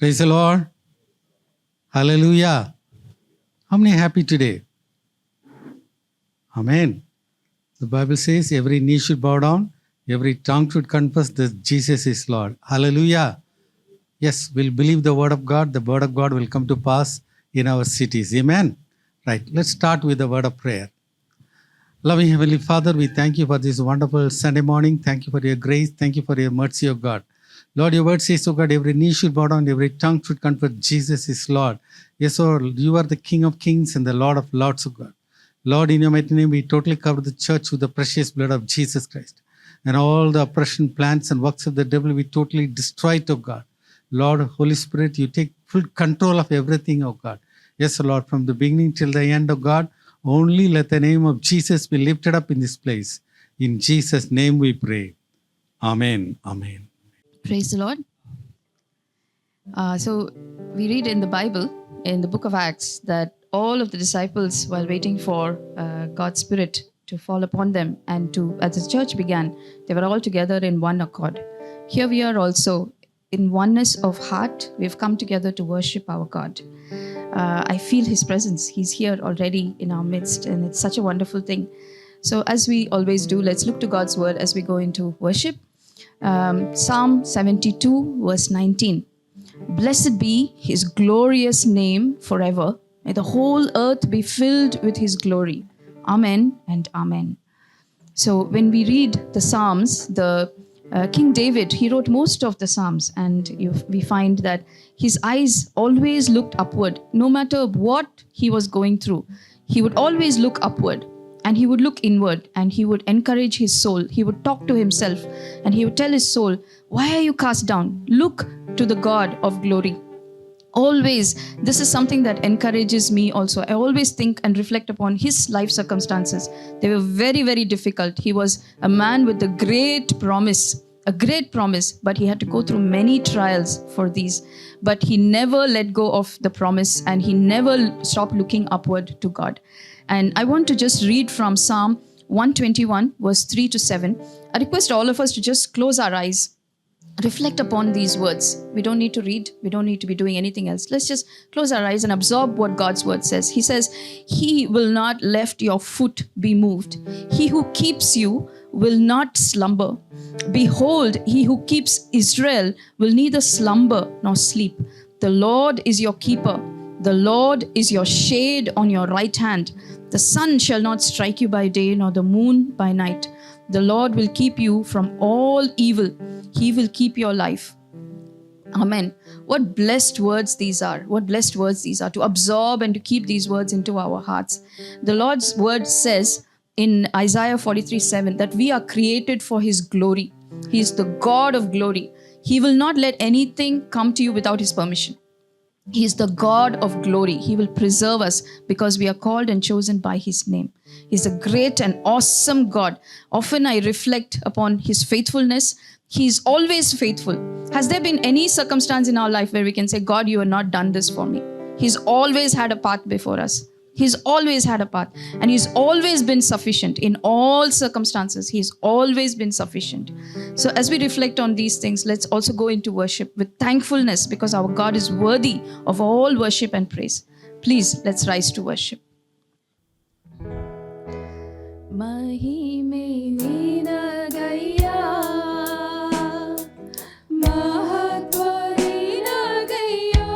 Praise the Lord. Hallelujah. How many are happy today? Amen. The Bible says every knee should bow down, every tongue should confess that Jesus is Lord. Hallelujah. Yes, we'll believe the word of God. The word of God will come to pass in our cities. Amen. Right. Let's start with the word of prayer. Loving Heavenly Father, we thank you for this wonderful Sunday morning. Thank you for your grace. Thank you for your mercy, O God. Lord, your word says, O God, every knee should bow down, every tongue should confess Jesus is Lord. Yes, Lord, you are the King of kings and the Lord of lords, O God. Lord, in your mighty name, we totally cover the church with the precious blood of Jesus Christ. And all the oppression, plans, and works of the devil, we totally destroy it, O God. Lord, Holy Spirit, you take full control of everything, O God. Yes, Lord, from the beginning till the end, O God, only let the name of Jesus be lifted up in this place. In Jesus' name we pray. Amen. Amen. Praise the Lord. So we read in the Bible, in the book of Acts, that all of the disciples, while waiting for God's Spirit to fall upon them and as the church began, they were all together in one accord. Here we are also in oneness of heart. We've come together to worship our God. I feel His presence. He's here already in our midst, and it's such a wonderful thing. So as we always do, let's look to God's word as we go into worship. Psalm 72 verse 19. Blessed be His glorious name forever. May the whole earth be filled with His glory. Amen and amen. So when we read the Psalms, King David, he wrote most of the Psalms, and we find that his eyes always looked upward. No matter what he was going through, he would always look upward, and he would look inward, and he would encourage his soul. He would talk to himself, and he would tell his soul, why are you cast down? Look to the God of glory. Always, this is something that encourages me also. I always think and reflect upon his life circumstances. They were very, very difficult. He was a man with a great promise, but he had to go through many trials for these. But he never let go of the promise, and he never stopped looking upward to God. And I want to just read from Psalm 121, verse 3 to 7. I request all of us to just close our eyes, reflect upon these words. We don't need to read. We don't need to be doing anything else. Let's just close our eyes and absorb what God's word says. He says, He will not let your foot be moved. He who keeps you will not slumber. Behold, He who keeps Israel will neither slumber nor sleep. The Lord is your keeper. The Lord is your shade on your right hand. The sun shall not strike you by day, nor the moon by night. The Lord will keep you from all evil. He will keep your life. Amen. What blessed words these are. What blessed words these are, to absorb and to keep these words into our hearts. The Lord's word says in Isaiah 43:7 that we are created for His glory. He is the God of glory. He will not let anything come to you without His permission. He is the God of glory. He will preserve us because we are called and chosen by His name. He's a great and awesome God. Often I reflect upon His faithfulness. He is always faithful. Has there been any circumstance in our life where we can say, God, you have not done this for me? He's always had a path before us. He's always had a path, and He's always been sufficient in all circumstances. He's always been sufficient. So as we reflect on these things, let's also go into worship with thankfulness, because our God is worthy of all worship and praise. Please, let's rise to worship. Mahime ninagayya, mahatva ninagayya,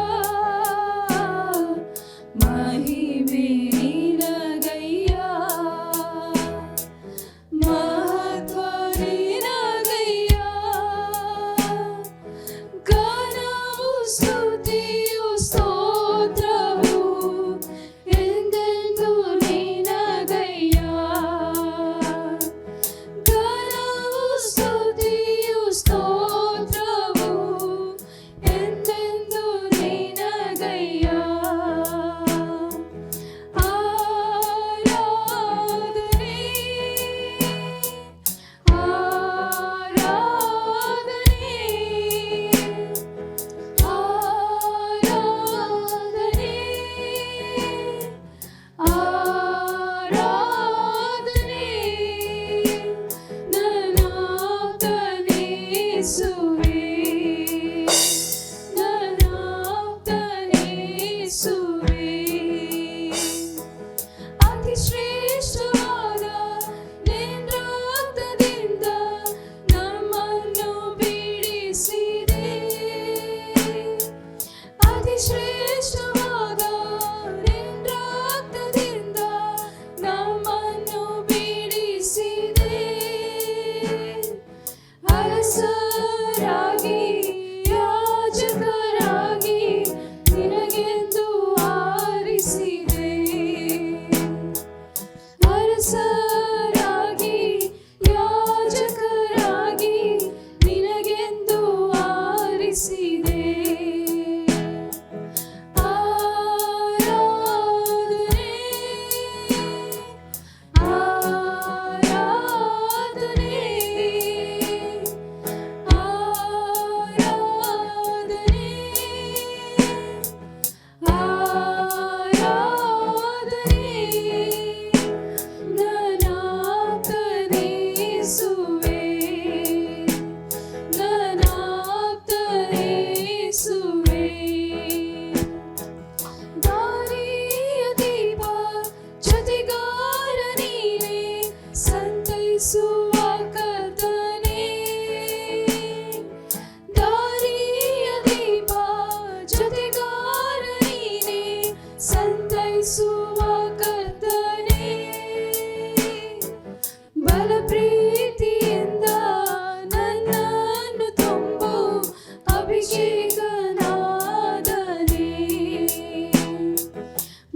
mahime ninagayya, mahatva ninagayya, ganavu ಸ್ತುತಿಯು ಸ್ತೋತ್ರವು ಎಂದೆಂದು ನಿನಗಯ್ಯ.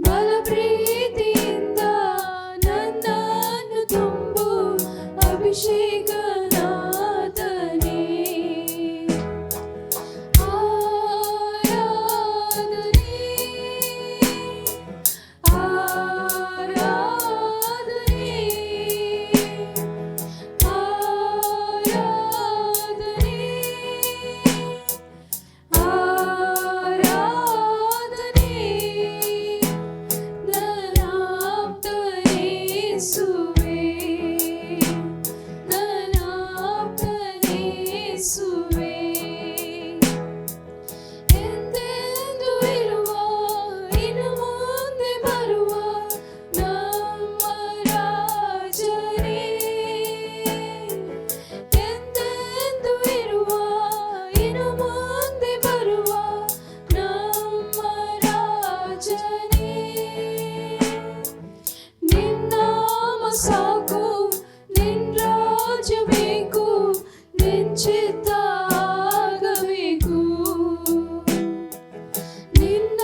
ಬಲ ಪ್ರೀತಿಯಿಂದ ನನ್ನನ್ನು ತುಂಬು ಅಭಿಷೇಕನಾದನೇ. ಆರಾಧನೆ ಆರಾಧನೆ ಸಾಕು ನಿನ್ ರಾಜ್ಯ ಬೇಕು, ನಿನ್ ಚಿತ್ತ ಆಗಬೇಕು. ನಿನ್ನ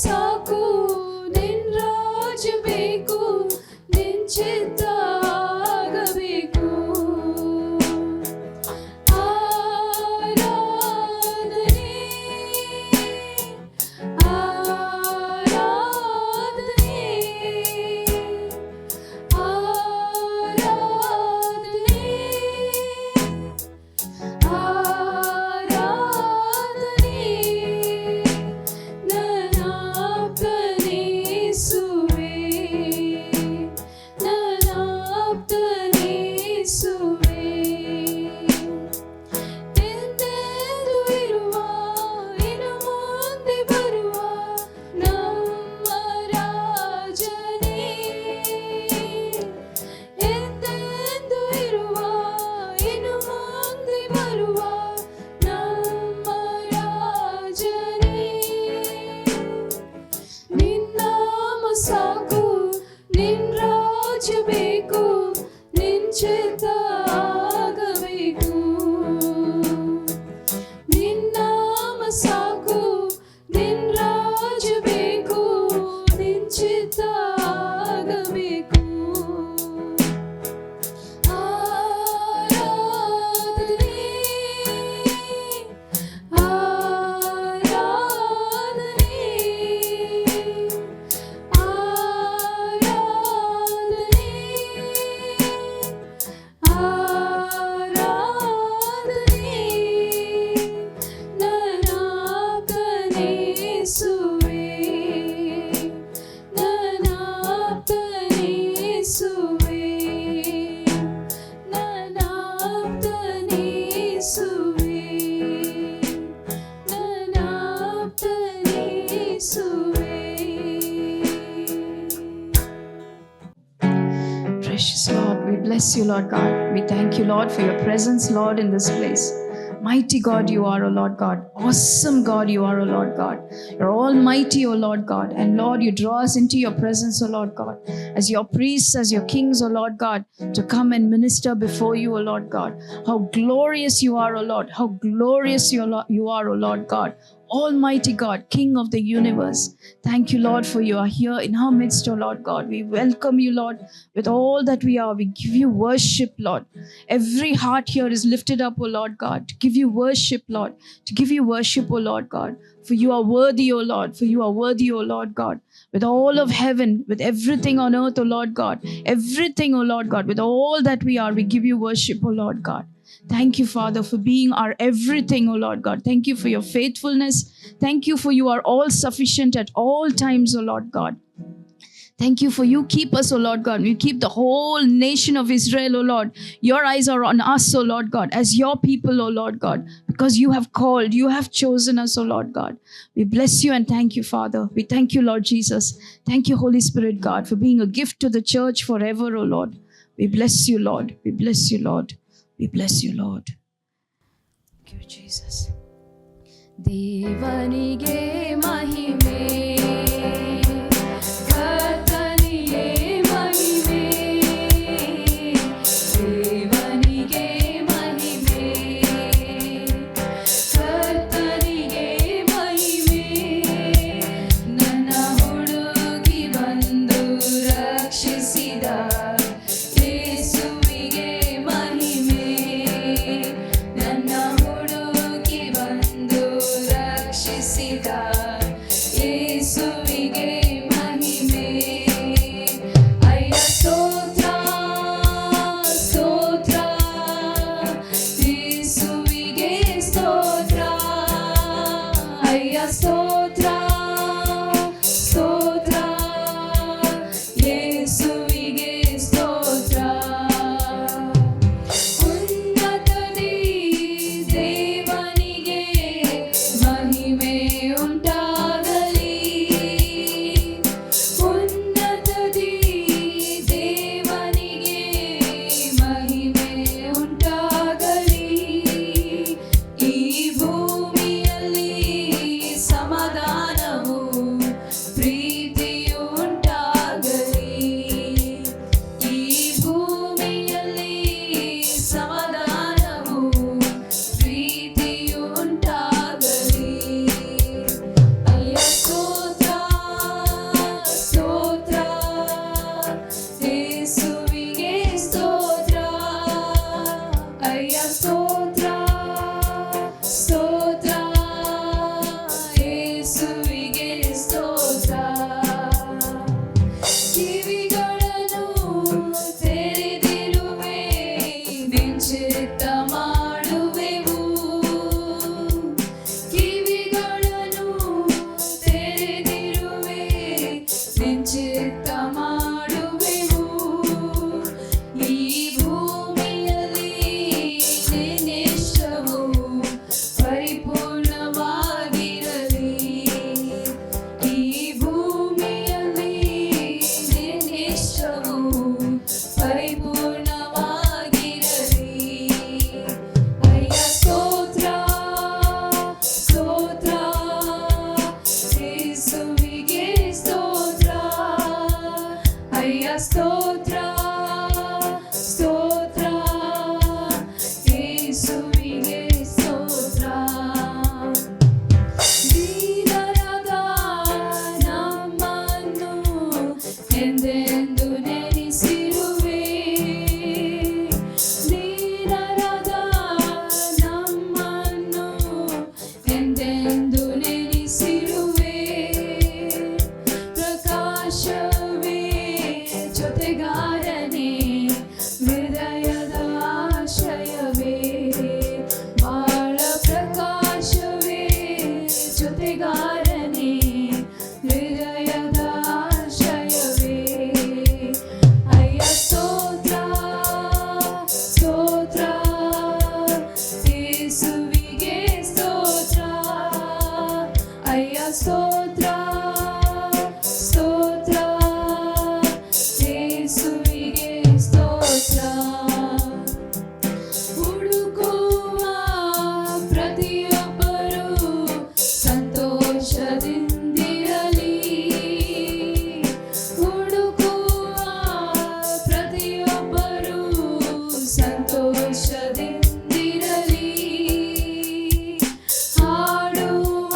ಸಾಕು ನಿನ್ ರಾಜ್ಯ ಬೇಕು, ನಿನ್ ಚಿತ್ತ ಆಗಬೇಕು. ಆರಾಧನೆ ಆರಾಧನೆ ಸಾಕು ನಿನ್ ರಾಜ್ಯ ಬೇಕು, ನಿನ್ ಚಿತ್ತ ಆಗಬೇಕು. ನಿನ್ನ ಸಾಕು ನಿನ್ ರಾಜ್ಯ ಬೇಕು, ನಿನ್ ಚಿತ್ತ ಆಗಬೇಕು. ಆರಾಧನೆ ಆರಾಧನೆ Precious Lord, we bless you, Lord God. We thank you, Lord, for your presence, Lord, in this place. Mighty God you are, O Lord God. Awesome God you are, O Lord God. You're almighty, O Lord God. And Lord, you draw us into your presence, O Lord God, as your priests, as your kings, O Lord God, to come and minister before you, O Lord God. How glorious you are, O Lord. How glorious you are, O Lord God. Almighty God, King of the universe. Thank you, Lord, for you are here in our midst, O Lord God. We welcome you, Lord, with all that we are. We give you worship, Lord. Every heart here is lifted up, O Lord God, to give you worship, Lord, to give you worship, O Lord God. For you are worthy, O Lord, for you are worthy, O Lord God. With all of heaven, with everything on earth, O Lord God, everything, O Lord God, with all that we are, we give you worship, O Lord God. Thank you, Father, for being our everything, O Lord God. Thank you for your faithfulness. Thank you for you are all sufficient at all times, O Lord God. Thank you for you keep us, O Lord God. You keep the whole nation of Israel, O Lord. Your eyes are on us, O Lord God, as your people, O Lord God, because you have called, you have chosen us, O Lord God. We bless you and thank you, Father. We thank you, Lord Jesus. Thank you, Holy Spirit, God, for being a gift to the church forever, O Lord. We bless you, Lord. We bless you, Lord. We bless you, Lord. Thank you, Jesus. ದೇವನಿಗೆ ಮಹಿಮೆ, ಕರ್ತನಿಗೆ ಮಹಿಮೆ, ದೇವನಿಗೆ ಮಹಿಮೆ, ಕರ್ತನಿಗೆ ಸ್ತೋತ್ರ ಸ್ತೋತ್ರ ಯೇಸುವಿಗೆ ಸ್ತೋತ್ರ ಉನ್ನತದಿ ದೇವನಿಗೆ ಮಹಿಮೆ ಉಂಟಾಗಲಿ ಉನ್ನತದಿ ದೇವನಿಗೆ ಮಹಿಮೆ ಉಂಟಾಗಲಿ ಈ ಭೂಮಿಯಲ್ಲಿ ಸಮಾಧಾನವು ಪ್ರೀತಿಯು ಉಂಟಾಗಲಿ ಈ ಭೂಮಿಯಲ್ಲಿ ಸಮಾಧಾನವು ಪ್ರೀತಿಯು ಉಂಟಾಗಲಿ ಅಯ್ಯ ಸ್ತೋತ್ರ ಸ್ತೋತ್ರ ಯೇಸುವಿಗೆ ಸ್ತೋತ್ರ ಅಯ್ಯ ಸ್ತೋತ್ರ ಸ್ತೋತ್ರ ಯೇಸುವಿಗೆ ಸ್ತೋತ್ರ ಕಿವಿಗಳನ್ನು ತೆರೆದಿರುವೆ ನಿಶ್ಚಿತ ಮಾಡುವೆವು ಕಿವಿಗಳನ್ನು ತೆರೆದಿರುವೆ ನಿಶ್ಚಿತ ಮಾಡುವೆವು ಈ ಭೂಮಿಯಲ್ಲಿ ನಿನ್ನಿಷ್ಟವು ಪರಿಪೂರ್ಣವಾಗಿರಲಿ ಈ ಭೂಮಿಯಲ್ಲಿ ನಿನ್ನಿಷ್ಟವು ಪರಿಪೂರ್ಣವಾಗಿರಲಿ ಅಯ್ಯ ಸ್ತೋತ್ರ ಸ್ತೋತ್ರ ಯೇಸುವಿಗೆ ಸ್ತೋತ್ರ ಅಯ್ಯ ಸ್ತೋತ್ರ ಸ್ತೋತ್ರ ಯೇಸುವಿಗೆ ಸ್ತೋತ್ರ ದೀನರಾದ ನಮ್ಮನ್ನು ಎಂದೆಂದು ನೆನೆಸಿರುವೆ ದೀನರಾದ ನಮ್ಮನ್ನು ಎಂದೆಂದು ನೆನೆಸಿರುವೆ ಪ್ರಕಾಶವೇ ಜೊತೆಗಾರನೇ ಹೃದಯದ ಆಶ್ರಯವೇ ಬಾಳ ಪ್ರಕಾಶವೇ ಜೊತೆಗಾರನೇ ಹೃದಯದ ಆಶ್ರಯವೇ ಅಯ್ಯ ಸ್ತೋತ್ರ ಸ್ತೋತ್ರ ಯೇಸುವಿಗೆ ಸ್ತೋತ್ರ ಅಯ್ಯ ಸ್ತೋತ್ರ ಸ್ತೋತ್ರ ಯೇಸುವಿಗೆ ಸ್ತೋತ್ರ ಹುಡುಕುವ ಪ್ರತಿಯೊಬ್ಬರು ಸಂತೋಷದಿಂದಿರಲಿ ಹುಡುಕುವ ಪ್ರತಿಯೊಬ್ಬರು ಸಂತೋಷದಿಂದಿರಲಿ ಹಾಡುವ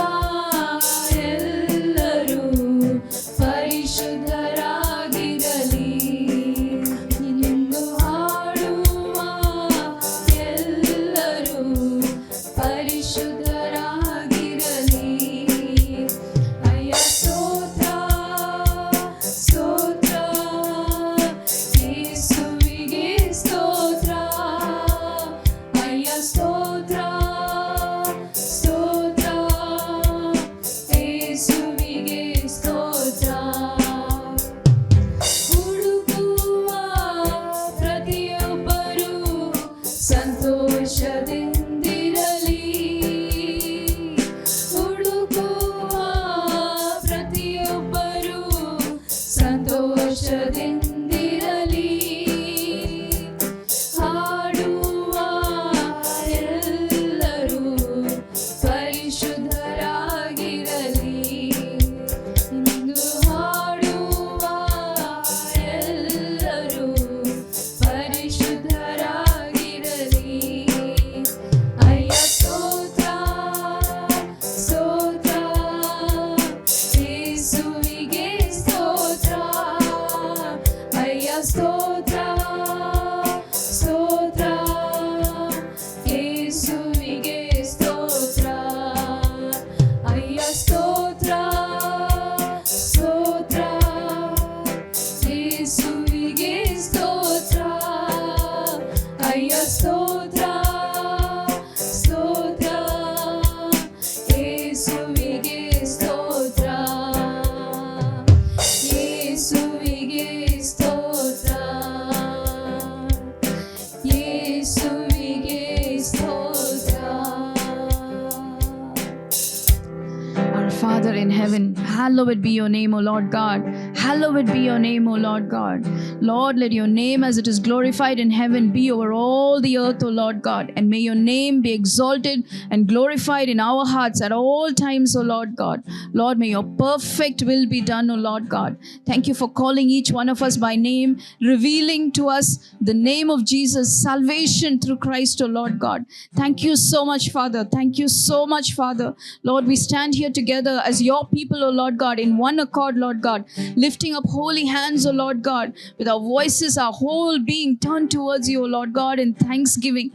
Father in heaven, hallowed be your name, O Lord God. Hallowed be your name, O Lord God. Lord, let your name as it is glorified in heaven be over all the earth, O Lord God. And may your name be exalted and glorified in our hearts at all times, O Lord God. Lord, may your perfect will be done, O Lord God. Thank you for calling each one of us by name, revealing to us the name of Jesus, salvation through Christ, O Lord God. Thank you so much, Father. Thank you so much, Father. Lord, we stand here together as your people, O Lord God, in one accord, Lord God, lifting up holy hands, O Lord God, with our voices, our whole being turned towards you, O Lord God, in thanksgiving,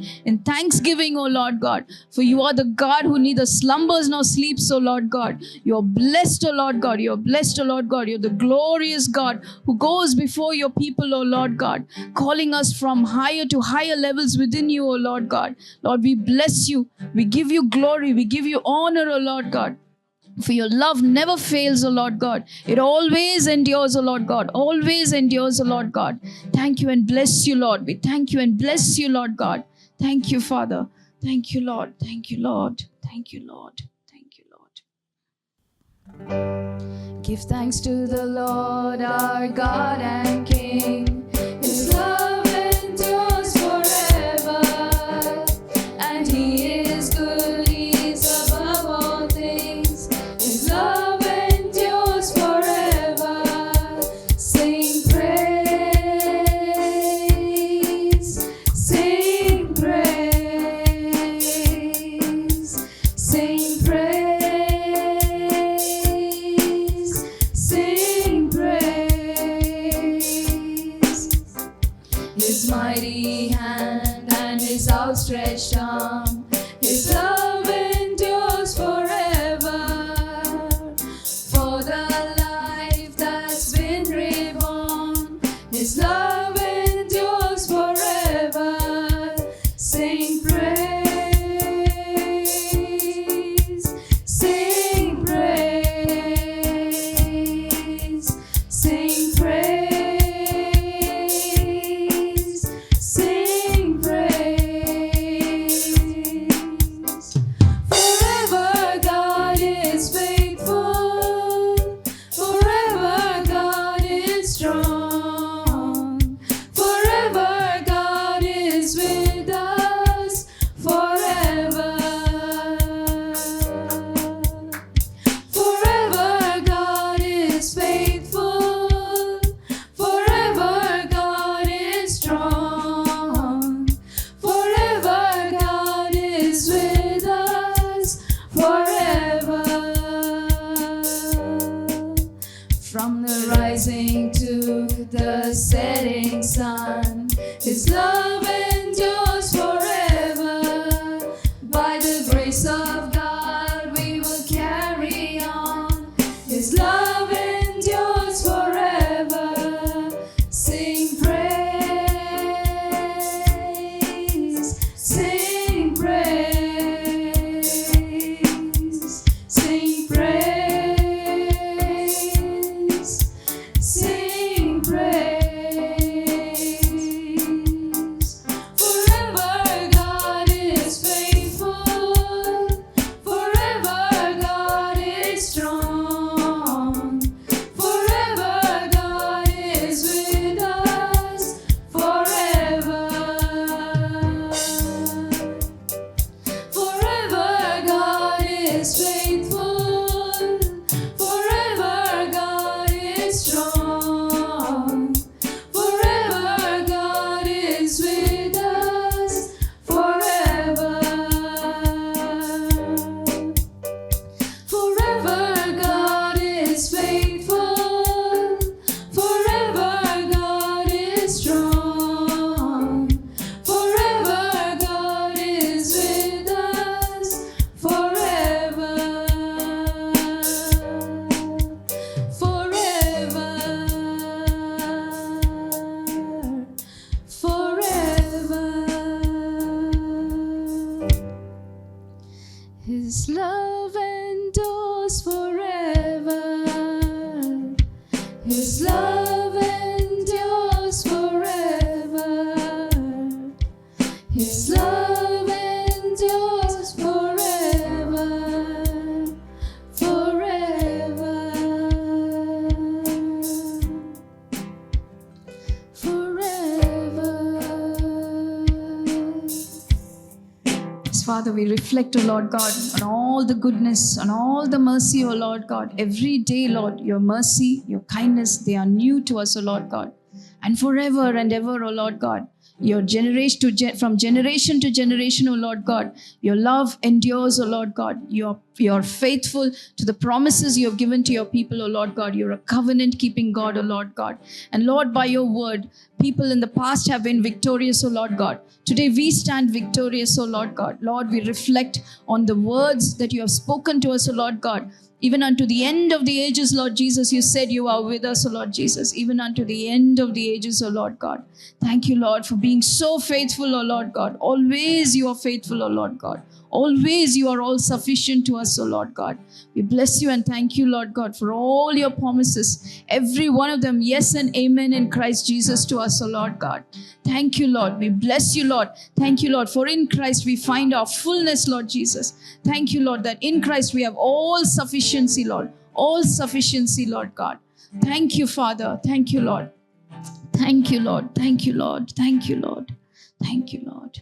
O Lord God. For you are the God who neither slumbers nor sleeps, O Lord God. You're blessed, O Lord God. You're blessed, O Lord God. You're the glorious God who goes before your people, O Lord God, calling us from higher to higher levels within you, O Lord God. Lord, we bless you. We give you glory. We give you honor, O Lord God. For your love never fails, O Lord God. It always endures, O Lord God. Always endures, O Lord God. Thank you and bless you, Lord. We thank you and bless you, Lord God. Thank you, Father. Thank you, Lord. Thank you, Lord. Thank you, Lord. Thank you, Lord. Give thanks to the Lord our God and King. His love endures forever, and He is good. He is above all things. His love endures forever. Sing praise, sing praise, sing praise, sing praise. His mighty hand and His outstretched arm, His love endures forever. For the life that's been reborn, His love endures forever. Sing praise, sing praise, sing praise, sing praise. Forever God is faithful, forever God is strong, forever God is with us, forever. Forever God is faithful, forever God is strong, forever God is with us, forever. From the rising to the setting sun, His love endures forever. By the grace of God we will carry on. His love endures forever. Sing praise, sing praise, sing praise, sing praise. Forever God is faithful, forever God is strong, forever God is with us, forever. Forever God is faithful, forever God is strong, forever God is with us, forever. Forever God is faithful, forever God is strong, forever God is with us, forever. Forever, forever. His love endures forever. His love endures forever. His love endures forever. Forever. Father, we reflect, O Lord God, on all the goodness, on all the mercy, O Lord God. Every day, Lord, your mercy, your kindness, they are new to us, O Lord God. And forever and ever, O Lord God. Your from generation to generation, O Lord God, your love endures, O Lord God. You're faithful to the promises you have given to your people, O Lord God. You're a covenant-keeping God, O Lord God. And Lord, by your word, people in the past have been victorious, O Lord God. Today we stand victorious, O Lord God. Lord, we reflect on the words that you have spoken to us, O Lord God. Even unto the end of the ages, Lord Jesus, you said you are with us, O Lord Jesus, even unto the end of the ages, O Lord God. Thank you, Lord, for being so faithful, O Lord God. Always you are faithful, O Lord God. Always you are all sufficient to us, O Lord God. We bless you and thank you, Lord God, for all your promises. Every one of them, yes and amen in Christ Jesus to us, O Lord God. Thank you, Lord. We bless you, Lord. Thank you, Lord, for in Christ we find our fullness, Lord Jesus. Thank you, Lord, that in Christ we have all sufficiency, Lord. All sufficiency, Lord God. Thank you, Father. Thank you, Lord. Thank you, Lord. Thank you, Lord. Thank you, Lord. Thank you, Lord.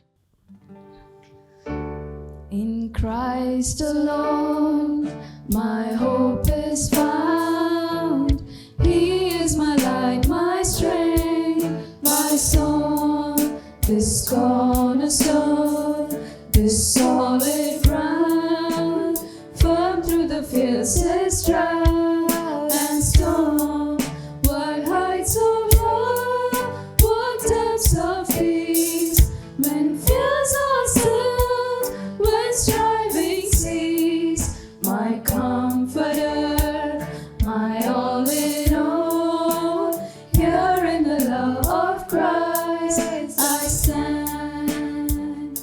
In Christ alone, my hope is found. He is my light, my strength, my song. This cornerstone, this solid ground, firm through the fiercest drought and storm. What heights of love, what depths of peace, when fears are stilled, when striving cease. My comforter, my all in all, here in the love of Christ I stand.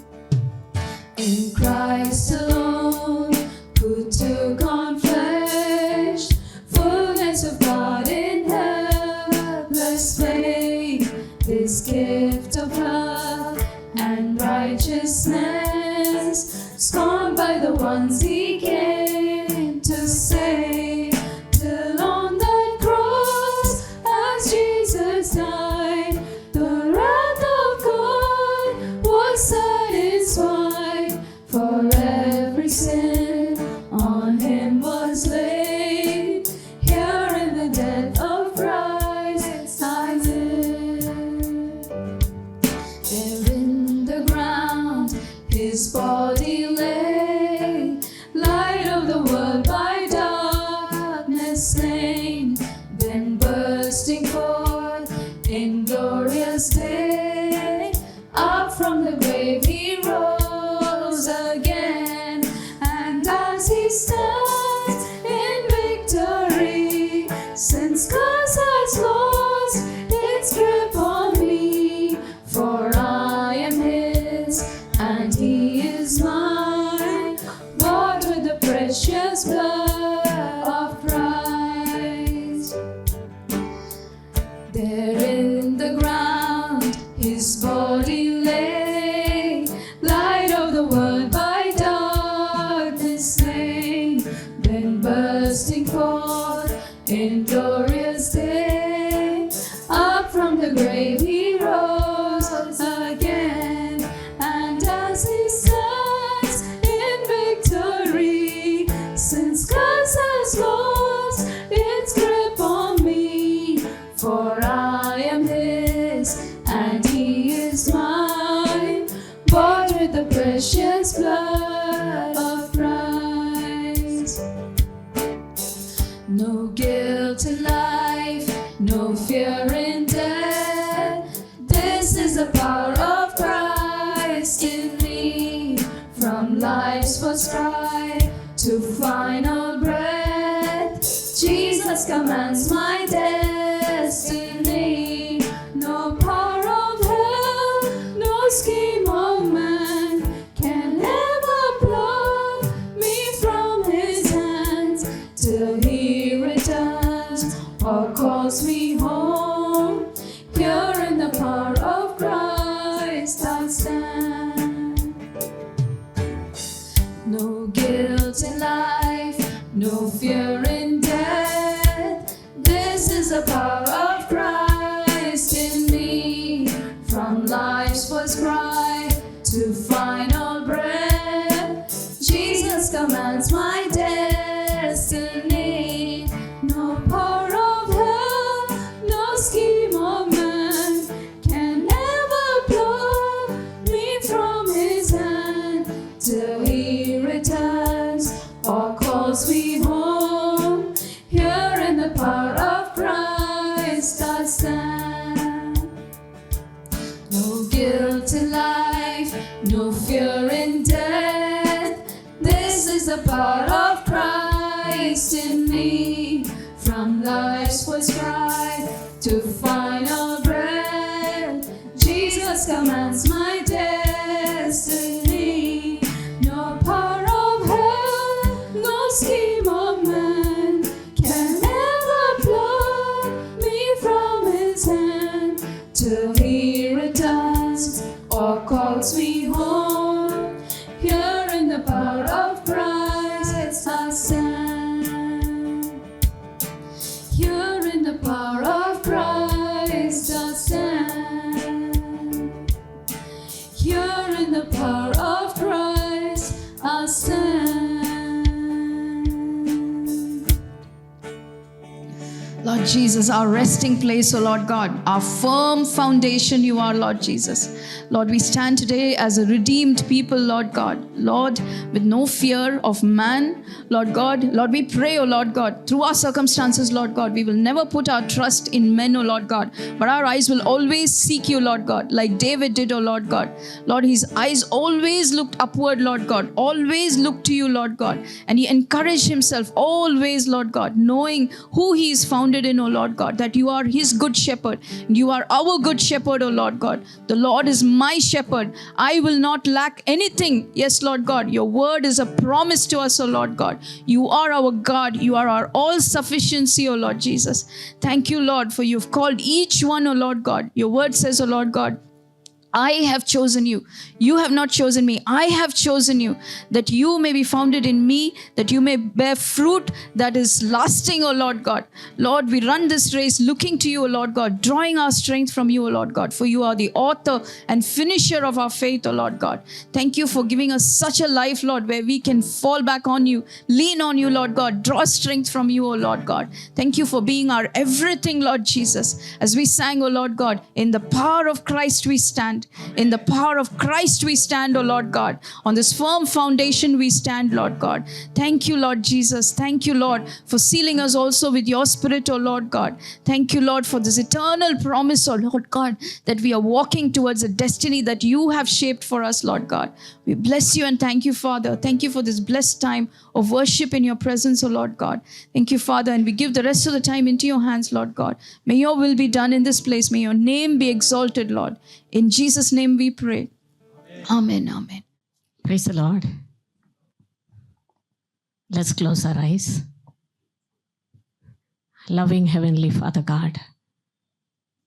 In Christ alone, who took on flesh, fullness of God in helpless faith, this gift of love and righteousness, scorned by the ones he came to save, till on that cross, as Jesus died, the wrath of God was satisfied. For every sin on him was laid, here in the death of Christ I live. There in the ground his body lay, light of the world by darkness slain, then bursting forth in glorious day, up from the grave he rose again. And as he stands in victory, since curse has lost its grip on me, for I am his and he is mine, bought with the precious blood of Christ. There in the ground his body lay, light of the world by darkness slain, then bursting forth in glorious day, up from the grave he rose again. And as he stands in victory, since curse has lost its grip on me, for I am his and he is mine, bought with the precious blood of Christ. No guilt in life, no fear in death. This is the power of Christ in me. From life's first cry to final breath, Jesus commands my destiny. No power of hell, no scheme of man can ever pluck me from his hands, till he returns or calls me home. Here in the power of Christ I stand. No guilt in life, no fear in death. This is the power of Christ in me. From life's first cry to final breath, calls me home. Here in the power of Christ I stand. No guilt in life, no fear in death. This is the power of Christ in me. From life's first cry to final breath, Jesus commands my destiny. No power of hell, no scheme of man can ever pluck me from his hand till he returns or calls me home. Here in the power of Christ I stand. Here in the power of Christ I stand. Here in the power of Christ I stand. Lord Jesus, our resting place, O Lord God, our firm foundation you are, Lord Jesus. Lord, we stand today as a redeemed people, Lord God. Lord, with no fear of man, Lord God. Lord, we pray, O Lord God, through our circumstances, Lord God, we will never put our trust in men, O Lord God, but our eyes will always seek you, Lord God, like David did, O Lord God. Lord, his eyes always looked upward, Lord God, always looked to you, Lord God, and he encouraged himself always, Lord God, knowing who he is founded in, O Lord God, that you are his good shepherd. You are our good shepherd, O Lord God. The Lord is my shepherd. I will not lack anything. Yes, Lord God, your word is a promise to us, O Lord God. You are our God. You are our all sufficiency, O Lord Jesus. Thank you, Lord, for you've called each one, O Lord God. Your word says, O Lord God, I have chosen you. You have not chosen me. I have chosen you, that you may be founded in me, that you may bear fruit that is lasting, O Lord God. Lord, we run this race looking to you, O Lord God, drawing our strength from you, O Lord God, for you are the author and finisher of our faith, O Lord God. Thank you for giving us such a life, Lord, where we can fall back on you, lean on you, Lord God, draw strength from you, O Lord God. Thank you for being our everything, Lord Jesus. As we sang, O Lord God, in the power of Christ we stand. In the power of Christ we stand, O Lord God. On this firm foundation we stand, Lord God. Thank you, Lord Jesus. Thank you, Lord, for sealing us also with your spirit, O Lord God. Thank you, Lord, for this eternal promise, O Lord God, that we are walking towards a destiny that you have shaped for us, Lord God. We bless you and thank you, Father. Thank you for this blessed time of worship in your presence, O Lord God. Thank you, Father, and we give the rest of the time into your hands, Lord God. May your will be done in this place. May your name be exalted, Lord. In Jesus' name we pray. Amen. Amen. Praise the Lord. Let's close our eyes. Loving Heavenly Father God,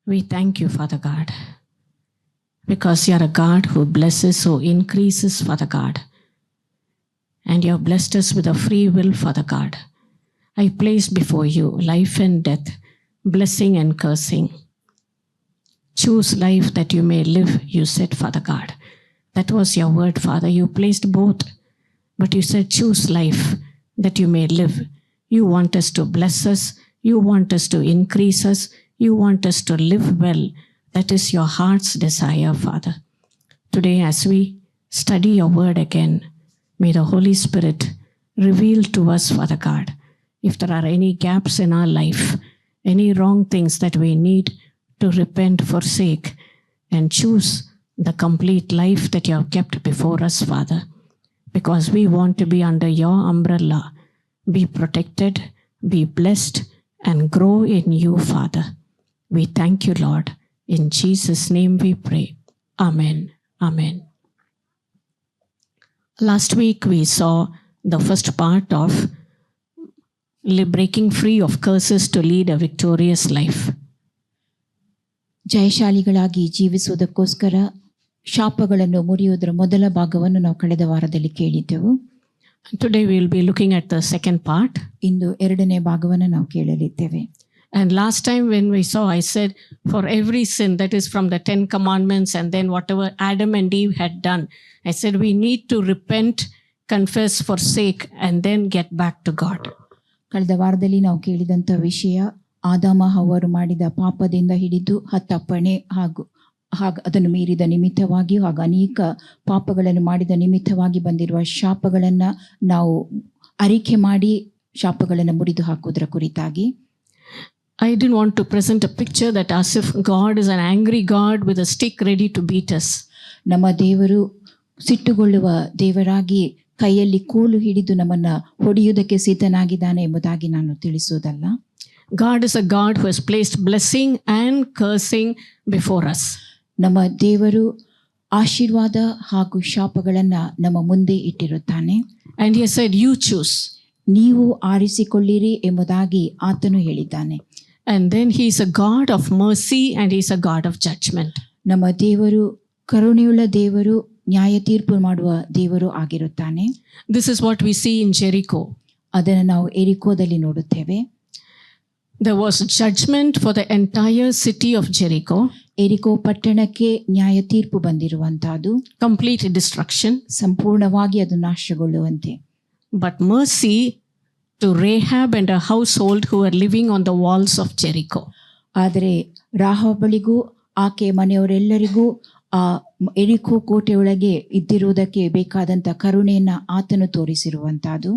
we thank you, Father God, because you are a God who blesses, who increases, Father God. And you have blessed us with a free will, Father God. I place before you life and death, blessing and cursing. Choose life that you may live, you said, Father God. That was your word, Father. You placed both, but you said, choose life that you may live. You want us to bless us. You want us to increase us. You want us to live well. That is your heart's desire, Father. Today, as we study your word again, may the Holy Spirit reveal to us, Father God, if there are any gaps in our life, any wrong things that we need to repent, forsake, and choose the complete life that you have kept before us, Father, because we want to be under your umbrella, be protected, be blessed, and grow in you, Father. We thank you, Lord. In Jesus' name we pray. Amen. Amen. Last week we saw the first part of breaking free of curses to lead a victorious life. ಜಯಶಾಲಿಗಳಾಗಿ ಜೀವಿಸುವುದಕ್ಕೋಸ್ಕರ ಶಾಪಗಳನ್ನು ಮುರಿಯುವುದರ ಮೊದಲ ಭಾಗವನ್ನು ನಾವು ಕಳೆದ ವಾರದಲ್ಲಿ ಕೇಳಿದ್ದೆವು. Today we will be looking at the second part. ಇಂದು ಎರಡನೇ ಭಾಗವನ್ನು ನಾವು ಕೇಳಲಿದ್ದೇವೆ. And last time when we saw, I said, for every sin that is from the 10 commandments and then whatever Adam and Eve had done, I said we need to repent, confess, forsake, and then get back to God. ಕಳೆದ ವಾರದಲ್ಲಿ ನಾವು ಕೇಳಿದಂಥ ವಿಷಯ ಆದಾಮ ಹವ್ವರು ಮಾಡಿದ ಪಾಪದಿಂದ ಹಿಡಿದು ಹತ್ತಪ್ಪಣೆ ಹಾಗೂ ಅದನ್ನು ಮೀರಿದ ನಿಮಿತ್ತವಾಗಿ ಹಾಗೂ ಅನೇಕ ಪಾಪಗಳನ್ನು ಮಾಡಿದ ನಿಮಿತ್ತವಾಗಿ ಬಂದಿರುವ ಶಾಪಗಳನ್ನು ನಾವು ಅರಿಕೆ ಮಾಡಿ ಶಾಪಗಳನ್ನು ಮುರಿದು ಹಾಕುವುದರ ಕುರಿತಾಗಿ. I didn't want to present a picture that as if God is an angry God with a stick ready to beat us. ನಮ್ಮ ದೇವರು ಸಿಟ್ಟುಗೊಳ್ಳುವ ದೇವರಾಗಿ ಕೈಯಲ್ಲಿ ಕೋಲು ಹಿಡಿದು ನಮ್ಮನ್ನ ಹೊಡೆಯುವುದಕ್ಕೆ ಸಿದ್ಧನಾಗಿದ್ದಾನೆ ಎಂಬುದಾಗಿ ನಾನು ತಿಳಿಸುವುದಲ್ಲ. God is a God who has placed blessing and cursing before us. ನಮ್ಮ ದೇವರು ಆಶೀರ್ವಾದ ಹಾಗೂ ಶಾಪಗಳನ್ನ ನಮ್ಮ ಮುಂದೆ ಇಟ್ಟಿರುತ್ತಾನೆ. And he has said, you choose. ನೀವು ಆರಿಸಿಕೊಳ್ಳಿರಿ ಎಂಬುದಾಗಿ ಆತನು ಹೇಳಿದ್ದಾನೆ. And then he is a God of mercy and he is a God of judgment. ನಮ್ಮ ದೇವರು ಕರುಣೆಯುಳ್ಳ ದೇವರು, ನ್ಯಾಯ ತೀರ್ಪು ಮಾಡುವ ದೇವರು ಆಗಿರುತ್ತಾನೆ. This is what we see in Jericho. ಅದನ್ನು ನಾವು ಎರಿಕೋದಲ್ಲಿ ನೋಡುತ್ತೇವೆ. There was judgment for the entire city of Jericho, ಎರಿಕೋ ಪಟ್ಟಣಕ್ಕೆ ನ್ಯಾಯ ತೀರ್ಪು ಬಂದಿರುವಂತಹದ್ದು, complete destruction, ಸಂಪೂರ್ಣವಾಗಿ ಅದು ನಾಶಗೊಳ್ಳುವಂತೆ. but mercy to Rahab and her household who were living on the walls of Jericho. ಆದರೆ ರಾಹಾಬಳಿಗೂ ಆಕೆ ಮನೆಯವರೆಲ್ಲರಿಗೂ ಆ ಎರಿಕೋ ಕೋಟೆಯೊಳಗೆ ಇದ್ದಿರುವುದಕ್ಕೆ ಬೇಕಾದಂತ ಕರುಣೆಯನ್ನ ಆತನು ತೋರಿಸಿರುವಂತಹದ್ದು.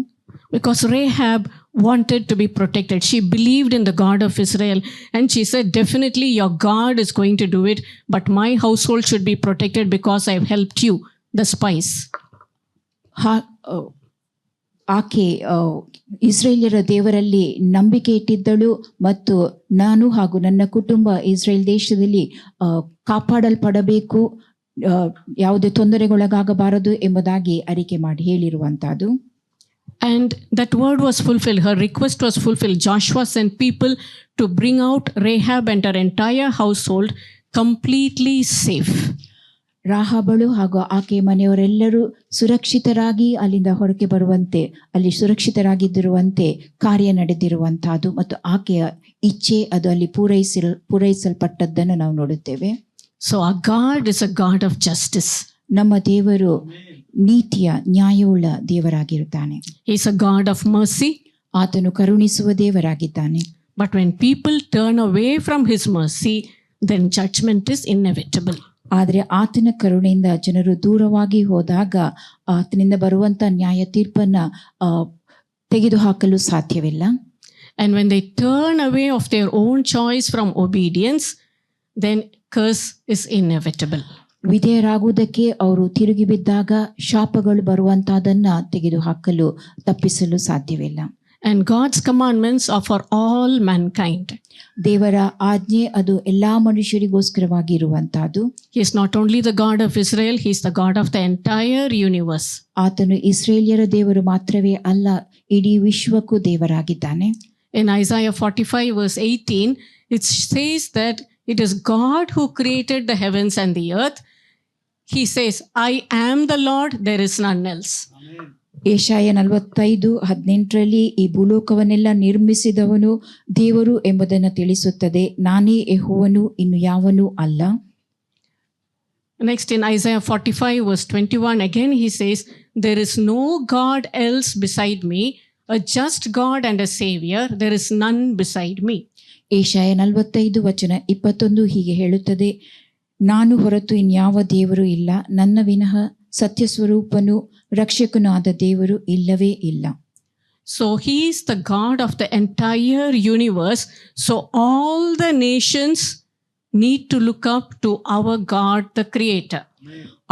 Because Rahab wanted to be protected. She believed in the God of Israel and she said, definitely your God is going to do it, but my household should be protected because I have helped you, the spies. ಆಕೆ ಇಸ್ರೇಲ್ಯರ ದೇವರಲ್ಲಿ ನಂಬಿಕೆ ಇಟ್ಟಿದ್ದಳು ಮತ್ತು ನಾನು ಹಾಗೂ ನನ್ನ ಕುಟುಂಬ Israel ದೇಶದಲ್ಲಿ ಕಾಪಾಡಲ್ಪಡಬೇಕು, ಯಾವುದೇ ತೊಂದರೆಗೊಳಗಾಗಬಾರದು ಎಂಬುದಾಗಿ ಅರಿಕೆ ಮಾಡಿ ಹೇಳಿರುವಂತಹದ್ದು. And that word was fulfilled. Her request was fulfilled. Joshua sent people to bring out Rahab and her entire household completely safe. ರಾಹಾಬಳು ಹಾಗೂ ಆಕೆ ಮನೆಯವರೆಲ್ಲರೂ ಸುರಕ್ಷಿತರಾಗಿ ಅಲ್ಲಿಂದ ಹೊರಗೆ ಬರುವಂತೆ, ಅಲ್ಲಿ ಸುರಕ್ಷಿತರಾಗಿದ್ದಿರುವಂತೆ ಕಾರ್ಯ ನಡೆದಿರುವಂತಹದ್ದು ಮತ್ತು ಆಕೆಯ ಇಚ್ಛೆ ಅದು ಅಲ್ಲಿ ಪೂರೈಸಲ್ಪಟ್ಟದ್ದನ್ನು ನಾವು ನೋಡುತ್ತೇವೆ. So our God is a God of justice. ನಮ್ಮ ದೇವರು ನೀತಿಯ ನ್ಯಾಯವುಳ್ಳ ದೇವರಾಗಿರುತ್ತಾನೆ. He is a God of mercy. ಆತನು ಕರುಣಿಸುವ ದೇವರಾಗಿದ್ದಾನೆ. But when people turn away from his mercy, then judgment is inevitable. ಆದರೆ ಆತನ ಕರುಣೆಯಿಂದ ಜನರು ದೂರವಾಗಿ ಹೋದಾಗ ಆತನಿಂದ ಬರುವಂತ ನ್ಯಾಯ ತೀರ್ಪನ್ನ ತೆಗೆದುಹಾಕಲು ಸಾಧ್ಯವಿಲ್ಲ. And when they turn away of their own choice from obedience, then curse is inevitable. ವಿಧೇಯರಾಗುವುದಕ್ಕೆ ಅವರು ತಿರುಗಿ ಬಿದ್ದಾಗ ಶಾಪಗಳು ಬರುವಂತಹದನ್ನ ತೆಗೆದುಹಾಕಲು ತಪ್ಪಿಸಲು ಸಾಧ್ಯವಿಲ್ಲ. And God's commandments are for all mankind. ದೇವರ ಆಜ್ಞೆ ಅದು ಎಲ್ಲಾ ಮನುಷ್ಯರಿಗೋಸ್ಕರವಾಗಿ ಇರುವಂತಹದ್ದು. He is not only the God of Israel, he is the God of the entire universe. ಆತನು ಇಸ್ರೇಲ್ಯರ ದೇವರು ಮಾತ್ರವೇ ಅಲ್ಲ, ಇಡೀ ವಿಶ್ವಕ್ಕೂ ದೇವರಾಗಿದ್ದಾನೆ. In Isaiah 45 verse 18, it says that it is God who created the heavens and the earth. He says, I am the Lord, there is none else. Yeshaya 45:18 ಈ ಭೂಲೋಕವನ್ನೆಲ್ಲ ನಿರ್ಮಿಸಿದವನು ದೇವರು ಎಂಬುದನ್ನು ತಿಳಿಸುತ್ತದೆ. ನಾನೇ ಯೆಹೋವನು, ಇನ್ನು ಯಾವನೂ ಅಲ್ಲ. Next in Isaiah 45 verse 21, again he says, there is no God else beside me, a just God and a Savior, there is none beside me. Yeshaya 45:21 ಹೀಗೆ ಹೇಳುತ್ತದೆ, ನಾನು ಹೊರತು ಇನ್ಯಾವ ದೇವರು ಇಲ್ಲ, ನನ್ನ ವಿನಃ ಸತ್ಯ ಸ್ವರೂಪನು ರಕ್ಷಕನು ಆದ ದೇವರು ಇಲ್ಲವೇ ಇಲ್ಲ. So he is the God of the entire universe. So all the nations need to look up to our God, the Creator.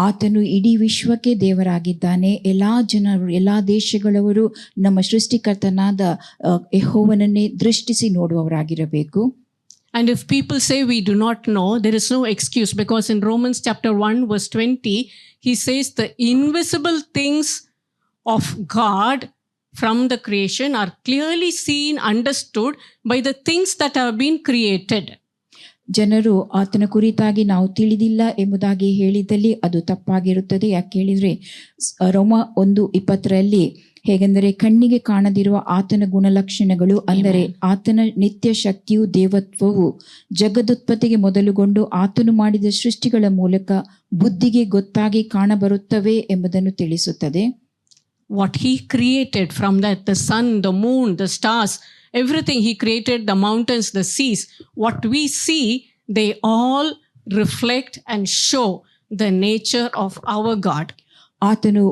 ಆತನು ಇಡೀ ವಿಶ್ವಕ್ಕೆ ದೇವರಾಗಿದ್ದಾನೆ. ಎಲ್ಲಾ ಜನರು, ಎಲ್ಲಾ ದೇಶಗಳವರು ನಮ್ಮ ಸೃಷ್ಟಿಕರ್ತನಾದ ಯೆಹೋವನನ್ನೇ ದೃಷ್ಟಿಸಿ ನೋಡುವವರಾಗಿರಬೇಕು. And if people say we do not know, there is no excuse, because in Romans chapter 1 verse 20, he says the invisible things of God from the creation are clearly seen, understood by the things that have been created. ಜನರು ಆತನ ಕುರಿತಾಗಿ ನಾವು ತಿಳಿದಿಲ್ಲ ಎಂಬುದಾಗಿ ಹೇಳಿದಲ್ಲಿ ಅದು ತಪ್ಪಾಗಿರುತ್ತದೆ. ಯಾಕೆ ಹೇಳಿದ್ರೆ ರೋಮ 1:20 ಹೇಗೆಂದರೆ ಕಣ್ಣಿಗೆ ಕಾಣದಿರುವ ಆತನ ಗುಣಲಕ್ಷಣಗಳು, ಅಂದರೆ ಆತನ ನಿತ್ಯ ಶಕ್ತಿಯು ದೇವತ್ವವು ಜಗದುತ್ಪತ್ತಿಗೆ ಮೊದಲುಗೊಂಡು ಆತನು ಮಾಡಿದ ಸೃಷ್ಟಿಗಳ ಮೂಲಕ ಬುದ್ಧಿಗೆ ಗೊತ್ತಾಗಿ ಕಾಣಬರುತ್ತವೆ ಎಂಬುದನ್ನು ತಿಳಿಸುತ್ತದೆ. What he created from that, the sun, the moon, the stars, everything he created, the mountains, the seas, what we see, they all reflect and show the nature of our God. ಆತನು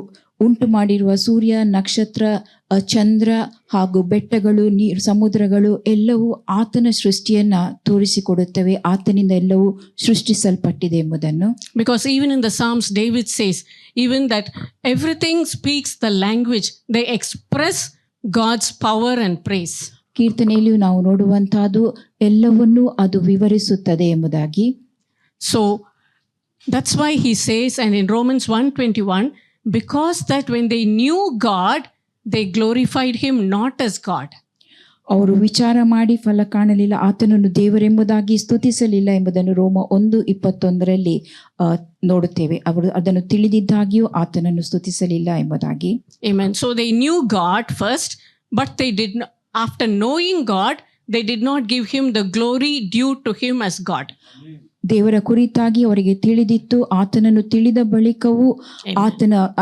ಉಂಟು ಮಾಡಿರುವ ಸೂರ್ಯ, ನಕ್ಷತ್ರ, ಚಂದ್ರ ಹಾಗೂ ಬೆಟ್ಟಗಳು, ನೀರು, ಸಮುದ್ರಗಳು ಎಲ್ಲವೂ ಆತನ ಸೃಷ್ಟಿಯನ್ನ ತೋರಿಸಿಕೊಡುತ್ತವೆ. ಆತನಿಂದ ಎಲ್ಲವೂ ಸೃಷ್ಟಿಸಲ್ಪಟ್ಟಿದೆ ಎಂಬುದನ್ನು. Because even in the Psalms, David says, even that everything speaks the language, they express God's power and praise. ಕೀರ್ತನೆಯಲ್ಲಿಯೂ ನಾವು ನೋಡುವಂತಹದ್ದು ಎಲ್ಲವನ್ನೂ ಅದು ವಿವರಿಸುತ್ತದೆ ಎಂಬುದಾಗಿ. So that's why he says, and in Romans 1:21, because that when they knew God, they glorified him not as God. ಅವರು ವಿಚಾರ ಮಾಡಿ ಫಲ ಕಾಣಲಿಲ್ಲ, ಆತನನ್ನು ದೇವರೆಂಬುದಾಗಿ ಸ್ತುತಿಸಲಿಲ್ಲ ಎಂಬುದನ್ನು ರೋಮ 1:21 ನೋಡುತ್ತೇವೆ. ಅವರು ಅದನ್ನು ತಿಳಿದಿದ್ದಾಗಿಯೂ ಆತನನ್ನು ಸ್ತುತಿಸಲಿಲ್ಲ ಎಂಬುದಾಗಿ. Amen. So they knew God first, but they did not, after knowing God, they did not give him the glory due to him as God. ದೇವರ ಕುರಿತಾಗಿ ಅವರಿಗೆ ತಿಳಿದಿತ್ತು. ಆತನನ್ನು ತಿಳಿದ ಬಳಿಕವೂ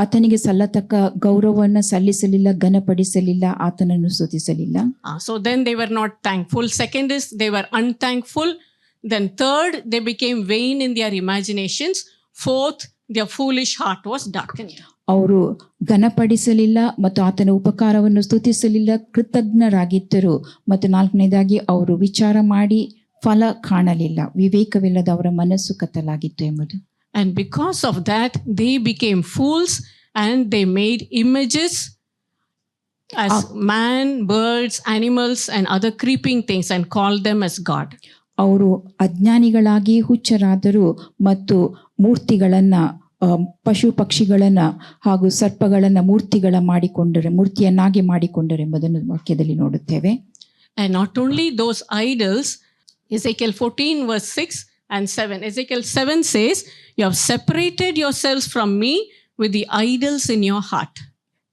ಆತನಿಗೆ ಸಲ್ಲತಕ್ಕ ಗೌರವವನ್ನು ಸಲ್ಲಿಸಲಿಲ್ಲ, ಘನಪಡಿಸಲಿಲ್ಲ, ಆತನನ್ನು ಸ್ತುತಿಸಲಿಲ್ಲ. So then they were not thankful. Second is they were unthankful. Then third, they became vain in their imaginations. Fourth, their foolish heart was darkened. ಅವರು ಘನಪಡಿಸಲಿಲ್ಲ ಮತ್ತು ಆತನ ಉಪಕಾರವನ್ನು ಸ್ತುತಿಸಲಿಲ್ಲ, ಕೃತಜ್ಞರಾಗಿದ್ದರು. ಮತ್ತು ನಾಲ್ಕನೇದಾಗಿ ಅವರು ವಿಚಾರ ಮಾಡಿ ಫಲ ಕಾಣಲಿಲ್ಲ, ವಿವೇಕವಿಲ್ಲದ ಅವರ ಮನಸ್ಸು ಕತ್ತಲಾಗಿತ್ತು ಎಂಬುದು. And because of that, they became fools and they made images as man, birds, animals, and other creeping things and called them as God. ಅವರು ಅಜ್ಞಾನಿಗಳಾಗಿ ಹುಚ್ಚರಾದರು ಮತ್ತು ಮೂರ್ತಿಗಳನ್ನು, ಪಶು ಪಕ್ಷಿಗಳನ್ನು ಹಾಗೂ ಸರ್ಪಗಳನ್ನು ಮೂರ್ತಿಯನ್ನಾಗಿ ಮಾಡಿಕೊಂಡರು ಎಂಬುದನ್ನು ವಾಕ್ಯದಲ್ಲಿ ನೋಡುತ್ತೇವೆ. And not only those idols, Ezekiel 14 verse 6 and 7. Ezekiel 7 says, you have separated yourselves from me with the idols in your heart.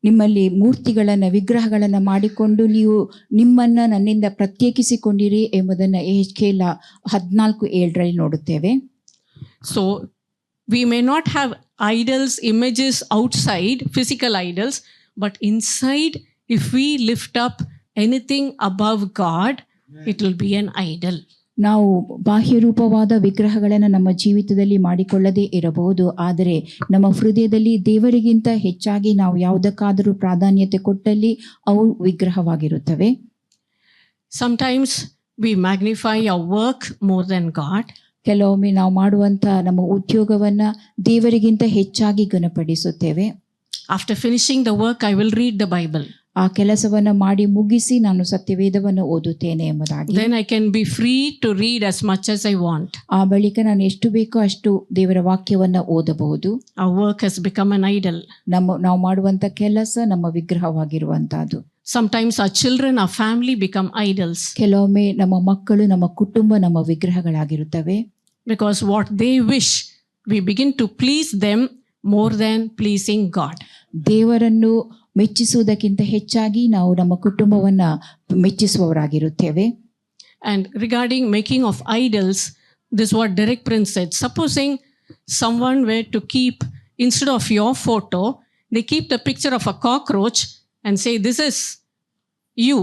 ನಿಮ್ಮಲ್ಲಿ ಮೂರ್ತಿಗಳನ್ನು, ವಿಗ್ರಹಗಳನ್ನು ಮಾಡಿಕೊಂಡು ನೀವು ನಿಮ್ಮನ್ನು ನನ್ನಿಂದ ಪ್ರತ್ಯೇಕಿಸಿಕೊಂಡಿರಿ ಎಂಬುದನ್ನು ಯೆಹೆಜ್ಕೇಲ 14:7 ನೋಡುತ್ತೇವೆ. So we may not have idols, images outside, physical idols, but inside, if we lift up anything above God, it will be an idol. ನಾವು ಬಾಹ್ಯ ರೂಪವಾದ ವಿಗ್ರಹಗಳನ್ನು ನಮ್ಮ ಜೀವಿತದಲ್ಲಿ ಮಾಡಿಕೊಳ್ಳದೇ ಇರಬಹುದು, ಆದರೆ ನಮ್ಮ ಹೃದಯದಲ್ಲಿ ದೇವರಿಗಿಂತ ಹೆಚ್ಚಾಗಿ ನಾವು ಯಾವುದಕ್ಕಾದರೂ ಪ್ರಾಧಾನ್ಯತೆ ಕೊಟ್ಟಲ್ಲಿ ಅವು ವಿಗ್ರಹವಾಗಿರುತ್ತವೆ. Sometimes we magnify our work more than God. ಕೆಲವೊಮ್ಮೆ ನಾವು ಮಾಡುವಂಥ ನಮ್ಮ ಉದ್ಯೋಗವನ್ನು ದೇವರಿಗಿಂತ ಹೆಚ್ಚಾಗಿ ಘನಪಡಿಸುತ್ತೇವೆ. After finishing the work, I will read the Bible. ಆ ಕೆಲಸವನ್ನು ಮಾಡಿ ಮುಗಿಸಿ ನಾನು ಸತ್ಯವೇದವನ್ನು ಓದುತ್ತೇನೆ ಎಂಬುದಾಗಿ. Then I can be free to read as much as I want. ಆ ಬಳಿಕ ನಾನು ಎಷ್ಟು ಬೇಕೋ ಅಷ್ಟು ದೇವರ ವಾಕ್ಯವನ್ನು ಓದಬಹುದು. Our work has become an idol. ನಾವು ಮಾಡುವಂಥ ಕೆಲಸ ನಮ್ಮ ವಿಗ್ರಹವಾಗಿರುವಂತಹದ್ದು. Sometimes our children, our family become idols. ಕೆಲವೊಮ್ಮೆ ನಮ್ಮ ಮಕ್ಕಳು, ನಮ್ಮ ಕುಟುಂಬ ನಮ್ಮ ವಿಗ್ರಹಗಳಾಗಿರುತ್ತವೆ. Because what they wish, we begin to please them more than pleasing God. ದೇವರನ್ನು ಮೆಚ್ಚಿಸುವುದಕ್ಕಿಂತ ಹೆಚ್ಚಾಗಿ ನಾವು ನಮ್ಮ ಕುಟುಂಬವನ್ನು ಮೆಚ್ಚಿಸುವವರಾಗಿರುತ್ತೇವೆ. And regarding making of idols, this is what Derek Prince said. Supposing someone were to keep, instead of your photo, they keep the picture of a cockroach and say, this is you.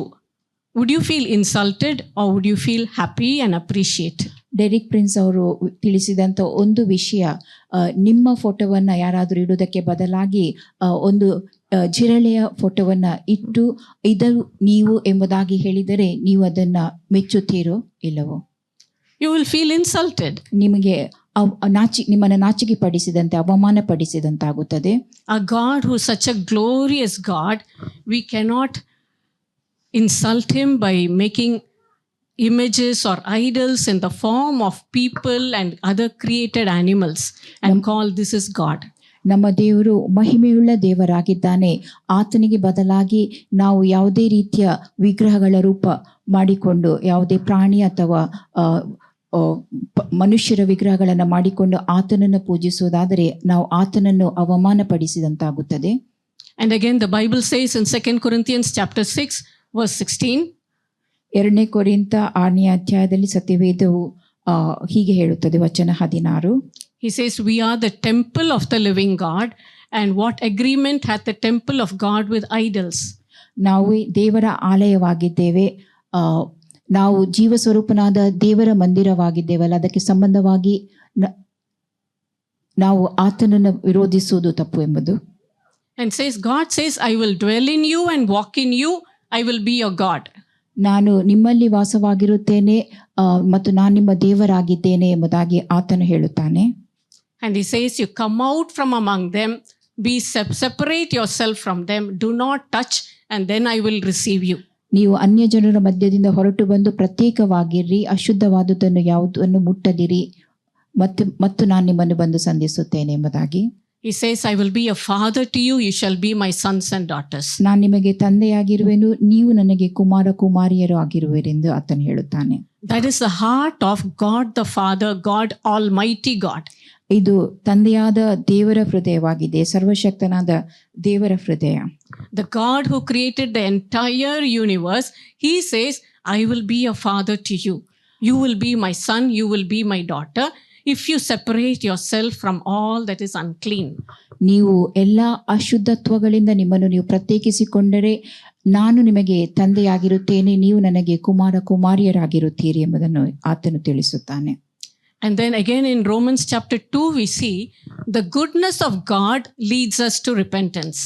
Would you feel insulted or would you feel happy and appreciate? Derrick Prince ಅವರು ತಿಳಿಸಿದಂಥ ಒಂದು ವಿಷಯ, ನಿಮ್ಮ ಫೋಟೋವನ್ನು ಯಾರಾದರೂ ಇಡುವುದಕ್ಕೆ ಬದಲಾಗಿ ಒಂದು ಜಿರಳೆಯ ಫೋಟೋವನ್ನು ಇಟ್ಟು ಇದು ನೀವು ಎಂಬುದಾಗಿ ಹೇಳಿದರೆ ನೀವು ಅದನ್ನು ಮೆಚ್ಚುತ್ತೀರೋ ಇಲ್ಲವೋ? You will feel insulted. ನಿಮಗೆ ನಿಮ್ಮನ್ನು ನಾಚಿಕೆ ಪಡಿಸಿದಂತೆ, ಅವಮಾನ ಪಡಿಸಿದಂತಾಗುತ್ತದೆ. A God who is such a glorious God, we cannot insult him by making images or idols in the form of people and other created animals and call this is God. ನಮ್ಮ ದೇವರು ಮಹಿಮೆಯುಳ್ಳ ದೇವರಾಗಿದ್ದಾನೆ. ಆತನಿಗೆ ಬದಲಾಗಿ ನಾವು ಯಾವುದೇ ರೀತಿಯ ವಿಗ್ರಹಗಳ ರೂಪ ಮಾಡಿಕೊಂಡು, ಯಾವುದೇ ಪ್ರಾಣಿ ಅಥವಾ ಮನುಷ್ಯರ ವಿಗ್ರಹಗಳನ್ನು ಮಾಡಿಕೊಂಡು ಆತನನ್ನು ಪೂಜಿಸುವುದಾದರೆ ನಾವು ಆತನನ್ನು ಅವಮಾನ ಪಡಿಸಿದಂತಾಗುತ್ತದೆ. And again the Bible says in 2 Corinthians chapter 6 verse 16, 2 ಕೊರಿಂಥ 6ನೇ ಅಧ್ಯಾಯದಲ್ಲಿ ಸತ್ಯವೇದವು ಹೀಗೆ ಹೇಳುತ್ತದೆ, ವಚನ 16. He says, we are the temple of the living God, and what agreement hath the temple of God with idols? ನಾವು ದೇವರ ಆಲಯವಾಗಿದ್ದೇವೆ, ನಾವು ಜೀವಸ್ವರೂಪನಾದ ದೇವರ ಮಂದಿರವಾಗಿದ್ದೇವಲ್ಲ, ಅದಕ್ಕೆ ಸಂಬಂಧವಾಗಿ ನಾವು ಆತನನ್ನು ವಿರೋಧಿಸುವುದು ತಪ್ಪು ಎಂಬುದು. and says, God says, I will dwell in you and walk in you. I will be your God. ನಾನು ನಿಮ್ಮಲ್ಲಿ ವಾಸವಾಗಿರುತ್ತೇನೆ ಮತ್ತು ನಾನು ನಿಮ್ಮ ದೇವರಾಗಿದ್ದೇನೆ ಎಂಬುದಾಗಿ ಆತನು ಹೇಳುತ್ತಾನೆ. And he says, you come out from among them, separate yourself from them, do not touch, and then I will receive you. ನೀವು ಅನ್ಯ ಜನರ ಮಧ್ಯದಿಂದ ಹೊರಟು ಬಂದು ಪ್ರತ್ಯೇಕವಾಗಿರ್ರಿ, ಅಶುದ್ಧವಾದುದನ್ನು ಯಾವುದನ್ನು ಮುಟ್ಟದಿರಿ, ಮತ್ತು ನಾನು ನಿಮ್ಮನ್ನು ಬಂದು ಸಂಧಿಸುತ್ತೇನೆ ಎಂಬುದಾಗಿ. He says, I will be a father to you, you shall be my sons and daughters. ನಾನು ನಿಮಗೆ ತಂದೆಯಾಗಿರುವೆನು, ನೀವು ನನಗೆ ಕುಮಾರ ಕುಮಾರಿಯರು ಆಗಿರುವಿರೆಂದು ಆತನು ಹೇಳುತ್ತಾನೆ. That is the heart of God the Father, God Almighty God. ಇದು ತಂದೆಯಾದ ದೇವರ ಹೃದಯವಾಗಿದೆ, ಸರ್ವಶಕ್ತನಾದ ದೇವರ ಹೃದಯ. The God who created the entire universe, he says, I will be a father to you. You will be my son, you will be my daughter, if you separate yourself from all that is unclean. ನೀವು ಎಲ್ಲ ಅಶುದ್ಧತ್ವಗಳಿಂದ ನಿಮ್ಮನ್ನು ನೀವು ಪ್ರತ್ಯೇಕಿಸಿಕೊಂಡರೆ ನಾನು ನಿಮಗೆ ತಂದೆಯಾಗಿರುತ್ತೇನೆ, ನೀವು ನನಗೆ ಕುಮಾರ ಕುಮಾರಿಯರಾಗಿರುತ್ತೀರಿ ಎಂಬುದನ್ನು ಆತನು ತಿಳಿಸುತ್ತಾನೆ. And then again in Romans chapter 2, we see the goodness of God leads us to repentance.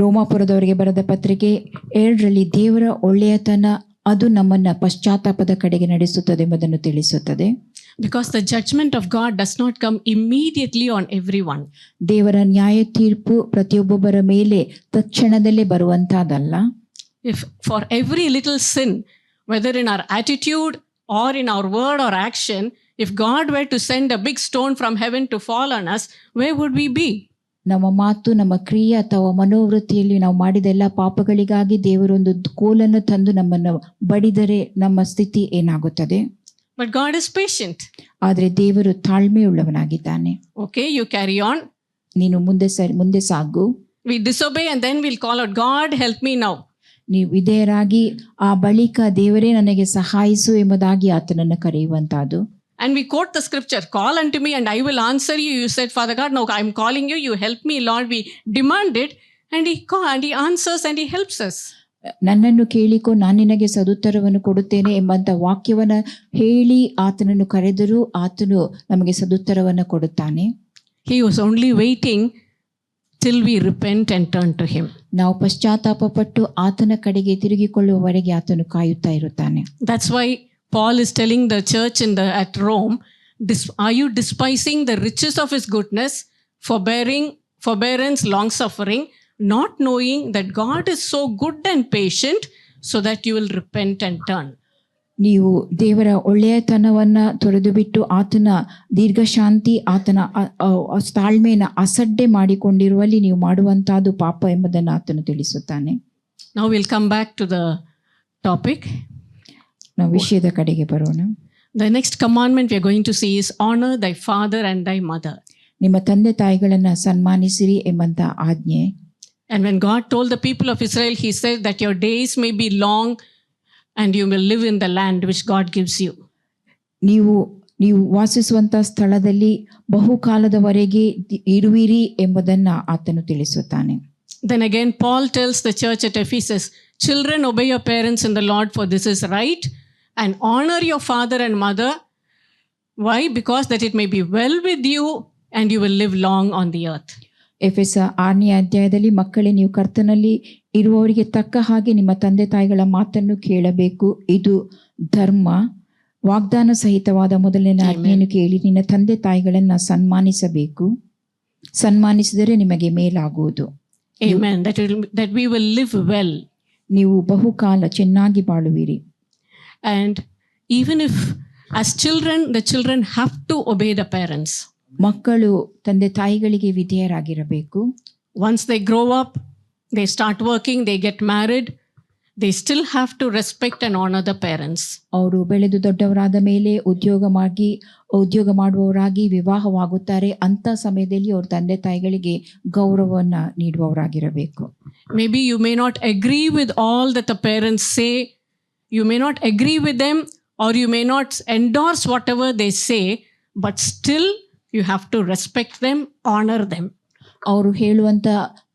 ರೋಮಾಪುರದವರಿಗೆ ಬರೆದ ಪತ್ರಿಕೆ 2 ದೇವರ ಒಳ್ಳೆಯತನ ಅದು ನಮ್ಮನ್ನ ಪಶ್ಚಾತ್ತಾಪದ ಕಡೆಗೆ ನಡೆಸುತ್ತದೆ ಎಂಬುದನ್ನು ತಿಳಿಸುತ್ತದೆ. Because the judgment of God does not come immediately on everyone. ದೇವರ ನ್ಯಾಯ ತೀರ್ಪು ಪ್ರತಿಯೊಬ್ಬೊಬ್ಬರ ಮೇಲೆ ತಕ್ಷಣದಲ್ಲೇ ಬರುವಂತಹದಲ್ಲ. If for every little sin, whether in our attitude or in our word or action, if God were to send a big stone from heaven to fall on us, where would we be? ನಮ್ಮ ಮಾತು, ನಮ್ಮ ಕ್ರಿಯೆ ಅಥವಾ ಮನೋವೃತ್ತಿಯಲ್ಲಿ ನಾವು ಮಾಡಿದ ಎಲ್ಲ ಪಾಪಗಳಿಗಾಗಿ ದೇವರೊಂದು ಕೋಲನ್ನು ತಂದು ನಮ್ಮನ್ನು ಬಡಿದರೆ ನಮ್ಮ ಸ್ಥಿತಿ ಏನಾಗುತ್ತದೆ? But God is patient. ಆದರೆ ದೇವರು ತಾಳ್ಮೆಯುಳ್ಳವನಾಗಿದ್ದಾನೆ. Okay, you carry on. ನೀನು ಮುಂದೆ ಸಾಗು. We disobey and then we'll call out, God help me now. ನೀವು ವಿಧೇಯರಾಗಿ ಆ ಬಳಿಕ ದೇವರೇ ನನಗೆ ಸಹಾಯಿಸು ಎಂಬುದಾಗಿ ಆತನನ್ನು ಕರೆಯುವಂತಹದ್ದು. And we quote the scripture, call unto me and I will answer you. You said, Father God, no, I'm calling you, you help me, Lord. We demand it and he answers and he helps us. ನನ್ನನ್ನು ಕೇಳಿಕೊ, ನಾನು ನಿನಗೆ ಸದುತ್ತರವನ್ನು ಕೊಡುತ್ತೇನೆ ಎಂಬಂತ ವಾಕ್ಯವನ್ನು ಹೇಳಿ ಆತನನ್ನು ಕರೆದರೂ ಆತನು ನಮಗೆ ಸದುತ್ತರವನ್ನು ಕೊಡುತ್ತಾನೆ. He was only waiting till we repent and turn to him. ನಾವು ಪಶ್ಚಾತ್ತಾಪ ಪಟ್ಟು ಆತನ ಕಡೆಗೆ ತಿರುಗಿಕೊಳ್ಳುವವರೆಗೆ ಆತನು ಕಾಯುತ್ತಾ ಇರುತ್ತಾನೆ. That's why Paul is telling the church at Rome, are you despising the riches of his goodness, forbearance, long suffering, not knowing that God is so good and patient so that you will repent and turn? ನೀವು ದೇವರ ಒಳ್ಳೆಯತನವನ್ನ ತೊರೆದು ಬಿಟ್ಟು ಆತನ ದೀರ್ಘಶಾಂತಿ, ಆತನ ತಾಳ್ಮೆಯನ್ನು ಅಸಡ್ಡೆ ಮಾಡಿಕೊಂಡಿರುವಲ್ಲಿ ನೀವು ಮಾಡುವಂತಹದ್ದು ಪಾಪ ಎಂಬುದನ್ನು ಆತನು ತಿಳಿಸುತ್ತಾನೆ. Now we'll come back to the topic. ನಾವು ವಿಷಯದ ಕಡೆಗೆ ಬರೋಣ. The next commandment we are going to see is honor thy father and thy mother. ನಿಮ್ಮ ತಂದೆ ತಾಯಿಗಳನ್ನ ಸನ್ಮಾನಿಸಿರಿ ಎಂಬಂತ ಆಜ್ಞೆ. And when God told the people of Israel, he said that your days may be long and you will live in the land which God gives you. ನೀವು ವಾಸಿಸುವಂತ ಸ್ಥಳದಲ್ಲಿ ಬಹುಕಾಲದವರೆಗೆ ಇರುವಿರಿ ಎಂಬುದನ್ನ ಆತನು ತಿಳಿಸುತ್ತಾನೆ. Then again Paul tells the church at Ephesus, children, obey your parents in the Lord, for this is right, and honor your father and mother. Why? Because that it may be well with you and you will live long on the earth. ಎಫೆಸ 6ನೇ ಅಧ್ಯಾಯದಲ್ಲಿ, ಮಕ್ಕಳೇ ನೀವು ಕರ್ತನಲ್ಲಿ ಇರುವವರಿಗೆ ತಕ್ಕ ಹಾಗೆ ನಿಮ್ಮ ತಂದೆ ತಾಯಿಗಳ ಮಾತನ್ನು ಕೇಳಬೇಕು, ಇದು ಧರ್ಮ. ವಾಗ್ದಾನ ಸಹಿತವಾದ ಮೊದಲನೇ ಆಜ್ಞೆಯನ್ನು ಕೇಳಿ ನಿನ್ನ ತಂದೆ ತಾಯಿಗಳನ್ನ ಸನ್ಮಾನಿಸಬೇಕು, ಸನ್ಮಾನಿಸಿದರೆ ನಿಮಗೆ ಮೇಲಾಗುವುದು. Amen. That we will live well. ನೀವು ಬಹುಕಾಲ ಚೆನ್ನಾಗಿ ಬಾಳುವಿರಿ. And even if as children, the children have to obey the parents. ಮಕ್ಕಳು ತಂದೆ ತಾಯಿಗಳಿಗೆ ವಿಧೇಯರಾಗಿರಬೇಕು. Once they grow up, they start working, they get married, they still have to respect and honor the parents. ಅವರು ಬೆಳೆದು ದೊಡ್ಡವರಾದ ಮೇಲೆ ಉದ್ಯೋಗ ಮಾಡುವವರಾಗಿ ವಿವಾಹವಾಗುತ್ತಾರೆ. ಅಂತ ಸಮಯದಲ್ಲಿ ಅವ್ರ ತಂದೆ ತಾಯಿಗಳಿಗೆ ಗೌರವವನ್ನ ನೀಡುವವರಾಗಿರಬೇಕು. Maybe you may not agree with all that the parents say, you may not agree with them, or you may not endorse whatever they say, but still you have to respect them, honor them. ಅವರು ಹೇಳುವಂತ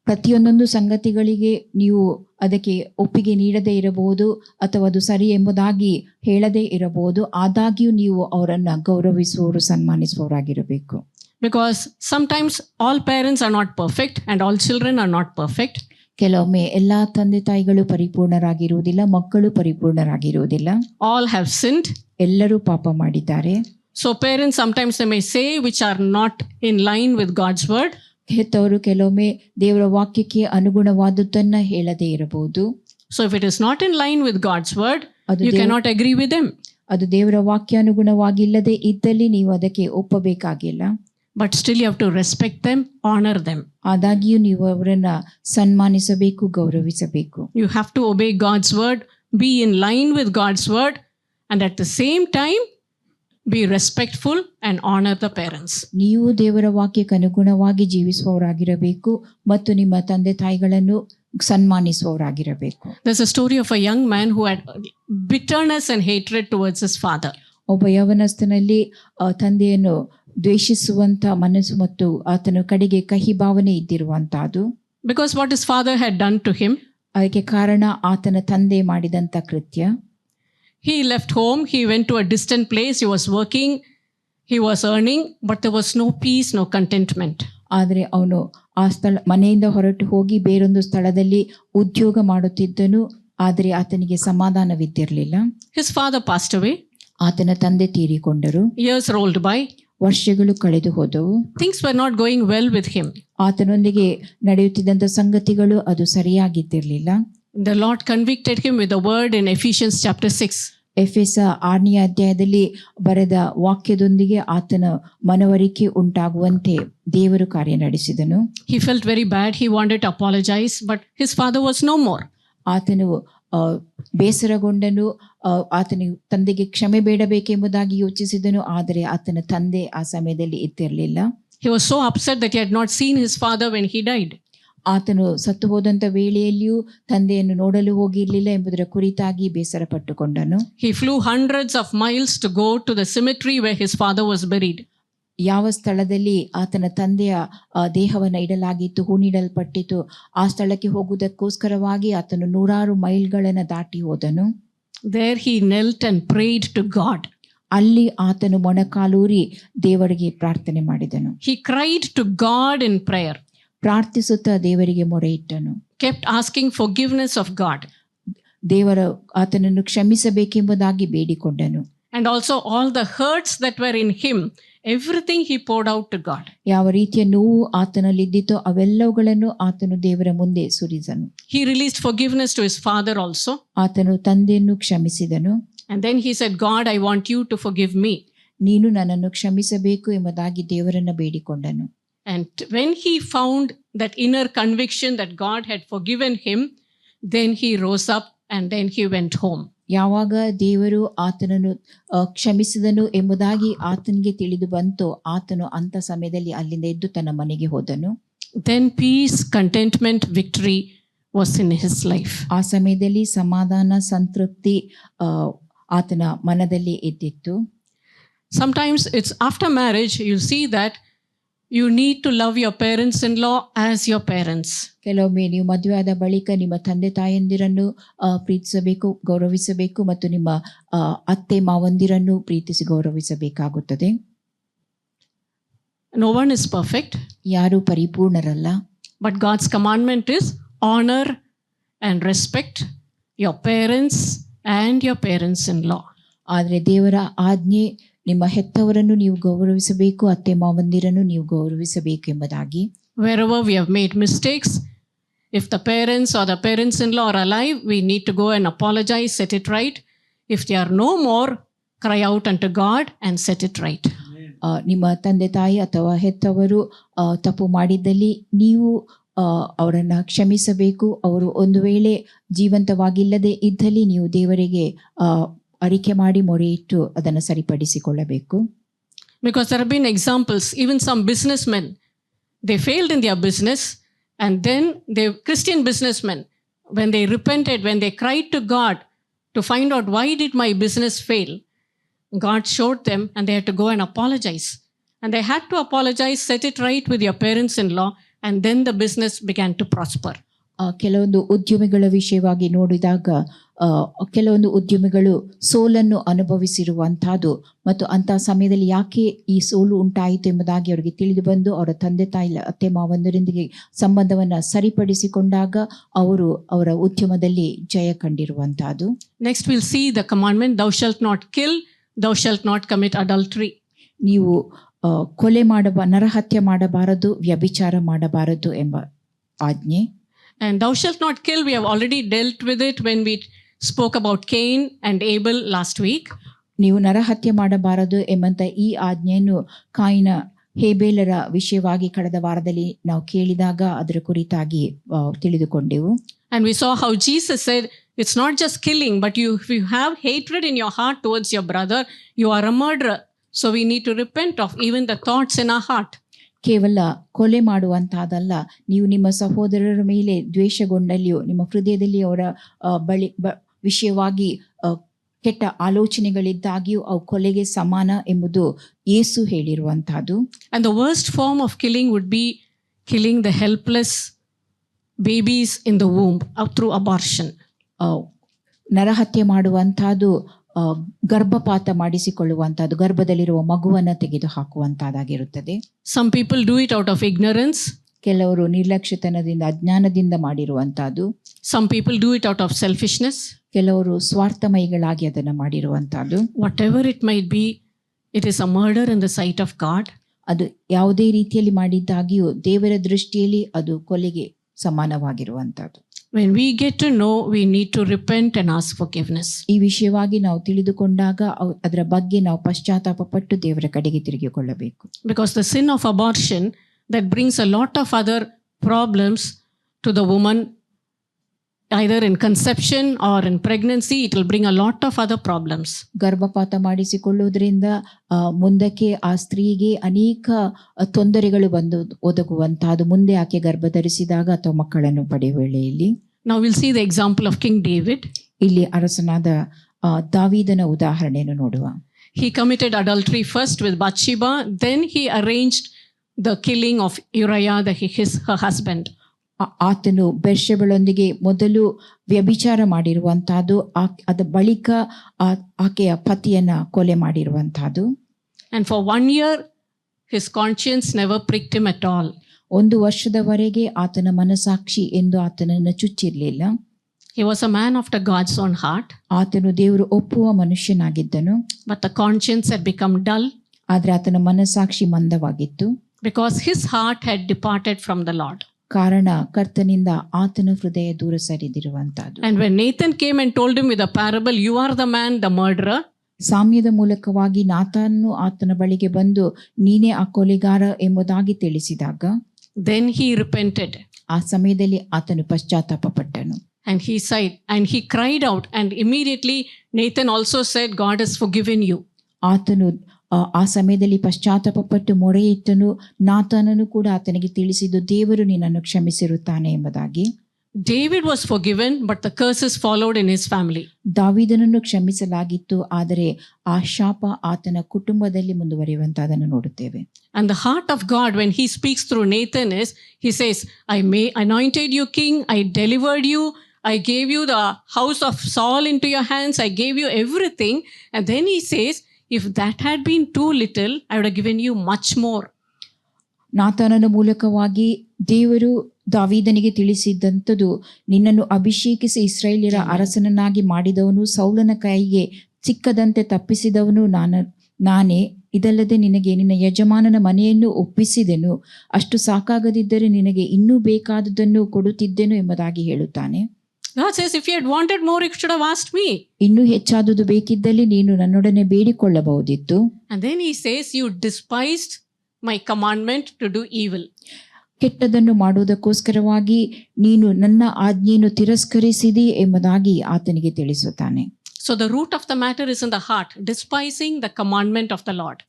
ಪ್ರತಿಯೊಂದೊಂದು ಸಂಗತಿಗಳಿಗೆ ನೀವು ಅದಕ್ಕೆ ಒಪ್ಪಿಗೆ ನೀಡದೇ ಇರಬಹುದು, ಅಥವಾ ಅದು ಸರಿ ಎಂಬುದಾಗಿ ಹೇಳದೇ ಇರಬಹುದು. ಆದಾಗ್ಯೂ ನೀವು ಅವರನ್ನು ಗೌರವಿಸುವವರು, ಸನ್ಮಾನಿಸುವವರಾಗಿರಬೇಕು. Because sometimes all parents are not perfect and all children are not perfect. ಕೆಲವೊಮ್ಮೆ ಎಲ್ಲಾ ತಂದೆ ತಾಯಿಗಳು ಪರಿಪೂರ್ಣರಾಗಿರುವುದಿಲ್ಲ, ಮಕ್ಕಳು ಪರಿಪೂರ್ಣರಾಗಿರುವುದಿಲ್ಲ. All have sinned. ಎಲ್ಲರೂ ಪಾಪ ಮಾಡಿದ್ದಾರೆ. So parents sometimes they may say which are not in line with God's word. ಹೆತ್ತವರು ಕೆಲವೊಮ್ಮೆ ದೇವರ ವಾಕ್ಯಕ್ಕೆ ಅನುಗುಣವಾದುದನ್ನ ಹೇಳದೇ ಇರಬಹುದು. So if it is not in line with God's word, ಅದು you cannot agree with them. ಅದು ದೇವರ ವಾಕ್ಯಾನುಗುಣವಾಗಿಲ್ಲದೆ ಇದ್ದಲ್ಲಿ ನೀವು ಅದಕ್ಕೆ ಒಪ್ಪಬೇಕಾಗಿಲ್ಲ. But still you have to respect them, honor them. ಆದಾಗ್ಯೂ ನೀವು ಅವರನ್ನ ಸನ್ಮಾನಿಸಬೇಕು, ಗೌರವಿಸಬೇಕು. You have to obey God's word, be in line with God's word, and at the same time be respectful and honor the parents. ನೀವು ದೇವರ ವಾಕ್ಯಕ್ಕೆ ಅನುಗುಣವಾಗಿ ಜೀವಿಸುವವರಾಗಿರಬೇಕು ಮತ್ತು ನಿಮ್ಮ ತಂದೆ ತಾಯಿಗಳನ್ನು ಸನ್ಮಾನಿಸುವವರಾಗಿರಬೇಕು. There's a story of a young man who had bitterness and hatred towards his father. ಒಬ್ಬ ಯವನಸ್ಥನಲ್ಲಿ ತಂದೆಯನ್ನು ದ್ವೇಷಿಸುವಂತ ಮನಸ್ಸು ಮತ್ತು ಆತನ ಕಡೆಗೆ ಕಹಿ ಭಾವನೆ ಇದ್ದಿರುವಂತಹದ್ದು. Because what his father had done to him. ಅದಕ್ಕೆ ಕಾರಣ ಆತನ ತಂದೆ ಮಾಡಿದಂತ ಕೃತ್ಯ. He left home, he went to a distant place, he was working, he was earning, but there was no peace, no contentment. ಆದರೆ ಅವನು ಆ ಮನೆಯಿಂದ ಹೊರಟು ಹೋಗಿ ಬೇರೊಂದು ಸ್ಥಳದಲ್ಲಿ ಉದ್ಯೋಗ ಮಾಡುತ್ತಿದ್ದನು, ಆದರೆ ಆತನಿಗೆ ಸಮಾಧಾನವಿದ್ದಿರಲಿಲ್ಲ. His father passed away. ಆತನ ತಂದೆ ತೀರಿಕೊಂಡರು. Years rolled by. ವರ್ಷಗಳು ಕಳೆದು ಹೋದವು. Things were not going well with him. ಆತನೊಂದಿಗೆ ನಡೆಯುತ್ತಿದ್ದಂಥ ಸಂಗತಿಗಳು ಅದು ಸರಿಯಾಗಿದ್ದಿರಲಿಲ್ಲ. The Lord convicted him with a word in Ephesians chapter 6. ಎಫೆಸ 6ನೇ ಅಧ್ಯಾಯದಲ್ಲಿ ಬರೆದ ವಾಕ್ಯದೊಂದಿಗೆ ಆತನ ಮನವರಿಕೆ ಉಂಟಾಗುವಂತೆ ದೇವರು ಕಾರ್ಯ ನಡೆಸಿದನು. He felt very bad, he wanted to apologize, but his father was no more. ಆತನು ಬೇಸರಗೊಂಡನು, ಆತನ ತಂದೆಗೆ ಕ್ಷಮೆ ಬೇಡಬೇಕೆಂಬುದಾಗಿ ಯೋಚಿಸಿದನು, ಆದರೆ ಆತನ ತಂದೆ ಆ ಸಮಯದಲ್ಲಿ ಇದ್ದಿರಲಿಲ್ಲ. He was so upset that he had not seen his father when he died. ಆತನು ಸತ್ತು ಹೋದಂತ ವೇಳೆಯಲ್ಲಿಯೂ ತಂದೆಯನ್ನು ನೋಡಲು ಹೋಗಿರಲಿಲ್ಲ ಎಂಬುದರ ಕುರಿತಾಗಿ ಬೇಸರ ಪಟ್ಟುಕೊಂಡನು. He flew hundreds of miles to go to the cemetery where his father was buried. ಯಾವ ಸ್ಥಳದಲ್ಲಿ ಆತನ ತಂದೆಯ ದೇಹವನ್ನು ಇಡಲಾಗಿತ್ತು, ಹೂಣಿಡಲ್ಪಟ್ಟಿತು, ಆ ಸ್ಥಳಕ್ಕೆ ಹೋಗುವುದಕ್ಕೋಸ್ಕರವಾಗಿ ಆತನು 100 ಮೈಲ್ಗಳನ್ನು ದಾಟಿ ಹೋದನು. There he knelt and prayed to God. ಅಲ್ಲಿ ಆತನು ಮೊಣಕಾಲೂರಿ ದೇವರಿಗೆ ಪ್ರಾರ್ಥನೆ ಮಾಡಿದನು. He cried to God in prayer. ಪ್ರಾರ್ಥಿಸುತ್ತಾ ದೇವರಿಗೆ ಮೊರೆ ಇಟ್ಟನು. Kept asking forgiveness of God. ದೇವರ ಆತನನ್ನು ಕ್ಷಮಿಸಬೇಕೆಂಬುದಾಗಿ ಬೇಡಿಕೊಂಡನು. And also all the hurts that were in him, everything he poured out to God. ಯಾವ ರೀತಿಯ ನೋವು ಆತನಲ್ಲಿದ್ದಿತೋ ಅವೆಲ್ಲವುಗಳನ್ನು ಆತನು ದೇವರ ಮುಂದೆ ಸುರಿದನು. He released forgiveness to his father also. ಆತನು ತಂದೆಯನ್ನು ಕ್ಷಮಿಸಿದನು. And then he said, God, I want you to forgive me. ನೀನು ನನ್ನನ್ನು ಕ್ಷಮಿಸಬೇಕು ಎಂಬುದಾಗಿ ದೇವರನ್ನು ಬೇಡಿಕೊಂಡನು. And when he found that inner conviction that God had forgiven him, then he rose up and then he went home. ಯಾವಾಗ ದೇವರು ಆತನನ್ನು ಕ್ಷಮಿಸಿದನು ಎಂಬುದಾಗಿ ಆತನಿಗೆ ತಿಳಿದು ಬಂತು, ಆತನು ಅಂತ ಸಮಯದಲ್ಲಿ ಅಲ್ಲಿಂದ ಎದ್ದು ತನ್ನ ಮನೆಗೆ ಹೋದನು. Then peace, contentment, victory was in his life. ಆ ಸಮಯದಲ್ಲಿ ಸಮಾಧಾನ, ಸಂತೃಪ್ತಿ ಆತನ ಮನದಲ್ಲಿ ಇದ್ದಿತ್ತು. Sometimes it's after marriage, you see that you need to love your parents-in-law as your parents. ಕೆಲವೊಮ್ಮೆ ನೀವು ಮದುವೆ ಆದ ಬಳಿಕ ನಿಮ್ಮ ತಂದೆ ತಾಯಂದಿರನ್ನು ಪ್ರೀತಿಸಬೇಕು, ಗೌರವಿಸಬೇಕು ಮತ್ತು ನಿಮ್ಮ ಅತ್ತೆ ಮಾವಂದಿರನ್ನು ಪ್ರೀತಿಸಿ ಗೌರವಿಸಬೇಕಾಗುತ್ತದೆ. No one is perfect. ಯಾರು ಪರಿಪೂರ್ಣರಲ್ಲ. But God's commandment is honor and respect your parents and your parents-in-law. ಆದರೆ ದೇವರ ಆಜ್ಞೆ ನಿಮ್ಮ ಹೆತ್ತವರನ್ನು ನೀವು ಗೌರವಿಸಬೇಕು, ಅತ್ತೆ ಮಾವಂದಿರನ್ನು ನೀವು ಗೌರವಿಸಬೇಕು ಎಂಬುದಾಗಿ. Wherever we have made mistakes, if the parents or the parents-in-law are alive, we need to go and apologize, set it right. If they are no more, cry out unto God and set it right. ನಿಮ್ಮ ತಂದೆ ತಾಯಿ ಅಥವಾ ಹೆತ್ತವರು ತಪ್ಪು ಮಾಡಿದ್ದಲ್ಲಿ ನೀವು ಅವರನ್ನು ಕ್ಷಮಿಸಬೇಕು. ಅವರು ಒಂದು ವೇಳೆ ಜೀವಂತವಾಗಿಲ್ಲದೆ ಇದ್ದಲ್ಲಿ ನೀವು ದೇವರಿಗೆ ಅರಿಕೆ ಮಾಡಿ ಮೊರೆ ಇಟ್ಟು ಅದನ್ನು ಸರಿಪಡಿಸಿಕೊಳ್ಳಬೇಕು. Because there have been examples, even some businessmen, they failed in their business, and then they Christian businessmen, when they repented, when they cried to God to find out why did my business fail, God showed them and they had to go and apologize. And they had to apologize, set it right with your parents-in-law, and then the business began to prosper. ಕೆಲವೊಂದು ಉದ್ಯಮಿಗಳ ವಿಷಯವಾಗಿ ನೋಡಿದಾಗ ಕೆಲವೊಂದು ಉದ್ಯಮಿಗಳು ಸೋಲನ್ನು ಅನುಭವಿಸಿರುವಂತಹದ್ದು ಮತ್ತು ಅಂತಹ ಸಮಯದಲ್ಲಿ ಯಾಕೆ ಈ ಸೋಲು ಉಂಟಾಯಿತು ಎಂಬುದಾಗಿ ಅವರಿಗೆ ತಿಳಿದು ಬಂದು ಅವರ ತಂದೆ ತಾಯಿ ಅತ್ತೆ ಮಾವಂದರೊಂದಿಗೆ ಸಂಬಂಧವನ್ನು ಸರಿಪಡಿಸಿಕೊಂಡಾಗ ಅವರು ಅವರ ಉದ್ಯಮದಲ್ಲಿ ಜಯ ಕಂಡಿರುವಂತಹದ್ದು. Next, we'll see the commandment, thou shalt not kill, thou shalt not commit adultery. ನೀವು ಕೊಲೆ ನರಹತ್ಯೆ ಮಾಡಬಾರದು, ವ್ಯಭಿಚಾರ ಮಾಡಬಾರದು ಎಂಬ ಆಜ್ಞೆ. And thou shalt not kill, we have already dealt with it when we spoke about Cain and Abel last week. ನೀವು ನರಹತ್ಯೆ ಮಾಡಬಾರದು ಎಂಬಂತ ಈ ಆಜ್ಞೆಯನ್ನು ಕಾಯಿನ ಹೇಬೇಲರ ವಿಷಯವಾಗಿ ಕಳೆದ ವಾರದಲ್ಲಿ ನಾವು ಕೇಳಿದಾಗ ಅದರ ಕುರಿತಾಗಿ ತಿಳಿದುಕೊಂಡೆವು. And we saw how Jesus said, it's not just killing, but if you have hatred in your heart towards your brother, you are a murderer. So we need to repent of even the thoughts in our heart. ಕೇವಲ ಕೊಲೆ ಮಾಡುವಂತಹದಲ್ಲ, ನೀವು ನಿಮ್ಮ ಸಹೋದರರ ಮೇಲೆ ದ್ವೇಷಗೊಂಡಲ್ಲಿಯೂ ನಿಮ್ಮ ಹೃದಯದಲ್ಲಿ ಅವರ ವಿಷಯವಾಗಿ ಕೆಟ್ಟ ಆಲೋಚನೆಗಳಿದ್ದಾಗಿಯೂ ಅವು ಕೊಲೆಗೆ ಸಮಾನ ಎಂಬುದು ಯೇಸು ಹೇಳಿರುವಂತಹದ್ದು. And the worst form of killing would be killing the helpless babies in the womb through abortion. ನರಹತ್ಯೆ ಮಾಡುವಂತಹದ್ದು ಗರ್ಭಪಾತ ಮಾಡಿಸಿಕೊಳ್ಳುವಂತಹದ್ದು, ಗರ್ಭದಲ್ಲಿರುವ ಮಗುವನ್ನು ತೆಗೆದು ಹಾಕುವಂತಹದ್ದಾಗಿರುತ್ತದೆ. Some people do it out of ignorance. ಕೆಲವರು ನಿರ್ಲಕ್ಷ್ಯತನದಿಂದ ಅಜ್ಞಾನದಿಂದ ಮಾಡಿರುವಂತಹದ್ದು. Some people do it out of selfishness. ಕೆಲವರು ಸ್ವಾರ್ಥಮಯಿಗಳಾಗಿ ಅದನ್ನು ಮಾಡಿರುವಂತಹದ್ದು. Whatever it might be, it is a murder in the sight of God. ಅದು ಯಾವುದೇ ರೀತಿಯಲ್ಲಿ ಮಾಡಿದ್ದಾಗಿಯೂ ದೇವರ ದೃಷ್ಟಿಯಲ್ಲಿ ಅದು ಕೊಲೆಗೆ ಸಮಾನವಾಗಿರುವಂತಹದ್ದು. When we get to know, we need to repent and ask forgiveness. ಈ ವಿಷಯವಾಗಿ ನಾವು ತಿಳಿದುಕೊಂಡಾಗ ಅದರ ಬಗ್ಗೆ ನಾವು ಪಶ್ಚಾತ್ತಾಪ ಪಟ್ಟು ದೇವರ ಕಡೆಗೆ ತಿರುಗಿಕೊಳ್ಳಬೇಕು. Because the sin of abortion that brings a lot of other problems to the woman, either in conception or in pregnancy, it will bring a lot of other problems. ಗರ್ಭಪಾತ ಮಾಡಿಸಿಕೊಳ್ಳುವುದರಿಂದ ಮುಂದಕ್ಕೆ ಆ ಸ್ತ್ರೀಗೆ ಅನೇಕ ತೊಂದರೆಗಳು ಬಂದು ಒದಗುವಂತಹದ್ದು, ಮುಂದೆ ಆಕೆ ಗರ್ಭ ಧರಿಸಿದಾಗ ಅಥವಾ ಮಕ್ಕಳನ್ನು ಪಡೆಯುವ ವೇಳೆಯಲ್ಲಿ. Now we'll see the example of King David. ಇಲ್ಲಿ ಅರಸನಾದ ದಾವೀದನ ಉದಾಹರಣೆಯನ್ನು ನೋಡುವ. He committed adultery first with Bathsheba, then he arranged the killing of Uriah, her husband. ಆತನು ಬೆರ್ಷೆಬಳೊಂದಿಗೆ ಮೊದಲು ವ್ಯಭಿಚಾರ ಮಾಡಿರುವಂತಹದ್ದು, ಅದ ಬಳಿಕ ಆಕೆಯ ಪತಿಯನ್ನ ಕೊಲೆ ಮಾಡಿರುವಂತಹದ್ದು. And for 1 year his conscience never pricked him at all. 1 ವರ್ಷದವರೆಗೆ ಆತನ ಮನಸಾಕ್ಷಿ ಎಂದು ಆತನನ್ನು ಚುಚ್ಚಿರಲಿಲ್ಲ. He was a man after God's own heart. ಆತನು ದೇವರು ಒಪ್ಪುವ ಮನುಷ್ಯನಾಗಿದ್ದನು. But the conscience had become dull. ಆದ್ರೆ ಆತನ ಮನಸಾಕ್ಷಿ ಮಂದವಾಗಿತ್ತು. Because his heart had departed from the Lord. ಕಾರಣ ಕರ್ತನಿಂದ ಆತನ ಹೃದಯ ದೂರ ಸರಿದಿರುವಂತಹದ್ದು. And when Nathan came and told him with a parable, you are the man, the murderer. ಸಾಮ್ಯದ ಮೂಲಕವಾಗಿ ನಾತಾನನು ಆತನ ಬಳಿಗೆ ಬಂದು ನೀನೇ ಆ ಕೊಲೆಗಾರ ಎಂಬುದಾಗಿ ತಿಳಿಸಿದಾಗ then he repented. ಆ ಸಮಯದಲ್ಲಿ ಆತನು ಪಶ್ಚಾತ್ತಾಪ ಪಟ್ಟನು. And he sighed and he cried out, and immediately Nathan also said, God has forgiven you. ಆತನು ಆ ಸಮಯದಲ್ಲಿ ಪಶ್ಚಾತ್ತಾಪ ಪಟ್ಟು ಮೊರೆ ಇಟ್ಟನು. ನಾತಾನನು ಕೂಡ ಆತನಿಗೆ ತಿಳಿಸಿದ್ದು, ದೇವರು ನಿನ್ನನ್ನು ಕ್ಷಮಿಸಿರುತ್ತಾನೆ ಎಂಬುದಾಗಿ. David was forgiven, but the curses followed in his family. ದಾವೀದನನ್ನು ಕ್ಷಮಿಸಲಾಗಿತ್ತು, ಆದರೆ ಆ ಶಾಪ ಆತನ ಕುಟುಂಬದಲ್ಲಿ ಮುಂದುವರಿಯುವಂತದನ್ನು ನೋಡುತ್ತೇವೆ. And the heart of God when he speaks through Nathan is, he says, I anointed you king, I delivered you, I gave you the house of Saul into your hands, I gave you everything. And then he says, if that had been too little, I would have given you much more. ನಾತಾನನ ಮೂಲಕವಾಗಿ ದೇವರು ದಾವೀದನಿಗೆ ತಿಳಿಸಿದಂಥದ್ದು, ನಿನ್ನನ್ನು ಅಭಿಷೇಕಿಸಿ ಇಸ್ರಾಯೇಲ್ಯರ ಅರಸನನ್ನಾಗಿ ಮಾಡಿದವನು, ಸೌಲನ ಕೈಗೆ ಸಿಕ್ಕದಂತೆ ತಪ್ಪಿಸಿದವನು ನಾನೇ. ಇದಲ್ಲದೆ ನಿನಗೆ ನಿನ್ನ ಯಜಮಾನನ ಮನೆಯನ್ನು ಒಪ್ಪಿಸಿದೆನು, ಅಷ್ಟು ಸಾಕಾಗದಿದ್ದರೆ ನಿನಗೆ ಇನ್ನೂ ಬೇಕಾದುದನ್ನು ಕೊಡುತ್ತಿದ್ದೆನು ಎಂಬುದಾಗಿ ಹೇಳುತ್ತಾನೆ. God says, if you had wanted more, you should have asked me. ಇನ್ನೂ ಹೆಚ್ಚಾದುದು ಬೇಕಿದ್ದಲ್ಲಿ ನೀನು ನನ್ನೊಡನೆ ಬೇಡಿಕೊಳ್ಳಬಹುದಿತ್ತು. And then he says, you despised my commandment to do evil. ಕೆಟ್ಟದನ್ನು ಮಾಡುವುದಕ್ಕೋಸ್ಕರವಾಗಿ ನೀನು ನನ್ನ ಆಜ್ಞೆಯನ್ನು ತಿರಸ್ಕರಿಸಿದಿ ಎಂಬುದಾಗಿ ಆತನಿಗೆ ತಿಳಿಸುತ್ತಾನೆ. So the root of the matter is in the heart, despising the commandment of the Lord.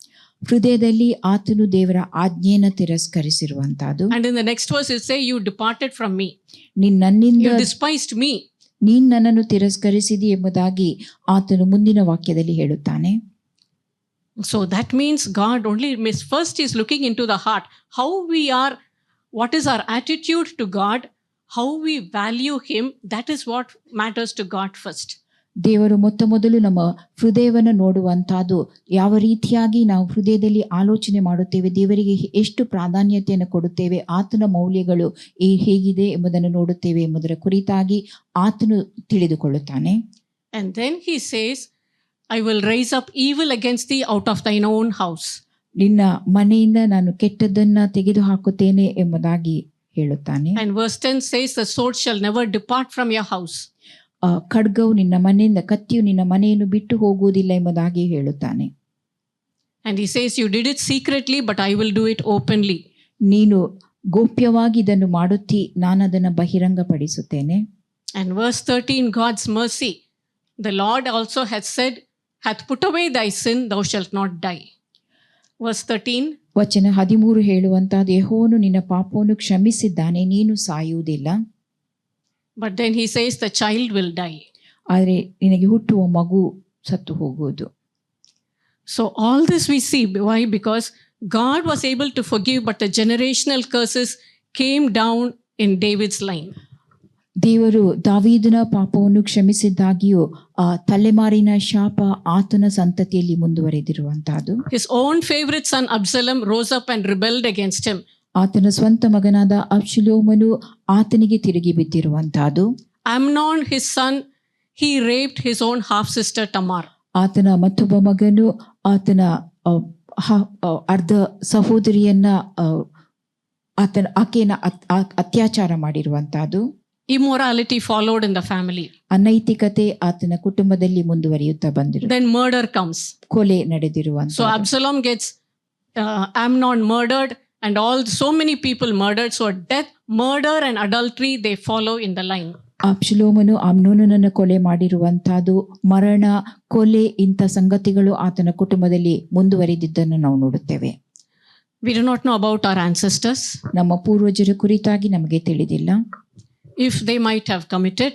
ಹೃದಯದಲ್ಲಿ ಆತನು ದೇವರ ಆಜ್ಞೆಯನ್ನು ತಿರಸ್ಕರಿಸಿರುವಂತಹದ್ದು. And in the next verse it say, you departed from me. ನನ್ನಿಂದ You despised me. ನೀನ್ ನನ್ನನ್ನು ತಿರಸ್ಕರಿಸಿದಿ ಎಂಬುದಾಗಿ ಆತನು ಮುಂದಿನ ವಾಕ್ಯದಲ್ಲಿ ಹೇಳುತ್ತಾನೆ. So that means God only first is looking into the heart, how we are, what is our attitude to God, how we value Him, that is what matters to God first. ದೇವರು ಮೊತ್ತ ಮೊದಲು ನಮ್ಮ ಹೃದಯವನ್ನು ನೋಡುವಂತಹದ್ದು, ಯಾವ ರೀತಿಯಾಗಿ ನಾವು ಹೃದಯದಲ್ಲಿ ಆಲೋಚನೆ ಮಾಡುತ್ತೇವೆ, ದೇವರಿಗೆ ಎಷ್ಟು ಪ್ರಾಧಾನ್ಯತೆಯನ್ನು ಕೊಡುತ್ತೇವೆ, ಆತನ ಮೌಲ್ಯಗಳು ಹೇಗಿದೆ ಎಂಬುದನ್ನು ನೋಡುತ್ತೇವೆ ಎಂಬುದರ ಕುರಿತಾಗಿ ಆತನು ತಿಳಿದುಕೊಳ್ಳುತ್ತಾನೆ. And then He says, I will raise up evil against thee out of thine own house. ನಿನ್ನ ಮನೆಯಿಂದ ನಾನು ಕೆಟ್ಟದ್ದನ್ನ ತೆಗೆದು ಹಾಕುತ್ತೇನೆ ಎಂಬುದಾಗಿ ಹೇಳುತ್ತಾನೆ. And verse 10 says, the sword shall never depart from your house. ಖಡ್ಗವು ನಿನ್ನ ಮನೆಯಿಂದ, ಕತ್ತಿಯು ನಿನ್ನ ಮನೆಯನ್ನು ಬಿಟ್ಟು ಹೋಗುವುದಿಲ್ಲ ಎಂಬುದಾಗಿ ಹೇಳುತ್ತಾನೆ. And He says, you did it secretly, but I will do it openly. ನೀನು ಗೋಪ್ಯವಾಗಿ ಇದನ್ನು ಮಾಡುತ್ತಿ, ನಾನು ಅದನ್ನು ಬಹಿರಂಗಪಡಿಸುತ್ತೇನೆ. And verse 13, God's mercy. The Lord also hath said, hath put away thy sin, thou shalt not die. Verse 13. ವಚನ 13 ಹೇಳುವಂತಹದ್ದು, ಯೆಹೋವನು ನಿನ್ನ ಪಾಪವನ್ನು ಕ್ಷಮಿಸಿದ್ದಾನೆ, ನೀನು ಸಾಯುವುದಿಲ್ಲ. But then He says, the child will die. ಆದರೆ ನಿನಗೆ ಹುಟ್ಟುವ ಮಗು ಸತ್ತು ಹೋಗುವುದು. So all this we see. Why? Because God was able to forgive, but the generational curses came down in David's line. ದೇವರು ದಾವೀದನ ಪಾಪವನ್ನು ಕ್ಷಮಿಸಿದ್ದಾಗಿಯೂ ಆ ತಲೆಮಾರಿನ ಶಾಪ ಆತನ ಸಂತತಿಯಲ್ಲಿ ಮುಂದುವರೆದಿರುವಂತಹದ್ದು. His own favorite son Absalom rose up and rebelled against him. ಆತನ ಸ್ವಂತ ಮಗನಾದ ಅಬ್ಷಲೋಮನು ಆತನಿಗೆ ತಿರುಗಿ ಬಿದ್ದಿರುವಂತಹದ್ದು. Amnon his son, he raped his own half sister Tamar. ಆತನ ಮತ್ತೊಬ್ಬ ಮಗನು ಆತನ ಅರ್ಧ ಸಹೋದರಿಯನ್ನ ಆಕೆನ ಅತ್ಯಾಚಾರ ಮಾಡಿರುವಂತಹದ್ದು. Immorality followed in the family. ಅನೈತಿಕತೆ ಆತನ ಕುಟುಂಬದಲ್ಲಿ ಮುಂದುವರಿಯುತ್ತಾ ಬಂದಿರು. Then murder comes. ಕೊಲೆ ನಡೆದಿರುವಂತ. So Absalom gets Amnon murdered and so many people murdered. So death, murder and adultery, they follow in the line. ಅಬ್ಷಲೋಮನು ಅಮ್ನೋನನನ್ನು ಕೊಲೆ ಮಾಡಿರುವಂತಹದ್ದು, ಮರಣ, ಕೊಲೆ, ಇಂಥ ಸಂಗತಿಗಳು ಆತನ ಕುಟುಂಬದಲ್ಲಿ ಮುಂದುವರಿದಿದ್ದನ್ನು ನಾವು ನೋಡುತ್ತೇವೆ. We do not know about our ancestors. ನಮ್ಮ ಪೂರ್ವಜರ ಕುರಿತಾಗಿ ನಮಗೆ ತಿಳಿದಿಲ್ಲ. If they might have committed,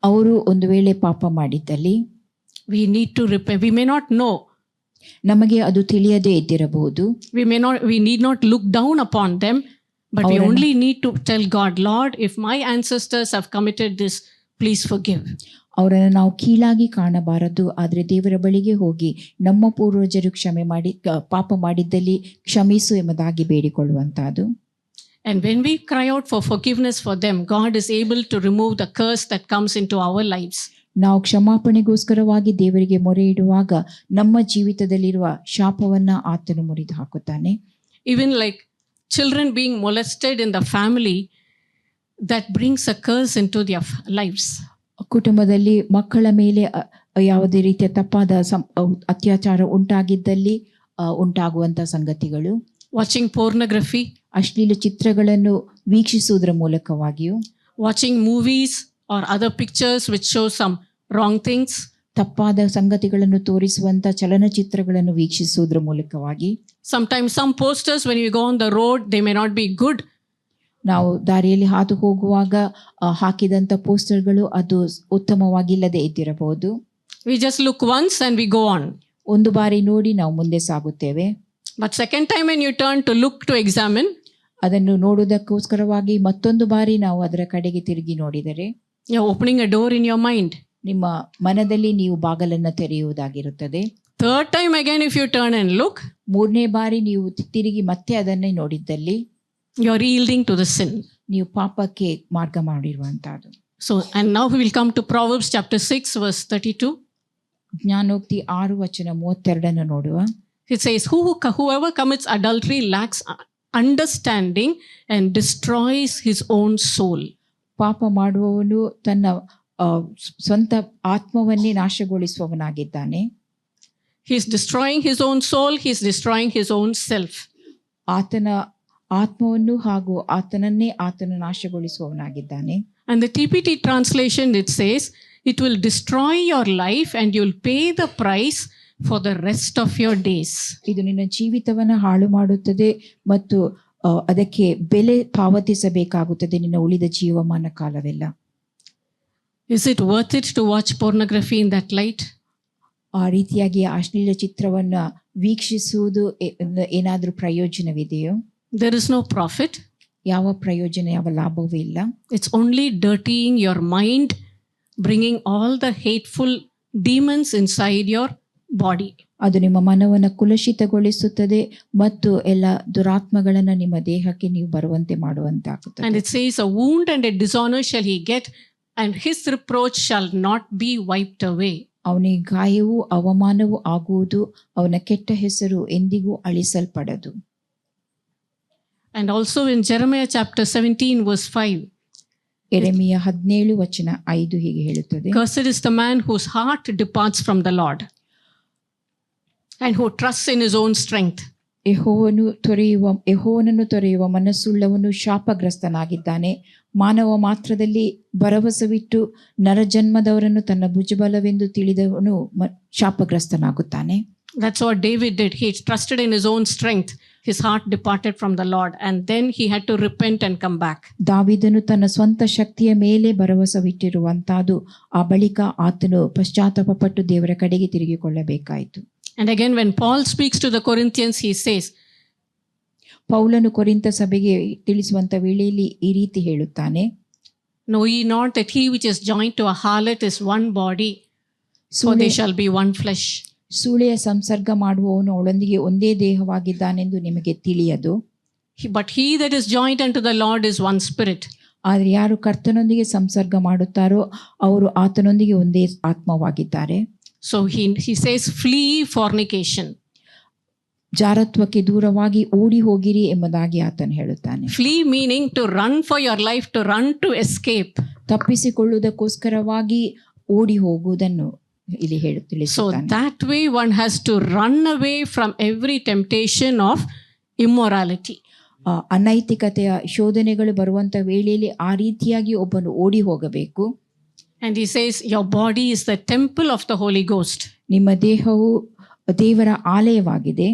ಅವರು ಒಂದು ವೇಳೆ ಪಾಪ ಮಾಡಿದ್ದಲ್ಲಿ we need to repent. We may not know. ನಮಗೆ ಅದು ತಿಳಿಯದೇ ಇದ್ದಿರಬಹುದು. We need not look down upon them, but we only need to tell God, Lord, if my ancestors have committed this, please forgive. ಅವರನ್ನು ನಾವು ಕೀಳಾಗಿ ಕಾಣಬಾರದು. ಆದರೆ ದೇವರ ಬಳಿಗೆ ಹೋಗಿ ನಮ್ಮ ಪೂರ್ವಜರು ಪಾಪ ಮಾಡಿದ್ದಲ್ಲಿ ಕ್ಷಮಿಸು ಎಂಬುದಾಗಿ ಬೇಡಿಕೊಳ್ಳುವಂತಹದ್ದು. And when we cry out for forgiveness for them, God is able to remove the curse that comes into our lives. ನಾವು ಕ್ಷಮಾಪಣೆಗೋಸ್ಕರವಾಗಿ ದೇವರಿಗೆ ಮೊರೆ ಇಡುವಾಗ ನಮ್ಮ ಜೀವಿತದಲ್ಲಿರುವ ಶಾಪವನ್ನ ಆತನು ಮುರಿದು ಹಾಕುತ್ತಾನೆ. Even like children being molested in the family, that brings a curse into their lives. ಕುಟುಂಬದಲ್ಲಿ ಮಕ್ಕಳ ಮೇಲೆ ಯಾವುದೇ ರೀತಿಯ ತಪ್ಪಾದ ಅತ್ಯಾಚಾರ ಉಂಟಾಗಿದ್ದಲ್ಲಿ ಉಂಟಾಗುವಂತ ಸಂಗತಿಗಳು. Watching pornography, ಅಶ್ಲೀಲ ಚಿತ್ರಗಳನ್ನು ವೀಕ್ಷಿಸುವುದರ ಮೂಲಕವಾಗಿಯೂ, watching movies or other pictures which show some wrong things, ತಪ್ಪಾದ ಸಂಗತಿಗಳನ್ನು ತೋರಿಸುವಂತ ಚಲನಚಿತ್ರಗಳನ್ನು ವೀಕ್ಷಿಸುವುದರ ಮೂಲಕವಾಗಿ. Sometimes some posters when you go on the road, they may not be good. ನಾವು ದಾರಿಯಲ್ಲಿ ಹಾದು ಹೋಗುವಾಗ ಹಾಕಿದಂತ ಪೋಸ್ಟರ್ಗಳು ಅದು ಉತ್ತಮವಾಗಿಲ್ಲದೆ ಇದ್ದಿರಬಹುದು. We just look once and we go on. ಒಂದು ಬಾರಿ ನೋಡಿ ನಾವು ಮುಂದೆ ಸಾಗುತ್ತೇವೆ. But second time when you turn to look to examine, ಅದನ್ನು ನೋಡುವುದಕ್ಕೋಸ್ಕರವಾಗಿ ಮತ್ತೊಂದು ಬಾರಿ ನಾವು ಅದರ ಕಡೆಗೆ ತಿರುಗಿ ನೋಡಿದರೆ, you're opening a door in your mind. ನಿಮ್ಮ ಮನದಲ್ಲಿ ನೀವು ಬಾಗಲನ್ನು ತೆರೆಯುವುದಾಗಿರುತ್ತದೆ. Third time again if you turn and look, ಮೂರನೇ ಬಾರಿ ನೀವು ತಿರುಗಿ ಮತ್ತೆ ಅದನ್ನೇ ನೋಡಿದ್ದಲ್ಲಿ you're yielding to the sin. ನೀವು ಪಾಪಕ್ಕೆ ಮಾರ್ಗ ಮಾಡಿರುವಂತಹದ್ದು. So, and now we will come to Proverbs chapter 6 verse 32. ಜ್ಞಾನೋಕ್ತಿ 6:32 ನೋಡುವ. It says, whoever commits adultery lacks understanding and destroys his own soul. ಪಾಪ ಮಾಡುವವನು ತನ್ನ ಸ್ವಂತ ಆತ್ಮವನ್ನೇ ನಾಶಗೊಳಿಸುವವನಾಗಿದ್ದಾನೆ. He is destroying his own soul, he is destroying his own self. ಆತನ ಆತ್ಮವನ್ನು ಹಾಗೂ ಆತನನ್ನೇ ಆತನು ನಾಶಗೊಳಿಸುವವನಾಗಿದ್ದಾನೆ. And the TPT translation, it says, it will destroy your life and you will pay the price for the rest of your days. ಇದು ನಿನ್ನ ಜೀವಿತವನ್ನ ಹಾಳು ಮಾಡುತ್ತದೆ ಮತ್ತು ಅದಕ್ಕೆ ಬೆಲೆ ಪಾವತಿಸಬೇಕಾಗುತ್ತದೆ ನಿನ್ನ ಉಳಿದ ಜೀವಮಾನ ಕಾಲವೆಲ್ಲ. Is it worth it to watch pornography in that light? ಆ ರೀತಿಯಾಗಿ ಅಶ್ಲೀಲ ಚಿತ್ರವನ್ನ ವೀಕ್ಷಿಸುವುದು ಏನಾದರೂ ಪ್ರಯೋಜನವಿದೆಯೋ? There is no profit. ಯಾವ ಪ್ರಯೋಜನ, ಯಾವ ಲಾಭವೂ ಇಲ್ಲ. It's only dirtying your mind, bringing all the hateful demons inside your body. ಅದು ನಿಮ್ಮ ಮನವನ್ನು ಕುಲುಷಿತಗೊಳಿಸುತ್ತದೆ ಮತ್ತು ಎಲ್ಲ ದುರಾತ್ಮಗಳನ್ನು ನಿಮ್ಮ ದೇಹಕ್ಕೆ ನೀವು ಬರುವಂತೆ ಮಾಡುವಂತಾಗುತ್ತದೆ. And it says, a wound and a dishonor shall he get, and his reproach shall not be wiped away. ಅವನಿಗೆ ಗಾಯವೂ ಅವಮಾನವೂ ಆಗುವುದು, ಅವನ ಕೆಟ್ಟ ಹೆಸರು ಎಂದಿಗೂ ಅಳಿಸಲ್ಪಡದು. And also in Jeremiah chapter 17 verse 5, ಯೆರೆಮೀಯ 17:5 ಹೀಗೆ ಹೇಳುತ್ತದೆ, cursed is the man whose heart departs from the Lord, and who trusts in his own strength. ಯೆಹೋವನನ್ನು ತೊರೆಯುವ ಮನಸ್ಸುಳ್ಳವನು ಶಾಪಗ್ರಸ್ತನಾಗಿದ್ದಾನೆ. ಮಾನವ ಮಾತ್ರದಲ್ಲಿ ಭರವಸವಿಟ್ಟು ನರಜನ್ಮದವರನ್ನು ತನ್ನ ಭುಜಬಲವೆಂದು ತಿಳಿದವನು ಶಾಪಗ್ರಸ್ತನಾಗುತ್ತಾನೆ. That's what David did. He trusted in his own strength. His heart departed from the Lord, and then he had to repent and come back. ದಾವೀದನು ತನ್ನ ಸ್ವಂತ ಶಕ್ತಿಯ ಮೇಲೆ ಭರವಸವಿಟ್ಟಿರುವಂತಹದ್ದು, ಆ ಬಳಿಕ ಆತನು ಪಶ್ಚಾತ್ತಾಪಪಟ್ಟು ದೇವರ ಕಡೆಗೆ ತಿರುಗಿಕೊಳ್ಳಬೇಕಾಯಿತು. And again, when Paul speaks to the Corinthians, he says, ಪೌಲನು ಕೊರಿಂಥ ಸಭೆಗೆ ತಿಳಿಸುವಂತ ವೇಳೆಯಲ್ಲಿ ಈ ರೀತಿ ಹೇಳುತ್ತಾನೆ, know ye not that he which is joined to a harlot is one body, for they shall be one flesh. ಸೂಳೆಯ ಸಂಸರ್ಗ ಮಾಡುವವನು ಅವಳೊಂದಿಗೆ ಒಂದೇ ದೇಹವಾಗಿದ್ದಾನೆಂದು ನಿಮಗೆ ತಿಳಿಯದು. But he that is joined unto the Lord is one spirit. ಆದರೆ ಯಾರು ಕರ್ತನೊಂದಿಗೆ ಸಂಸರ್ಗ ಮಾಡುತ್ತಾರೋ ಅವರು ಆತನೊಂದಿಗೆ ಒಂದೇ ಆತ್ಮವಾಗಿದ್ದಾರೆ. So he says, flee fornication. ಜಾರತ್ವಕ್ಕೆ ದೂರವಾಗಿ ಓಡಿ ಹೋಗಿರಿ ಎಂಬುದಾಗಿ ಆತನು ಹೇಳುತ್ತಾನೆ. Flee meaning to run for your life, to run to escape. ತಪ್ಪಿಸಿಕೊಳ್ಳುವುದಕ್ಕೋಸ್ಕರವಾಗಿ ಓಡಿ ಹೋಗುವುದನ್ನು ಇಲ್ಲಿ So that way one has to run away from every temptation of immorality. ಅನೈತಿಕತೆಯ ಶೋಧನೆಗಳು ಬರುವಂತ ವೇಳೆಯಲ್ಲಿ ಆ ರೀತಿಯಾಗಿ ಒಬ್ಬನು ಓಡಿ ಹೋಗಬೇಕು. And he says, your body is the temple of the Holy Ghost. ನಿಮ್ಮ ದೇಹವು ದೇವರ ಆಲಯವಾಗಿದೆ.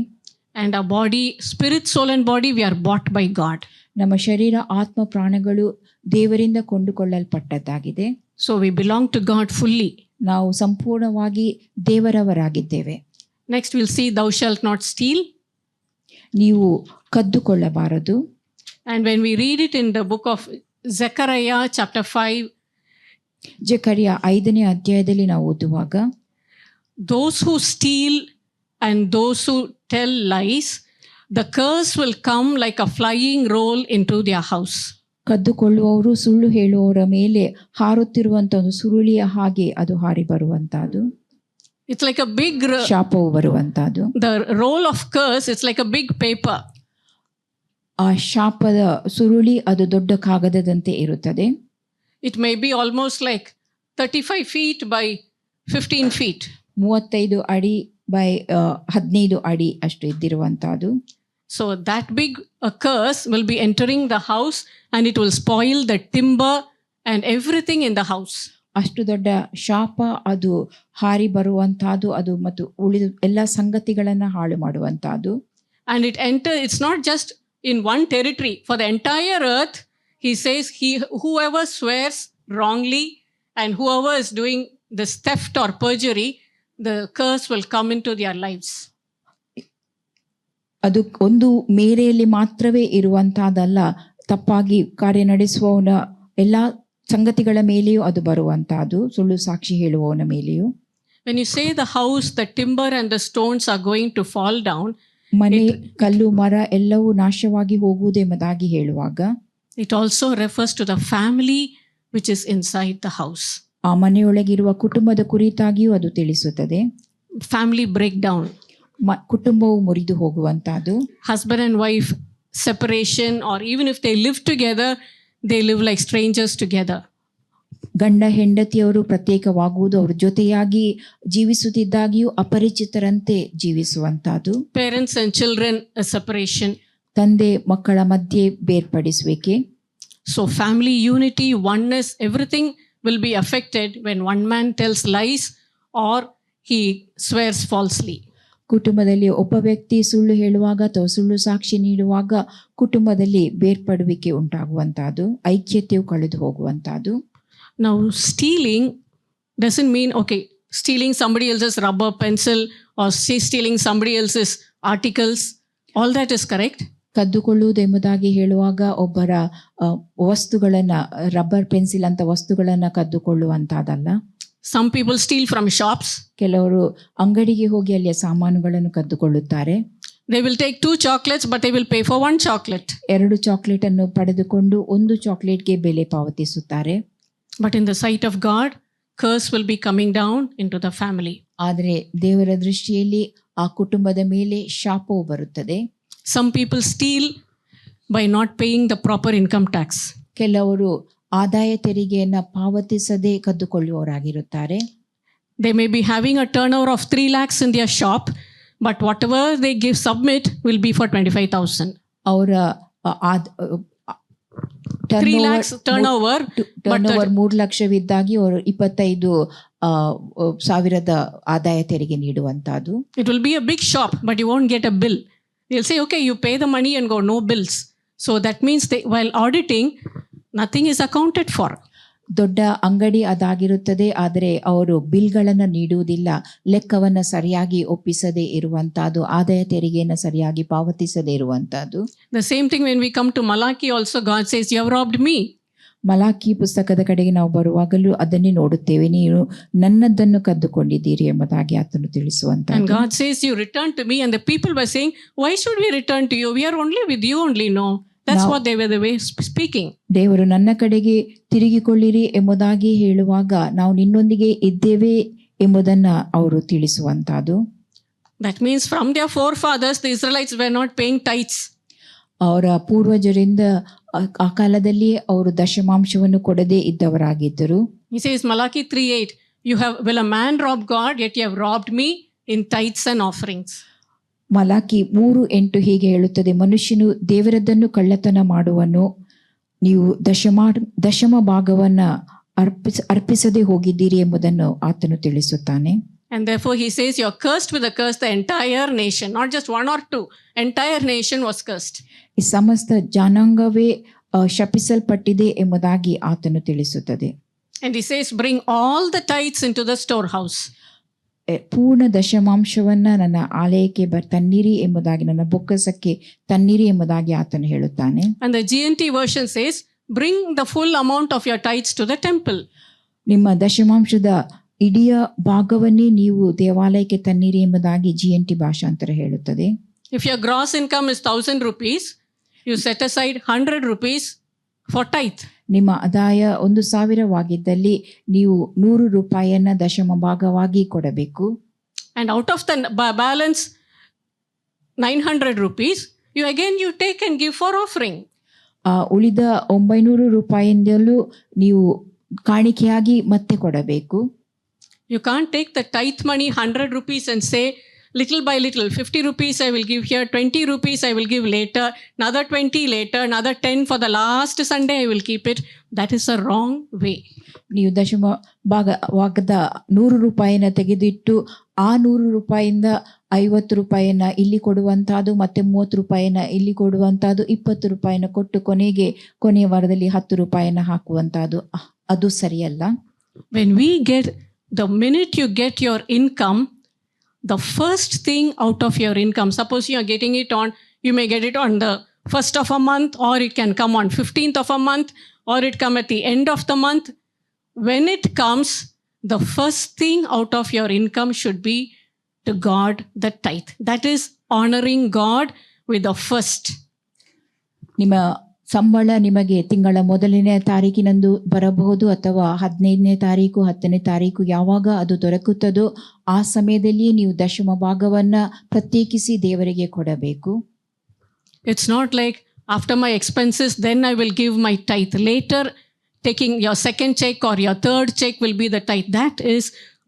And our body, spirit, soul and body, we are bought by God. ನಮ್ಮ ಶರೀರ, ಆತ್ಮ, ಪ್ರಾಣಗಳು ದೇವರಿಂದ ಕೊಂಡುಕೊಳ್ಳಲ್ಪಟ್ಟದ್ದಾಗಿದೆ. So we belong to God fully. ನಾವು ಸಂಪೂರ್ಣವಾಗಿ ದೇವರವರಾಗಿದ್ದೇವೆ. Next we'll see, thou shalt not steal. ನೀವು ಕದ್ದುಕೊಳ್ಳಬಾರದು. And when we read it in the book of Zechariah chapter 5, ಜಕರ್ಯ 5ನೇ ಅಧ್ಯಾಯದಲ್ಲಿ ನಾವು ಓದುವಾಗ, those who steal and those who tell lies, the curse will come like a flying roll into their house. ಕದ್ದುಕೊಳ್ಳುವವರು, ಸುಳ್ಳು ಹೇಳುವವರ ಮೇಲೆ ಹಾರುತ್ತಿರುವಂತ ಒಂದು ಸುರುಳಿಯ ಹಾಗೆ ಅದು ಹಾರಿ ಬರುವಂತಹದ್ದು. It's like a big ಶಾಪವು ಬರುವಂತಹದ್ದು. The roll of curse, it's like a big paper. ಆ ಶಾಪದ ಸುರುಳಿ ಅದು ದೊಡ್ಡ ಕಾಗದದಂತೆ ಇರುತ್ತದೆ. It may be almost like 35 feet by 15 feet. 35 ಅಡಿ ಬೈ 15 ಅಡಿ ಅಷ್ಟು ಇದ್ದಿರುವಂತಹದ್ದು. So that big curse will be entering the house, and it will spoil the timber and everything in the house. ಅಷ್ಟು ದೊಡ್ಡ ಶಾಪ ಅದು ಹಾರಿ ಬರುವಂತಹದ್ದು, ಅದು ಮತ್ತು ಉಳಿದ ಎಲ್ಲ ಸಂಗತಿಗಳನ್ನ ಹಾಳು ಮಾಡುವಂತಹದ್ದು. And it's not just in one territory. For the entire earth, he says, whoever swears wrongly and whoever is doing this theft or perjury, the curse will come into their lives. ಅದು ಒಂದು ಮೇರೆಯಲ್ಲಿ ಮಾತ್ರವೇ ಇರುವಂತಹದ್ದಲ್ಲ, ತಪ್ಪಾಗಿ ಕಾರ್ಯ ನಡೆಸುವವನ ಎಲ್ಲ ಸಂಗತಿಗಳ ಮೇಲೆಯೂ ಅದು ಬರುವಂತಹದ್ದು, ಸುಳ್ಳು ಸಾಕ್ಷಿ ಹೇಳುವವನ ಮೇಲೆಯೂ. When you say the house, the timber and the stones are going to fall down, ಮನೆ, ಕಲ್ಲು, ಮರ ಎಲ್ಲವೂ ನಾಶವಾಗಿ ಹೋಗುವುದೆಂಬುದಾಗಿ ಹೇಳುವಾಗ, it also refers to the family which is inside the house. ಆ ಮನೆಯೊಳಗಿರುವ ಕುಟುಂಬದ ಕುರಿತಾಗಿಯೂ ಅದು ತಿಳಿಸುತ್ತದೆ. Family breakdown, ಕುಟುಂಬವು ಮುರಿದು ಹೋಗುವಂತಹದ್ದು. husband and wife separation, or even if they live together, they live like strangers together. ಗಂಡ ಹೆಂಡತಿಯವರು ಪ್ರತ್ಯೇಕವಾಗುವುದು, ಅವರು ಜೊತೆಯಾಗಿ ಜೀವಿಸುತ್ತಿದ್ದಾಗಿಯೂ ಅಪರಿಚಿತರಂತೆ ಜೀವಿಸುವಂತಹದ್ದು. Parents and children, a separation. ತಂದೆ ಮಕ್ಕಳ ಮಧ್ಯೆ ಬೇರ್ಪಡಿಸುವಿಕೆ. So family unity, oneness, everything will be affected when one man tells lies or he swears falsely. ಕುಟುಂಬದಲ್ಲಿ ಒಬ್ಬ ವ್ಯಕ್ತಿ ಸುಳ್ಳು ಹೇಳುವಾಗ ಅಥವಾ ಸುಳ್ಳು ಸಾಕ್ಷಿ ನೀಡುವಾಗ ಕುಟುಂಬದಲ್ಲಿ ಬೇರ್ಪಡುವಿಕೆ ಉಂಟಾಗುವಂತಹದ್ದು, ಐಕ್ಯತೆಯು ಕಳೆದು ಹೋಗುವಂತಹದ್ದು. Now stealing doesn't mean, okay, stealing somebody else's rubber pencil or stealing somebody else's articles, all that is correct. ಕದ್ದುಕೊಳ್ಳುವುದೆಂಬುದಾಗಿ ಹೇಳುವಾಗ ಒಬ್ಬರ ವಸ್ತುಗಳನ್ನ, ರಬ್ಬರ್ ಪೆನ್ಸಿಲ್ ಅಂತ ವಸ್ತುಗಳನ್ನ ಕದ್ದುಕೊಳ್ಳುವಂತಾದಲ್ಲ. Some people steal from shops. ಕೆಲವರು ಅಂಗಡಿಗೆ ಹೋಗಿ ಅಲ್ಲಿಯ ಸಾಮಾನುಗಳನ್ನು ಕದ್ದುಕೊಳ್ಳುತ್ತಾರೆ. They will take 2 chocolates, but they will pay for 1 chocolate. 2 chocolate ಅನ್ನು ಪಡೆದುಕೊಂಡು 1 ಚಾಕ್ಲೇಟ್ಗೆ ಬೆಲೆ ಪಾವತಿಸುತ್ತಾರೆ. But in the sight of God, curse will be coming down into the family. ಆದರೆ ದೇವರ ದೃಷ್ಟಿಯಲ್ಲಿ ಆ ಕುಟುಂಬದ ಮೇಲೆ ಶಾಪವು ಬರುತ್ತದೆ. Some people steal by not paying the proper income tax. ಕೆಲವರು ಆದಾಯ ತೆರಿಗೆಯನ್ನು ಪಾವತಿಸದೆ ಕದ್ದುಕೊಳ್ಳುವವರಾಗಿರುತ್ತಾರೆ. They may be having a turnover of 3 lakhs in their shop, but whatever they submit will be for 25,000. ಅವರ 3 lakhs turnover, ಟರ್ನ್ಓವರ್ 3 ಲಕ್ಷವಿದ್ದಾಗಿ ಅವರು 25,000 ಆದಾಯ ತೆರಿಗೆ ನೀಡುವಂತಹದ್ದು. it will be a big shop, but you won't get a bill. They'll say, okay, you pay the money and go, no bills. So that means while auditing, nothing is accounted for. ದೊಡ್ಡ ಅಂಗಡಿ ಅದಾಗಿರುತ್ತದೆ, ಆದರೆ ಅವರು ಬಿಲ್ಗಳನ್ನು ನೀಡುವುದಿಲ್ಲ, ಲೆಕ್ಕವನ್ನು ಸರಿಯಾಗಿ ಒಪ್ಪಿಸದೇ ಇರುವಂತಹದ್ದು, ಆದಾಯ ತೆರಿಗೆಯನ್ನು ಸರಿಯಾಗಿ ಪಾವತಿಸದೇ ಇರುವಂತಹದ್ದು. The same thing when we come to Malachi also, God says, you have robbed me. Malachi ಪುಸ್ತಕದ ಕಡೆಗೆ ನಾವು ಬರುವಾಗಲೂ ಅದನ್ನೇ ನೋಡುತ್ತೇವೆ, ನೀವು ನನ್ನದನ್ನು ಕದ್ದುಕೊಂಡಿದ್ದೀರಿ ಎಂಬುದಾಗಿ ಆತನು ತಿಳಿಸುವಂತ. And God says, you return to me, and the people were saying, why should we return to you? We are only with you only. No, that's what they were the way speaking. ದೇವರು ನನ್ನ ಕಡೆಗೆ ತಿರುಗಿಕೊಳ್ಳಿರಿ ಎಂಬುದಾಗಿ ಹೇಳುವಾಗ ನಾವು ನಿನ್ನೊಂದಿಗೆ ಇದ್ದೇವೆ ಎಂಬುದನ್ನ ಅವರು ತಿಳಿಸುವಂತಹದ್ದು. That means from their forefathers, the Israelites were not paying tithes. ಅವರ ಪೂರ್ವಜರಿಂದ ಆ ಕಾಲದಲ್ಲಿ ಅವರು ದಶಮಾಂಶವನ್ನು ಕೊಡದೇ ಇದ್ದವರಾಗಿದ್ದರು. He says, Malachi 3:8, will a man rob God, yet you have robbed me in tithes and offerings. Malachi 3:8 ಹೀಗೆ ಹೇಳುತ್ತದೆ, ಮನುಷ್ಯನು ದೇವರದ್ದನ್ನು ಕಳ್ಳತನ ಮಾಡುವನು, ನೀವು ದಶಮ ಭಾಗವನ್ನ ಅರ್ಪಿಸದೆ ಹೋಗಿದ್ದೀರಿ ಎಂಬುದನ್ನು ಆತನು ತಿಳಿಸುತ್ತಾನೆ. And therefore he says, you're cursed with a curse, the entire nation, not just 1 or 2, entire nation was cursed. ಈ ಸಮಸ್ತ ಜನಾಂಗವೇ ಶಪಿಸಲ್ಪಟ್ಟಿದೆ ಎಂಬುದಾಗಿ ಆತನು ತಿಳಿಸುತ್ತದೆ. And he says, bring all the tithes into the storehouse. ಪೂರ್ಣ ದಶಮಾಂಶವನ್ನ ನನ್ನ ಆಲಯಕ್ಕೆ ತನ್ನಿರಿ ಎಂಬುದಾಗಿ, ನನ್ನ ಬೊಕ್ಕಸಕ್ಕೆ ತನ್ನಿರಿ ಎಂಬುದಾಗಿ ಆತನು ಹೇಳುತ್ತಾನೆ. And the GNT version says, bring the full amount of your tithes to the temple. ನಿಮ್ಮ ದಶಮಾಂಶದ ಇಡೀ ಭಾಗವನ್ನೇ ನೀವು ದೇವಾಲಯಕ್ಕೆ ತನ್ನಿರಿ ಎಂಬುದಾಗಿ GNT ಭಾಷಾಂತರ ಹೇಳುತ್ತದೆ. If your gross income is 1,000 rupees, you set aside 100 rupees for tithe. ನಿಮ್ಮ ಆದಾಯ 1,000ವಾಗಿದ್ದಲ್ಲಿ ನೀವು 100 ರೂಪಾಯಿಯನ್ನ ದಶಮ ಭಾಗವಾಗಿ ಕೊಡಬೇಕು. And out of the balance 900 rupees, you take and give for offering. ಉಳಿದ 900 ರೂಪಾಯಿಯಿಂದಲೂ ನೀವು ಕಾಣಿಕೆಯಾಗಿ ಮತ್ತೆ ಕೊಡಬೇಕು. You can't take the tithe money 100 rupees and say, little by little, 50 rupees I will give here, 20 rupees I will give later, another 20 later, another 10 for the last Sunday I will keep it. That is a wrong way. ನೀವು ದಶಮ ಭಾಗದ 100 ರೂಪಾಯಿನ ತೆಗೆದಿಟ್ಟು ಆ 100 ರೂಪಾಯಿಯಿಂದ 50 ರೂಪಾಯಿನ ಇಲ್ಲಿ ಕೊಡುವಂತಹದ್ದು, ಮತ್ತೆ 30 ರೂಪಾಯಿನ ಇಲ್ಲಿ ಕೊಡುವಂತಹದ್ದು, 20 ರೂಪಾಯಿನ ಕೊಟ್ಟು ಕೊನೆಯ ವಾರದಲ್ಲಿ 10 ರೂಪಾಯಿನ ಹಾಕುವಂತಹದ್ದು, ಅದು ಸರಿಯಲ್ಲ. When the minute you get your income, the first thing out of your income, suppose you are getting it you may get it on the 1st of a month, or it can come on 15th of a month, or it come at the end of the month. When it comes, the first thing out of your income should be to God the tithe. That is honoring God with the first. ನಿಮ್ಮ ಸಂಬಳ ನಿಮಗೆ ತಿಂಗಳ 1ನೇ ತಾರೀಕಿನಂದು ಬರಬಹುದು, ಅಥವಾ 15ನೇ ತಾರೀಕು 10ನೇ ತಾರೀಕು ಯಾವಾಗ ಅದು ದೊರಕುತ್ತದೋ ಆ ಸಮಯದಲ್ಲಿ ನೀವು ದಶಮ ಭಾಗವನ್ನ ಪ್ರತ್ಯೇಕಿಸಿ ದೇವರಿಗೆ ಕೊಡಬೇಕು. It's not like after my expenses then I will give my tithe. Later taking your second check or your third check will be the tithe. That is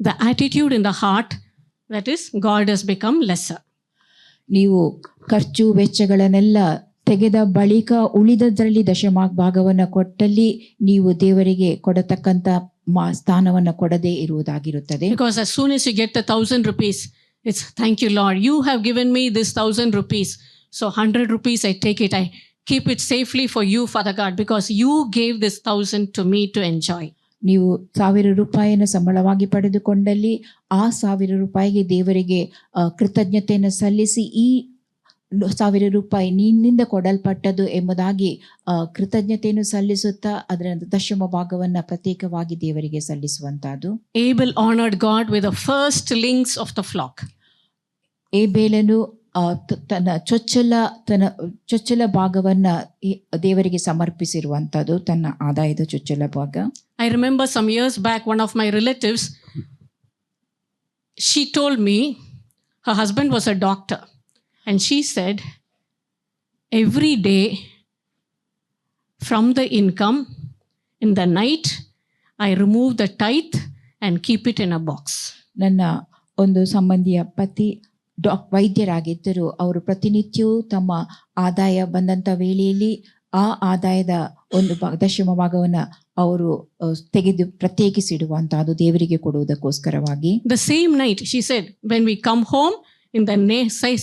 the attitude in the heart, that is God has become lesser. ನೀವು ಖರ್ಚು ವೆಚ್ಚಗಳನ್ನೆಲ್ಲ ತೆಗೆದ ಬಳಿಕ ಉಳಿದದರಲ್ಲಿ ದಶಮ ಭಾಗವನ್ನು ಕೊಟ್ಟಲ್ಲಿ ನೀವು ದೇವರಿಗೆ ಕೊಡತಕ್ಕಂತ ಸ್ಥಾನವನ್ನು ಕೊಡದೇ ಇರುವುದಾಗಿರುತ್ತದೆ. Because as soon as you get the 1,000 rupees, it's thank you Lord, you have given me this 1,000 rupees. So 100 rupees I take it, I keep it safely for you, Father God, because you gave this 1,000 to me to enjoy. ನೀವು 1,000 ರೂಪಾಯಿಯನ್ನು ಸಂಬಳವಾಗಿ ಪಡೆದುಕೊಂಡಲ್ಲಿ ಆ 1,000 ರೂಪಾಯಿಗೆ ದೇವರಿಗೆ ಕೃತಜ್ಞತೆಯನ್ನು ಸಲ್ಲಿಸಿ ಈ 1,000 ನಿನ್ನಿಂದ ಕೊಡಲ್ಪಟ್ಟದು ಎಂಬುದಾಗಿ ಕೃತಜ್ಞತೆಯನ್ನು ಸಲ್ಲಿಸುತ್ತಾ ಅದರ ದಶಮ ಭಾಗವನ್ನ ಪ್ರತ್ಯೇಕವಾಗಿ ದೇವರಿಗೆ ಸಲ್ಲಿಸುವಂತಹದ್ದು. Abel honored God with the firstlings of the flock. ಏಬೇಲನು ತನ್ನ ಚೊಚ್ಚಲ ಭಾಗವನ್ನ ದೇವರಿಗೆ ಸಮರ್ಪಿಸಿರುವಂತದ್ದು, ತನ್ನ ಆದಾಯದ ಚೊಚ್ಚಲ ಭಾಗ. I remember some years back, one of my relatives, she told me her husband was a doctor, and she said, every day from the income in the night, I remove the tithe and keep it in a box. ನನ್ನ ಒಂದು ಸಂಬಂಧಿಯ ಪತಿ ವೈದ್ಯರಾಗಿದ್ದರು. ಅವರು ಪ್ರತಿನಿತ್ಯವೂ ತಮ್ಮ ಆದಾಯ ಬಂದಂಥ ವೇಳೆಯಲ್ಲಿ ಆ ಆದಾಯದ ಒಂದು ದಶಮ ಭಾಗವನ್ನು ಅವರು ತೆಗೆದು ಪ್ರತ್ಯೇಕಿಸಿಡುವಂತಹದ್ದು ದೇವರಿಗೆ ಕೊಡುವುದಕ್ಕೋಸ್ಕರವಾಗಿ. The same night, she said, when we come home, in the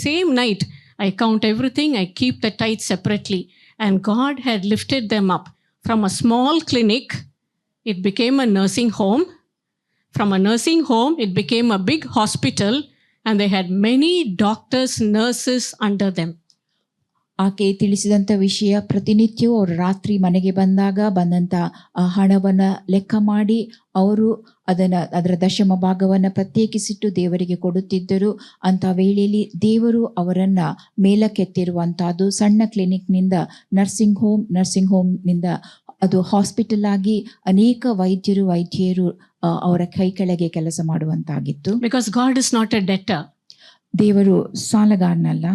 same night, I count everything, I keep the tithe separately. And God had lifted them up. From a small clinic, it became a nursing home. From a nursing home, it became a big hospital. And they had many doctors, nurses under them. ಆಕೆ ತಿಳಿಸಿದಂಥ ವಿಷಯ, ಪ್ರತಿನಿತ್ಯವೂ ಅವರು ರಾತ್ರಿ ಮನೆಗೆ ಬಂದಂಥ ಹಣವನ್ನು ಲೆಕ್ಕ ಮಾಡಿ ಅವರು ಅದರ ದಶಮ ಭಾಗವನ್ನು ಪ್ರತ್ಯೇಕಿಸಿಟ್ಟು ದೇವರಿಗೆ ಕೊಡುತ್ತಿದ್ದರು. ಅಂಥ ವೇಳೆಯಲ್ಲಿ ದೇವರು ಅವರನ್ನು ಮೇಲಕ್ಕೆತ್ತಿರುವಂಥದ್ದು. ಸಣ್ಣ ಕ್ಲಿನಿಕ್ನಿಂದ ನರ್ಸಿಂಗ್ ಹೋಮ್ನಿಂದ ಅದು ಹಾಸ್ಪಿಟಲ್ ಆಗಿ ಅನೇಕ ವೈದ್ಯರು ಅವರ ಕೈ ಕೆಳಗೆ ಕೆಲಸ ಮಾಡುವಂತಾಗಿತ್ತು. Because God is not a debtor. ದೇವರು ಸಾಲಗಾರನಲ್ಲ.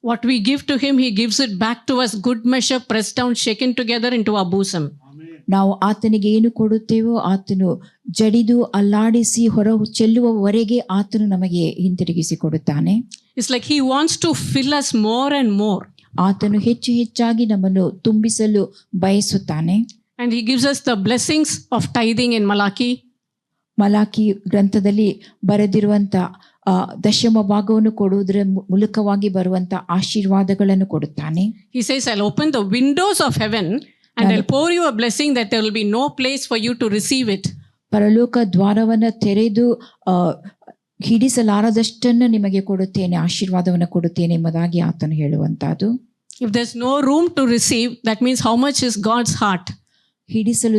What we give to him, he gives it back to us, good measure, pressed down, shaken together into our bosom. ನಾವು ಆತನಿಗೆ ಏನು ಕೊಡುತ್ತೇವೋ ಆತನು ಜಡಿದು ಅಲ್ಲಾಡಿಸಿ ಹೊರ ಚೆಲ್ಲುವವರೆಗೆ ಆತನು ನಮಗೆ ಹಿಂತಿರುಗಿಸಿ ಕೊಡುತ್ತಾನೆ. It's like he wants to fill us more and more. ಆತನು ಹೆಚ್ಚಾಗಿ ನಮ್ಮನ್ನು ತುಂಬಿಸಲು ಬಯಸುತ್ತಾನೆ. And he gives us the blessings of tithing in Malachi ಗ್ರಂಥದಲ್ಲಿ ಬರೆದಿರುವಂತ ದಶಮ ಭಾಗವನ್ನು ಕೊಡುವುದರ ಮೂಲಕವಾಗಿ ಬರುವಂತ ಆಶೀರ್ವಾದಗಳನ್ನು ಕೊಡುತ್ತಾನೆ. He says, I'll open the windows of heaven and I'll pour you a blessing that there will be no place for you to receive it. ಪರಲೋಕ ದ್ವಾರವನ್ನು ತೆರೆದು ಹಿಡಿಸಲಾರದಷ್ಟನ್ನು ನಿಮಗೆ ಕೊಡುತ್ತೇನೆ, ಆಶೀರ್ವಾದವನ್ನು ಕೊಡುತ್ತೇನೆ ಎಂಬುದಾಗಿ ಆತನು ಹೇಳುವಂತಹದ್ದು. If there's no room to receive, that means how much is God's heart? ಹಿಡಿಸಲು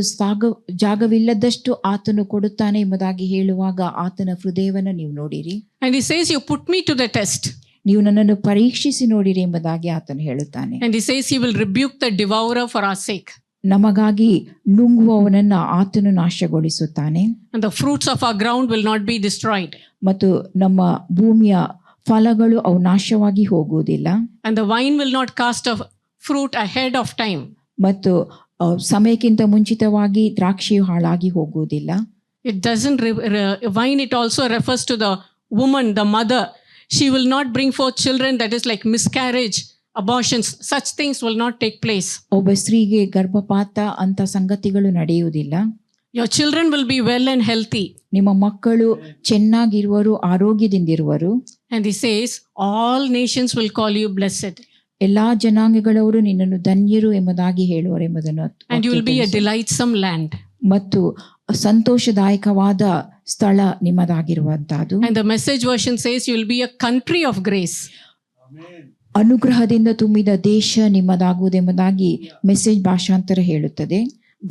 ಜಾಗವಿಲ್ಲದಷ್ಟು ಆತನು ಕೊಡುತ್ತಾನೆ ಎಂಬುದಾಗಿ ಹೇಳುವಾಗ ಆತನ ಹೃದಯವನ್ನು ನೀವು ನೋಡಿರಿ. And he says, you put me to the test. ನೀವು ನನ್ನನ್ನು ಪರೀಕ್ಷಿಸಿ ನೋಡಿರಿ ಎಂಬುದಾಗಿ ಆತನು ಹೇಳುತ್ತಾನೆ. And he says he will rebuke the devourer for our sake. ನಮಗಾಗಿ ನುಂಗುವವನನ್ನ ಆತನು ನಾಶಗೊಳಿಸುತ್ತಾನೆ. And the fruits of our ground will not be destroyed. ಮತ್ತು ನಮ್ಮ ಭೂಮಿಯ ಫಲಗಳು ಅವು ನಾಶವಾಗಿ ಹೋಗುವುದಿಲ್ಲ. And the vine will not cast a fruit ahead of time. ಮತ್ತು ಸಮಯಕ್ಕಿಂತ ಮುಂಚಿತವಾಗಿ ದ್ರಾಕ್ಷಿಯು ಹಾಳಾಗಿ ಹೋಗುವುದಿಲ್ಲ. It doesn't vine, it also refers to the woman, the mother. She will not bring forth children, that is like miscarriage, abortions, such things will not take place. ಒಬ್ಬ ಸ್ತ್ರೀಗೆ ಗರ್ಭಪಾತ ಅಂತ ಸಂಗತಿಗಳು ನಡೆಯುವುದಿಲ್ಲ. Your children will be well and healthy. ನಿಮ್ಮ ಮಕ್ಕಳು ಚೆನ್ನಾಗಿರುವರು, ಆರೋಗ್ಯದಿಂದಿರುವರು. And he says, all nations will call you blessed. ಎಲ್ಲಾ ಜನಾಂಗಗಳವರು ನಿನ್ನನ್ನು ಧನ್ಯರು ಎಂಬುದಾಗಿ ಹೇಳುವರು ಎಂಬುದನ್ನು. And you will be a delightsome land. ಮತ್ತು ಸಂತೋಷದಾಯಕವಾದ ಸ್ಥಳ ನಿಮ್ಮದಾಗಿರುವಂತಹದ್ದು. And the Message version says you will be a country of grace. ಅನುಗ್ರಹದಿಂದ ತುಂಬಿದ ದೇಶ ನಿಮ್ಮದಾಗುವುದೆಂಬುದಾಗಿ ಮೆಸೇಜ್ ಭಾಷಾಂತರ ಹೇಳುತ್ತದೆ.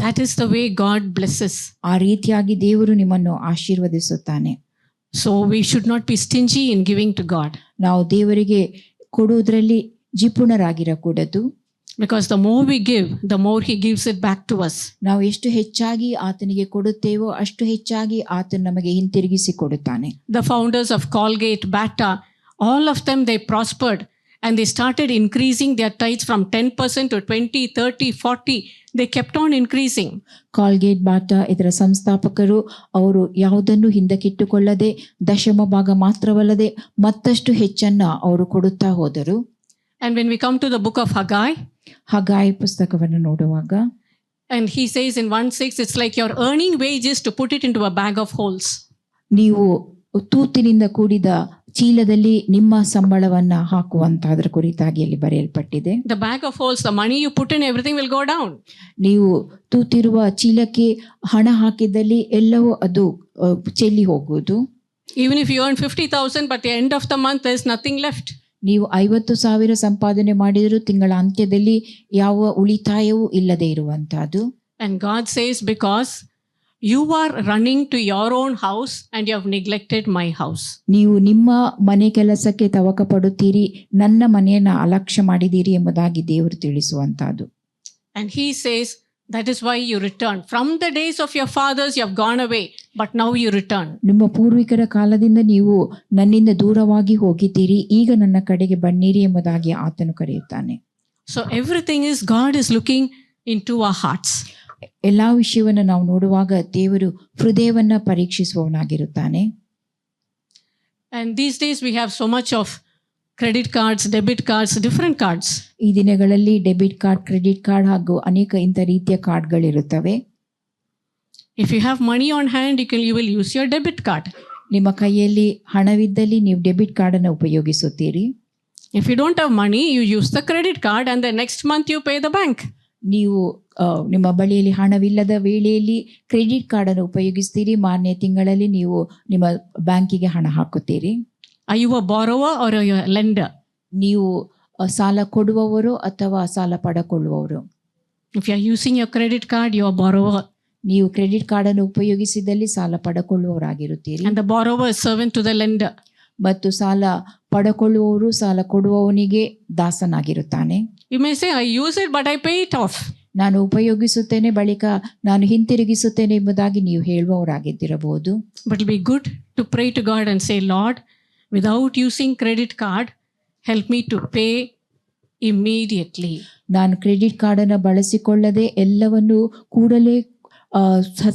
That is the way God blesses. ಆ ರೀತಿಯಾಗಿ ದೇವರು ನಿಮ್ಮನ್ನು ಆಶೀರ್ವದಿಸುತ್ತಾನೆ. So we should not be stingy in giving to God. ನಾವು ದೇವರಿಗೆ ಕೊಡುವುದರಲ್ಲಿ ಜಿಪುಣರಾಗಿರಕೂಡದು. Because the more we give, the more he gives it back to us. ನಾವು ಎಷ್ಟು ಹೆಚ್ಚಾಗಿ ಆತನಿಗೆ ಕೊಡುತ್ತೇವೋ ಅಷ್ಟು ಹೆಚ್ಚಾಗಿ ಆತನು ನಮಗೆ ಹಿಂತಿರುಗಿಸಿ ಕೊಡುತ್ತಾನೆ. The founders of Colgate, Bata, all of them, they prospered and they started increasing their tithes from 10% to 20, 30, 40. They kept on increasing. Colgate Bata ಇದರ ಸಂಸ್ಥಾಪಕರು ಅವರು ಯಾವುದನ್ನು ಹಿಂದಕ್ಕಿಟ್ಟುಕೊಳ್ಳದೆ ದಶಮ ಭಾಗ ಮಾತ್ರವಲ್ಲದೆ ಮತ್ತಷ್ಟು ಹೆಚ್ಚನ್ನ ಅವರು ಕೊಡುತ್ತಾ ಹೋದರು. And when we come to the book of ಹಗಾಯ್ ಪುಸ್ತಕವನ್ನು ನೋಡುವಾಗ, and he says in 1:6, it's like you're earning wages to put it into a bag of holes. ನೀವು ತೂತಿನಿಂದ ಕೂಡಿದ ಚೀಲದಲ್ಲಿ ನಿಮ್ಮ ಸಂಬಳವನ್ನ ಹಾಕುವಂತಹದ್ರ ಕುರಿತಾಗಿ ಅಲ್ಲಿ ಬರೆಯಲ್ಪಟ್ಟಿದೆ. The bag of holes, the money you put in, everything will go down. ನೀವು ತೂತಿರುವ ಚೀಲಕ್ಕೆ ಹಣ ಹಾಕಿದಲ್ಲಿ ಎಲ್ಲವೂ ಅದು ಚೆಲ್ಲಿ ಹೋಗುವುದು. Even if you earn 50,000, but at the end of the month there's nothing left. ನೀವು 50,000 ಸಂಪಾದನೆ ಮಾಡಿದರೂ ತಿಂಗಳ ಅಂತ್ಯದಲ್ಲಿ ಯಾವ ಉಳಿತಾಯವೂ ಇಲ್ಲದೆ ಇರುವಂತಹದ್ದು. And God says, because you are running to your own house and you have neglected my house. ನೀವು ನಿಮ್ಮ ಮನೆ ಕೆಲಸಕ್ಕೆ ತವಕ ಪಡುತ್ತೀರಿ, ನನ್ನ ಮನೆಯನ್ನ ಅಲಕ್ಷ್ಯ ಮಾಡಿದ್ದೀರಿ ಎಂಬುದಾಗಿ ದೇವರು ತಿಳಿಸುವಂತಹದ್ದು. And he says, that is why you return. From the days of your fathers you have gone away, but now you return. ನಿಮ್ಮ ಪೂರ್ವಿಕರ ಕಾಲದಿಂದ ನೀವು ನನ್ನಿಂದ ದೂರವಾಗಿ ಹೋಗಿದ್ದೀರಿ, ಈಗ ನನ್ನ ಕಡೆಗೆ ಬನ್ನಿರಿ ಎಂಬುದಾಗಿ ಆತನು ಕರೆಯುತ್ತಾನೆ. So everything is, God is looking into our hearts. ಎಲ್ಲಾ ವಿಷಯವನ್ನು ನಾವು ನೋಡುವಾಗ ದೇವರು ಹೃದಯವನ್ನ ಪರೀಕ್ಷಿಸುವವನಾಗಿರುತ್ತಾನೆ. And these days we have so much of credit cards, debit cards, different cards. ಈ ದಿನಗಳಲ್ಲಿ ಡೆಬಿಟ್ ಕಾರ್ಡ್, ಕ್ರೆಡಿಟ್ ಕಾರ್ಡ್ ಹಾಗೂ ಅನೇಕ ಇಂಥ ರೀತಿಯ ಕಾರ್ಡ್ಗಳಿರುತ್ತವೆ. If you have money on hand, you will use your debit card. ನಿಮ್ಮ ಕೈಯಲ್ಲಿ ಹಣವಿದ್ದಲ್ಲಿ ನೀವು ಡೆಬಿಟ್ ಕಾರ್ಡ್ ಅನ್ನು ಉಪಯೋಗಿಸುತ್ತೀರಿ. If you don't have money, you use the credit card and the next month you pay the bank. ನೀವು ನಿಮ್ಮ ಬಳಿಯಲ್ಲಿ ಹಣವಿಲ್ಲದ ವೇಳೆಯಲ್ಲಿ credit card ಅನ್ನು ಉಪಯೋಗಿಸ್ತೀರಿ, ಮಾರನೇ ತಿಂಗಳಲ್ಲಿ ನೀವು ನಿಮ್ಮ ಬ್ಯಾಂಕಿಗೆ ಹಣ ಹಾಕುತ್ತೀರಿ. Are you a borrower or are you a lender? ನೀವು ಸಾಲ ಕೊಡುವವರು ಅಥವಾ ಸಾಲ ಪಡೆಕೊಳ್ಳುವವರು. If you are using your credit card, you are a borrower. ನೀವು ಕ್ರೆಡಿಟ್ ಕಾರ್ಡ್ ಅನ್ನು ಉಪಯೋಗಿಸಿದಲ್ಲಿ ಸಾಲ ಪಡೆಕೊಳ್ಳುವವರಾಗಿರುತ್ತೀರಿ. And the borrower is servant to the lender. ಮತ್ತು ಸಾಲ ಪಡೆಕೊಳ್ಳುವವರು ಸಾಲ ಕೊಡುವವನಿಗೆ ದಾಸನಾಗಿರುತ್ತಾನೆ. You may say, I use it, but I pay it off. ನಾನು ಉಪಯೋಗಿಸುತ್ತೇನೆ, ಬಳಿಕ ನಾನು ಹಿಂತಿರುಗಿಸುತ್ತೇನೆ ಎಂಬುದಾಗಿ ನೀವು ಹೇಳುವವರಾಗಿದ್ದಿರಬಹುದು. But it will be good to pray to God and say, Lord, without using credit card, help me to pay immediately. ನಾನು credit ಕಾರ್ಡನ್ನು ಬಳಸಿಕೊಳ್ಳದೆ ಎಲ್ಲವನ್ನು ಕೂಡಲೇ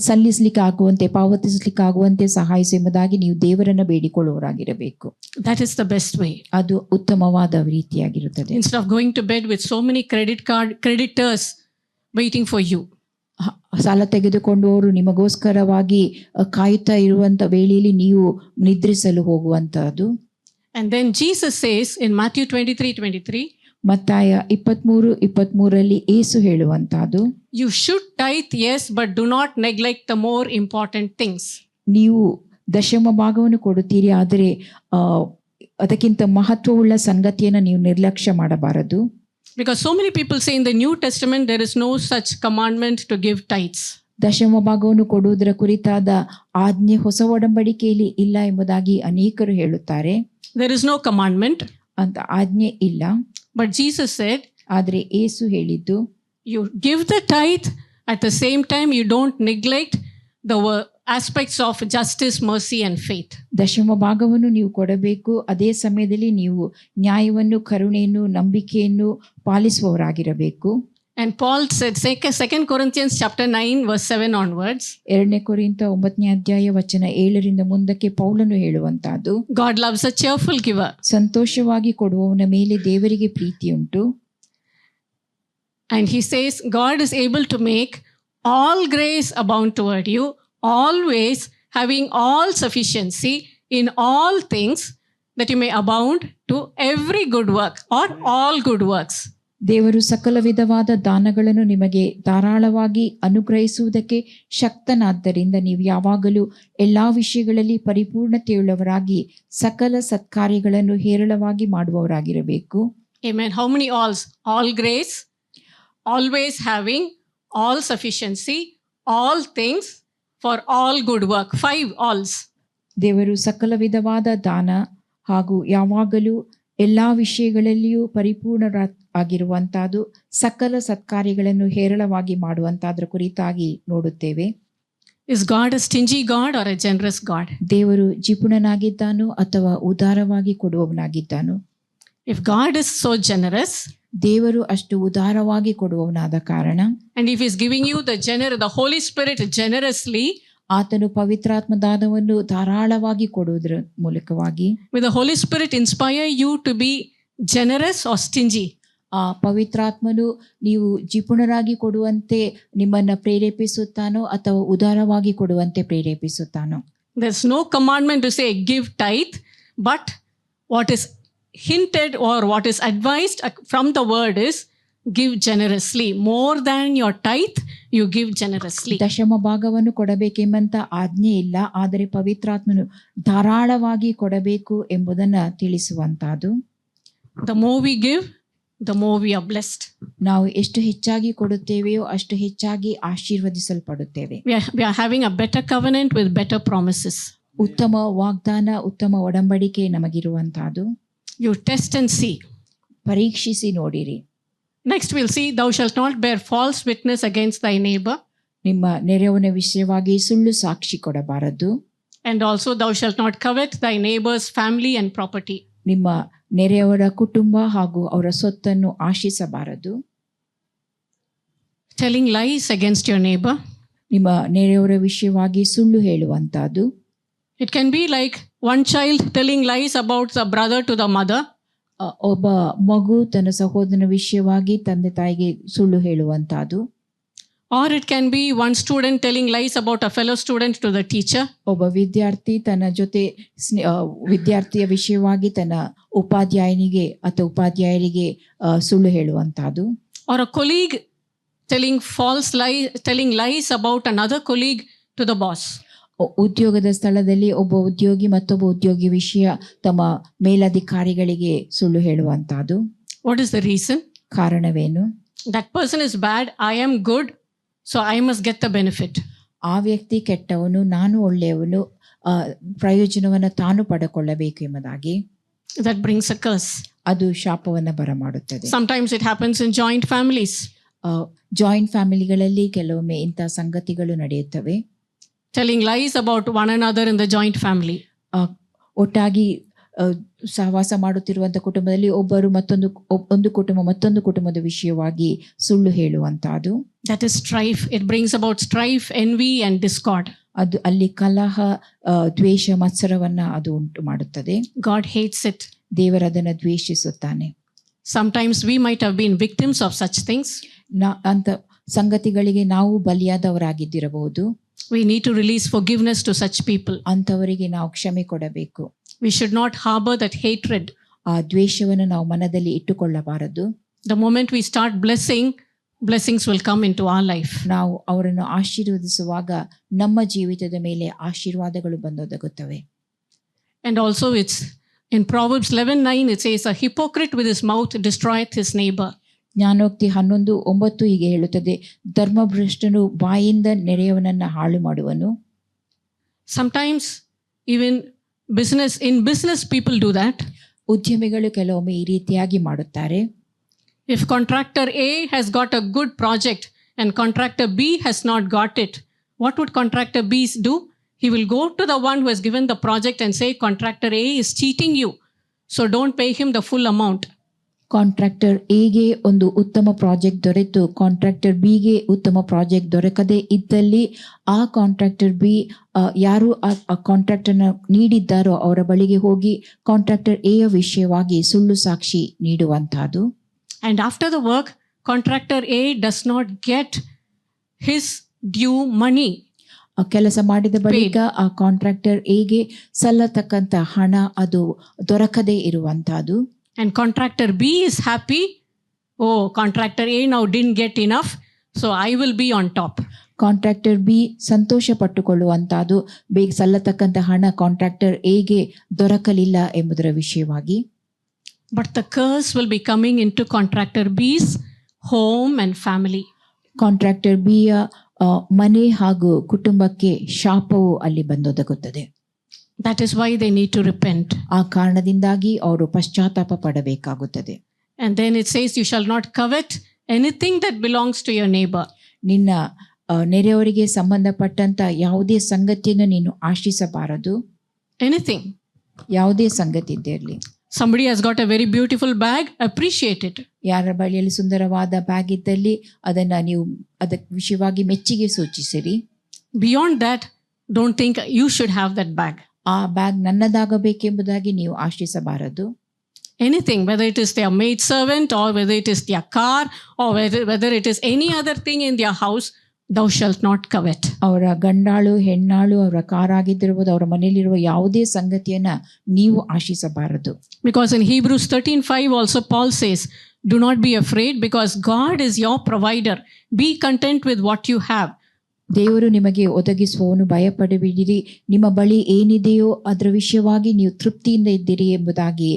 ಸಲ್ಲಿಸಲಿಕ್ಕೆ ಆಗುವಂತೆ, ಪಾವತಿಸಲಿಕ್ಕೆ ಆಗುವಂತೆ ಸಹಾಯಿಸಿ ಎಂಬುದಾಗಿ ನೀವು ದೇವರನ್ನು ಬೇಡಿಕೊಳ್ಳುವವರಾಗಿರಬೇಕು. That is the best way. ಅದು ಉತ್ತಮವಾದ ರೀತಿಯಾಗಿರುತ್ತದೆ. Instead of going to bed with so many creditors waiting for you. ಸಾಲ ತೆಗೆದುಕೊಂಡವರು ನಿಮಗೋಸ್ಕರವಾಗಿ ಕಾಯುತ್ತಾ ಇರುವಂತ ವೇಳೆಯಲ್ಲಿ ನೀವು ನಿದ್ರಿಸಲು ಹೋಗುವಂತಹದ್ದು. And then Jesus says in Matthew 23:23, ಮತ್ತಾಯ 23:23 ಯೇಸು ಹೇಳುವಂತಹದ್ದು, you should tithe, yes, but do not neglect the more important things. ನೀವು ದಶಮ ಭಾಗವನ್ನು ಕೊಡುತ್ತೀರಿ, ಆದರೆ ಅದಕ್ಕಿಂತ ಮಹತ್ವವುಳ್ಳ ಸಂಗತಿಯನ್ನು ನೀವು ನಿರ್ಲಕ್ಷ್ಯ ಮಾಡಬಾರದು. Because so many people say in the New Testament there is no such commandment to give tithes. ದಶಮ ಭಾಗವನ್ನು ಕೊಡುವುದರ ಕುರಿತಾದ ಆಜ್ಞೆ ಹೊಸ ಒಡಂಬಡಿಕೆಯಲ್ಲಿ ಇಲ್ಲ ಎಂಬುದಾಗಿ ಅನೇಕರು ಹೇಳುತ್ತಾರೆ. There is no commandment. ಅಂತ ಆಜ್ಞೆ ಇಲ್ಲ. But Jesus said, ಆದರೆ ಯೇಸು ಹೇಳಿದ್ದು, you give the tithe, at the same time you don't neglect the aspects of justice, mercy and faith. ದಶಮ ಭಾಗವನ್ನು ನೀವು ಕೊಡಬೇಕು, ಅದೇ ಸಮಯದಲ್ಲಿ ನೀವು ನ್ಯಾಯವನ್ನು, ಕರುಣೆಯನ್ನು, ನಂಬಿಕೆಯನ್ನು ಪಾಲಿಸುವವರಾಗಿರಬೇಕು. And Paul said, 2 Corinthians chapter 9 verse 7 onwards, 2 ಕೊರಿಂಥ 9ನೇ ಅಧ್ಯಾಯ ವಚನ 7ರಿಂದ ಮುಂದಕ್ಕೆ ಪೌಲನು ಹೇಳುವಂತಹದ್ದು, God loves a cheerful giver. ಸಂತೋಷವಾಗಿ ಕೊಡುವವನ ಮೇಲೆ ದೇವರಿಗೆ ಪ್ರೀತಿಯುಂಟು. And he says, God is able to make all grace abound toward you, always having all sufficiency in all things, that you may abound to every good work or all good works. ದೇವರು ಸಕಲ ವಿಧವಾದ ದಾನಗಳನ್ನು ನಿಮಗೆ ಧಾರಾಳವಾಗಿ ಅನುಗ್ರಹಿಸುವುದಕ್ಕೆ ಶಕ್ತನಾದ್ದರಿಂದ ನೀವು ಯಾವಾಗಲೂ ಎಲ್ಲಾ ವಿಷಯಗಳಲ್ಲಿ ಪರಿಪೂರ್ಣತೆಯುಳ್ಳವರಾಗಿ ಸಕಲ ಸತ್ಕಾರ್ಯಗಳನ್ನು ಹೇರಳವಾಗಿ ಮಾಡುವವರಾಗಿರಬೇಕು. Amen. How many alls? All grace, always having all sufficiency, all things for all good work. 5 alls. ದೇವರು ಸಕಲ ವಿಧವಾದ ದಾನ ಹಾಗೂ ಯಾವಾಗಲೂ ಎಲ್ಲಾ ವಿಷಯಗಳಲ್ಲಿಯೂ ಪರಿಪೂರ್ಣರಾಗಿರುವಂತಹದ್ದು, ಸಕಲ ಸತ್ಕಾರ್ಯಗಳನ್ನು ಹೇರಳವಾಗಿ ಮಾಡುವಂತಹದ್ರ ಕುರಿತಾಗಿ ನೋಡುತ್ತೇವೆ. Is God a stingy God or a generous God? ದೇವರು ಜಿಪುಣನಾಗಿದ್ದಾನೋ ಅಥವಾ ಉದಾರವಾಗಿ ಕೊಡುವವನಾಗಿದ್ದಾನೋ? If God is so generous, ದೇವರು ಅಷ್ಟು ಉದಾರವಾಗಿ ಕೊಡುವವನಾದ ಕಾರಣ, and if He's giving you the Holy Spirit generously, ಆತನು ಪವಿತ್ರಾತ್ಮ ದಾನವನ್ನು ಧಾರಾಳವಾಗಿ ಕೊಡುವುದರ ಮೂಲಕವಾಗಿ, will the Holy Spirit inspire you to be generous or stingy? ಆ ಪವಿತ್ರಾತ್ಮನು ನೀವು ಜಿಪುಣರಾಗಿ ಕೊಡುವಂತೆ ನಿಮ್ಮನ್ನ ಪ್ರೇರೇಪಿಸುತ್ತಾನೋ ಅಥವಾ ಉದಾರವಾಗಿ ಕೊಡುವಂತೆ ಪ್ರೇರೇಪಿಸುತ್ತಾನೋ? There's no commandment to say give tithe, but what is hinted or what is advised from the word is give generously. More than your tithe, you give generously. ದಶಮ ಭಾಗವನ್ನು ಕೊಡಬೇಕೆಂಬಂತ ಆಜ್ಞೆ ಇಲ್ಲ, ಆದರೆ ಪವಿತ್ರಾತ್ಮನು ಧಾರಾಳವಾಗಿ ಕೊಡಬೇಕು ಎಂಬುದನ್ನ ತಿಳಿಸುವಂತಹದ್ದು. The more we give, the more we are blessed. ನಾವು ಎಷ್ಟು ಹೆಚ್ಚಾಗಿ ಕೊಡುತ್ತೇವೆಯೋ ಅಷ್ಟು ಹೆಚ್ಚಾಗಿ ಆಶೀರ್ವದಿಸಲ್ಪಡುತ್ತೇವೆ. We are having a better covenant with better promises. ಉತ್ತಮ ವಾಗ್ದಾನ, ಉತ್ತಮ ಒಡಂಬಡಿಕೆ ನಮಗಿರುವಂತಹದ್ದು. You test and see. ಪರೀಕ್ಷಿಸಿ ನೋಡಿರಿ. Next we'll see, thou shalt not bear false witness against thy neighbor. ನಿಮ್ಮ ನೆರೆಯವನ ವಿಷಯವಾಗಿ ಸುಳ್ಳು ಸಾಕ್ಷಿ ಕೊಡಬಾರದು. And also thou shalt not covet thy neighbor's family and property. ನಿಮ್ಮ ನೆರೆಯವರ ಕುಟುಂಬ ಹಾಗೂ ಅವರ ಸೊತ್ತನ್ನು ಆಶಿಸಬಾರದು. Telling lies against your neighbor. ನಿಮ್ಮ ನೆರೆಯವರ ವಿಷಯವಾಗಿ ಸುಳ್ಳು ಹೇಳುವಂತಹದ್ದು. It can be like one child telling lies about the brother to the mother. ಒಬ್ಬ ಮಗು ತನ್ನ ಸಹೋದರನ ವಿಷಯವಾಗಿ ತಂದೆ ತಾಯಿಗೆ ಸುಳ್ಳು ಹೇಳುವಂತಹದ್ದು. Or it can be one student telling lies about a fellow student to the teacher. ಒಬ್ಬ ವಿದ್ಯಾರ್ಥಿ ತನ್ನ ಜೊತೆ ವಿದ್ಯಾರ್ಥಿಯ ವಿಷಯವಾಗಿ ತನ್ನ ಉಪಾಧ್ಯಾಯನಿಗೆ ಅಥವಾ ಉಪಾಧ್ಯಾಯರಿಗೆ ಸುಳ್ಳು ಹೇಳುವಂತಹದ್ದು. Or a colleague telling lies about another colleague to the boss. ಉದ್ಯೋಗದ ಸ್ಥಳದಲ್ಲಿ ಒಬ್ಬ ಉದ್ಯೋಗಿ ಮತ್ತೊಬ್ಬ ಉದ್ಯೋಗಿ ವಿಷಯ ತಮ್ಮ ಮೇಲಧಿಕಾರಿಗಳಿಗೆ ಸುಳ್ಳು ಹೇಳುವಂತಹದ್ದು. What is the reason? ಕಾರಣವೇನು? That person is bad, I am good, so I must get the benefit. ಆ ವ್ಯಕ್ತಿ ಕೆಟ್ಟವನು, ನಾನು ಒಳ್ಳೆಯವನು, ಪ್ರಯೋಜನವನ್ನು ತಾನು ಪಡೆದುಕೊಳ್ಳಬೇಕು ಎಂಬುದಾಗಿ. That brings a curse. ಅದು ಶಾಪವನ್ನು ಬರಮಾಡುತ್ತದೆ. Sometimes it happens in joint families. Joint ಫ್ಯಾಮಿಲಿಗಳಲ್ಲಿ ಕೆಲವೊಮ್ಮೆ ಇಂಥ ಸಂಗತಿಗಳು ನಡೆಯುತ್ತವೆ. Telling lies about one another in the joint family. ಒಟ್ಟಾಗಿ ಸಹವಾಸ ಮಾಡುತ್ತಿರುವಂತಹ ಕುಟುಂಬದಲ್ಲಿ ಒಬ್ಬರು ಒಂದು ಕುಟುಂಬ ಮತ್ತೊಂದು ಕುಟುಂಬದ ವಿಷಯವಾಗಿ ಸುಳ್ಳು ಹೇಳುವಂತಹದ್ದು. That is strife. It brings about strife, envy and discord. ಅದು ಅಲ್ಲಿ ಕಲಹ, ದ್ವೇಷ, ಮತ್ಸರವನ್ನ ಅದು ಉಂಟು ಮಾಡುತ್ತದೆ. God hates it. ದೇವರದನ್ನು ದ್ವೇಷಿಸುತ್ತಾನೆ. Sometimes we might have been victims of such things. ಅಂತ ಸಂಗತಿಗಳಿಗೆ ನಾವು ಬಲಿಯಾದವರಾಗಿದ್ದಿರಬಹುದು. We need to release forgiveness to such people. ಅಂಥವರಿಗೆ ನಾವು ಕ್ಷಮೆ ಕೊಡಬೇಕು. We should not harbor that hatred. ಆ ದ್ವೇಷವನ್ನು ನಾವು ಮನದಲ್ಲಿ ಇಟ್ಟುಕೊಳ್ಳಬಾರದು. The moment we start blessing, blessings will come into our life. ನಾವು ಅವರನ್ನು ಆಶೀರ್ವದಿಸುವಾಗ ನಮ್ಮ ಜೀವಿತದ ಮೇಲೆ ಆಶೀರ್ವಾದಗಳು ಬಂದೊದಗುತ್ತವೆ. And also it's in Proverbs 11:9 it says, a hypocrite with his mouth destroyeth his neighbor. ಜ್ಞಾನೋಕ್ತಿ 11:9 ಹೀಗೆ ಹೇಳುತ್ತದೆ, ಧರ್ಮಭ್ರಷ್ಟನು ಬಾಯಿಂದ ನೆರೆಯವನನ್ನ ಹಾಳು ಮಾಡುವನು. Sometimes even in business people do that. ಉದ್ಯಮಿಗಳು ಕೆಲವೊಮ್ಮೆ ಈ ರೀತಿಯಾಗಿ ಮಾಡುತ್ತಾರೆ. If contractor A has got a good project and contractor B has not got it, what would contractor B do? He will go to the one who has given the project and say, contractor A is cheating you, so don't pay him the full amount. Contractor ಎಗೆ ಒಂದು ಉತ್ತಮ project ದೊರೆತು contractor ಬಿಗೆ ಉತ್ತಮ project ದೊರಕದೇ ಇದ್ದಲ್ಲಿ ಆ contractor B ಯಾರು ಆ ಕಾಂಟ್ರಾಕ್ಟರ್ನ ನೀಡಿದ್ದಾರೋ ಅವರ ಬಳಿಗೆ ಹೋಗಿ ಕಾಂಟ್ರಾಕ್ಟರ್ ಎಯ ವಿಷಯವಾಗಿ ಸುಳ್ಳು ಸಾಕ್ಷಿ ನೀಡುವಂತಹದ್ದು. And after the work, contractor A does not get his due money. ಕೆಲಸ ಮಾಡಿದ ಬಳಿಕ ಆ ಕಾಂಟ್ರಾಕ್ಟರ್ ಎಗೆ ಸಲ್ಲತಕ್ಕಂತ ಹಣ ಅದು ದೊರಕದೇ ಇರುವಂತಹದ್ದು. And contractor B is happy. Oh, contractor A now didn't get enough, so I will be on top. Contractor B ಸಂತೋಷ ಪಟ್ಟುಕೊಳ್ಳುವಂತಹದ್ದು, ಬೇಗ ಸಲ್ಲತಕ್ಕಂತ ಹಣ ಕಾಂಟ್ರಾಕ್ಟರ್ ಎಗೆ ದೊರಕಲಿಲ್ಲ ಎಂಬುದರ ವಿಷಯವಾಗಿ. But the curse will be coming into contractor B's home and family. Contractor ಬಿಯ ಮನೆ ಹಾಗೂ ಕುಟುಂಬಕ್ಕೆ ಶಾಪವು ಅಲ್ಲಿ ಬಂದೊದಗುತ್ತದೆ. That is why they need to repent. ಆ ಕಾರಣದಿಂದಾಗಿ ಅವರು ಪಶ್ಚಾತ್ತಾಪ ಪಡಬೇಕಾಗುತ್ತದೆ. And then it says, you shall not covet anything that belongs to your neighbor. ನಿನ್ನ ನೆರೆಯವರಿಗೆ ಸಂಬಂಧಪಟ್ಟಂತ ಯಾವುದೇ ಸಂಗತಿಯನ್ನು ನೀನು ಆಶಿಸಬಾರದು. Anything. ಯಾವುದೇ ಸಂಗತಿ ಇದ್ದಿರಲಿ. Somebody has got a very beautiful bag, appreciate it. ಯಾರ ಬಳಿಯಲ್ಲಿ ಸುಂದರವಾದ ಬ್ಯಾಗ್ ಇದ್ದಲ್ಲಿ ಅದನ್ನ ನೀವು ಅದಕ್ಕೆ ವಿಷಯವಾಗಿ ಮೆಚ್ಚುಗೆ ಸೂಚಿಸಿರಿ. Beyond that, don't think you should have that bag. ಆ ಬ್ಯಾಗ್ ನನ್ನದಾಗಬೇಕೆಂಬುದಾಗಿ ನೀವು ಆಶಿಸಬಾರದು. Anything, whether it is their maid servant or whether it is their car or whether it is any other thing in their house, thou shalt not covet. ಅವರ ಗಂಡಾಳು, ಹೆಣ್ಣಾಳು, ಅವರ car ಆಗಿದ್ದಿರಬಹುದು, ಅವರ ಮನೆಯಲ್ಲಿರುವ ಯಾವುದೇ ಸಂಗತಿಯನ್ನ ನೀವು ಆಶಿಸಬಾರದು. Because in Hebrews 13:5 also Paul says, do not be afraid because God is your provider. Be content with what you have. ದೇವರು ನಿಮಗೆ ಒದಗಿಸುವವನು, ಭಯಪಡಬೇಡಿರಿ, ನಿಮ್ಮ ಬಳಿ ಏನಿದೆಯೋ ಅದರ ವಿಷಯವಾಗಿ ನೀವು ತೃಪ್ತಿಯಿಂದ ಇದ್ದೀರಿ ಎಂಬುದಾಗಿ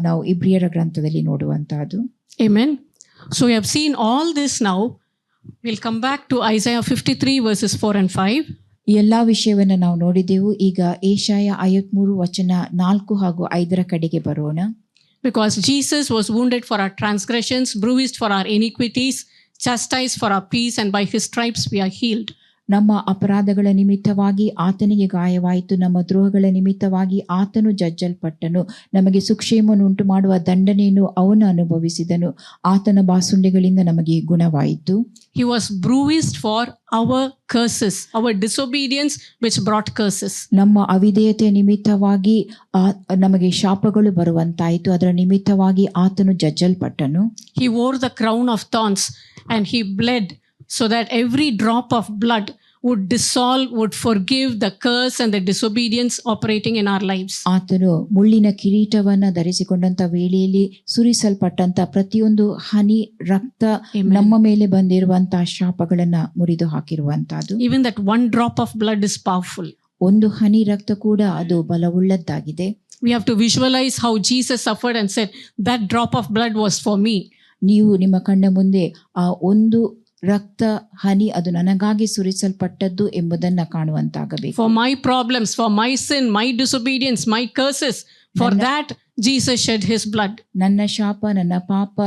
ನಾವು ಇಬ್ರಿಯರ ಗ್ರಂಥದಲ್ಲಿ ನೋಡುವಂತಹದ್ದು. Amen. So we have seen all this now. We'll come back to Isaiah 53 verses 4 and 5. ಈ ಎಲ್ಲಾ ವಿಷಯವನ್ನು ನಾವು ನೋಡಿದೆವು. ಈಗ ಏಷಾಯ 53 ವಚನ 4 ಹಾಗೂ 5 ಕಡೆಗೆ ಬರೋಣ. Because Jesus was wounded for our transgressions, bruised for our iniquities, chastised for our peace, and by his stripes we are healed. ನಮ್ಮ ಅಪರಾಧಗಳ ನಿಮಿತ್ತವಾಗಿ ಆತನಿಗೆ ಗಾಯವಾಯಿತು, ನಮ್ಮ ದ್ರೋಹಗಳ ನಿಮಿತ್ತವಾಗಿ ಆತನು ಜಜ್ಜಲ್ಪಟ್ಟನು, ನಮಗೆ ಸುಕ್ಷೇಮವನ್ನು ಉಂಟು ಮಾಡುವ ದಂಡನೆಯನ್ನು ಅವನು ಅನುಭವಿಸಿದನು, ಆತನ ಬಾಸುಂಡೆಗಳಿಂದ ನಮಗೆ ಗುಣವಾಯಿತು. He was bruised for our curses, our disobedience which brought curses. ನಮ್ಮ ಅವಿಧೇಯತೆಯ ನಿಮಿತ್ತವಾಗಿ ನಮಗೆ ಶಾಪಗಳು ಬರುವಂತಾಯಿತು, ಅದರ ನಿಮಿತ್ತವಾಗಿ ಆತನು ಜಜ್ಜಲ್ಪಟ್ಟನು. He wore the crown of thorns and he bled so that every drop of blood would dissolve, would forgive the curse and the disobedience operating in our lives. ಆತನು ಮುಳ್ಳಿನ ಕಿರೀಟವನ್ನ ಧರಿಸಿಕೊಂಡಂತ ವೇಳೆಯಲ್ಲಿ ಸುರಿಸಲ್ಪಟ್ಟಂತ ಪ್ರತಿಯೊಂದು ಹನಿ ರಕ್ತ ನಮ್ಮ ಮೇಲೆ ಬಂದಿರುವಂತಹ ಶಾಪಗಳನ್ನ ಮುರಿದು ಹಾಕಿರುವಂತಹದ್ದು. Even that one drop of blood is powerful. ಒಂದು ಹನಿ ರಕ್ತ ಕೂಡ ಅದು ಬಲವುಳ್ಳದ್ದಾಗಿದೆ. We have to visualize how Jesus suffered and said, that drop of blood was for me. ನೀವು ನಿಮ್ಮ ಕಣ್ಣ ಮುಂದೆ ಆ ಒಂದು ರಕ್ತ ಹನಿ ಅದು ನನಗಾಗಿ ಸುರಿಸಲ್ಪಟ್ಟದ್ದು ಎಂಬುದನ್ನ ಕಾಣುವಂತಾಗಬೇಕು. For my problems, for my sin, my disobedience, my curses, for that Jesus shed his blood. ನನ್ನ ಶಾಪ, ನನ್ನ ಪಾಪ,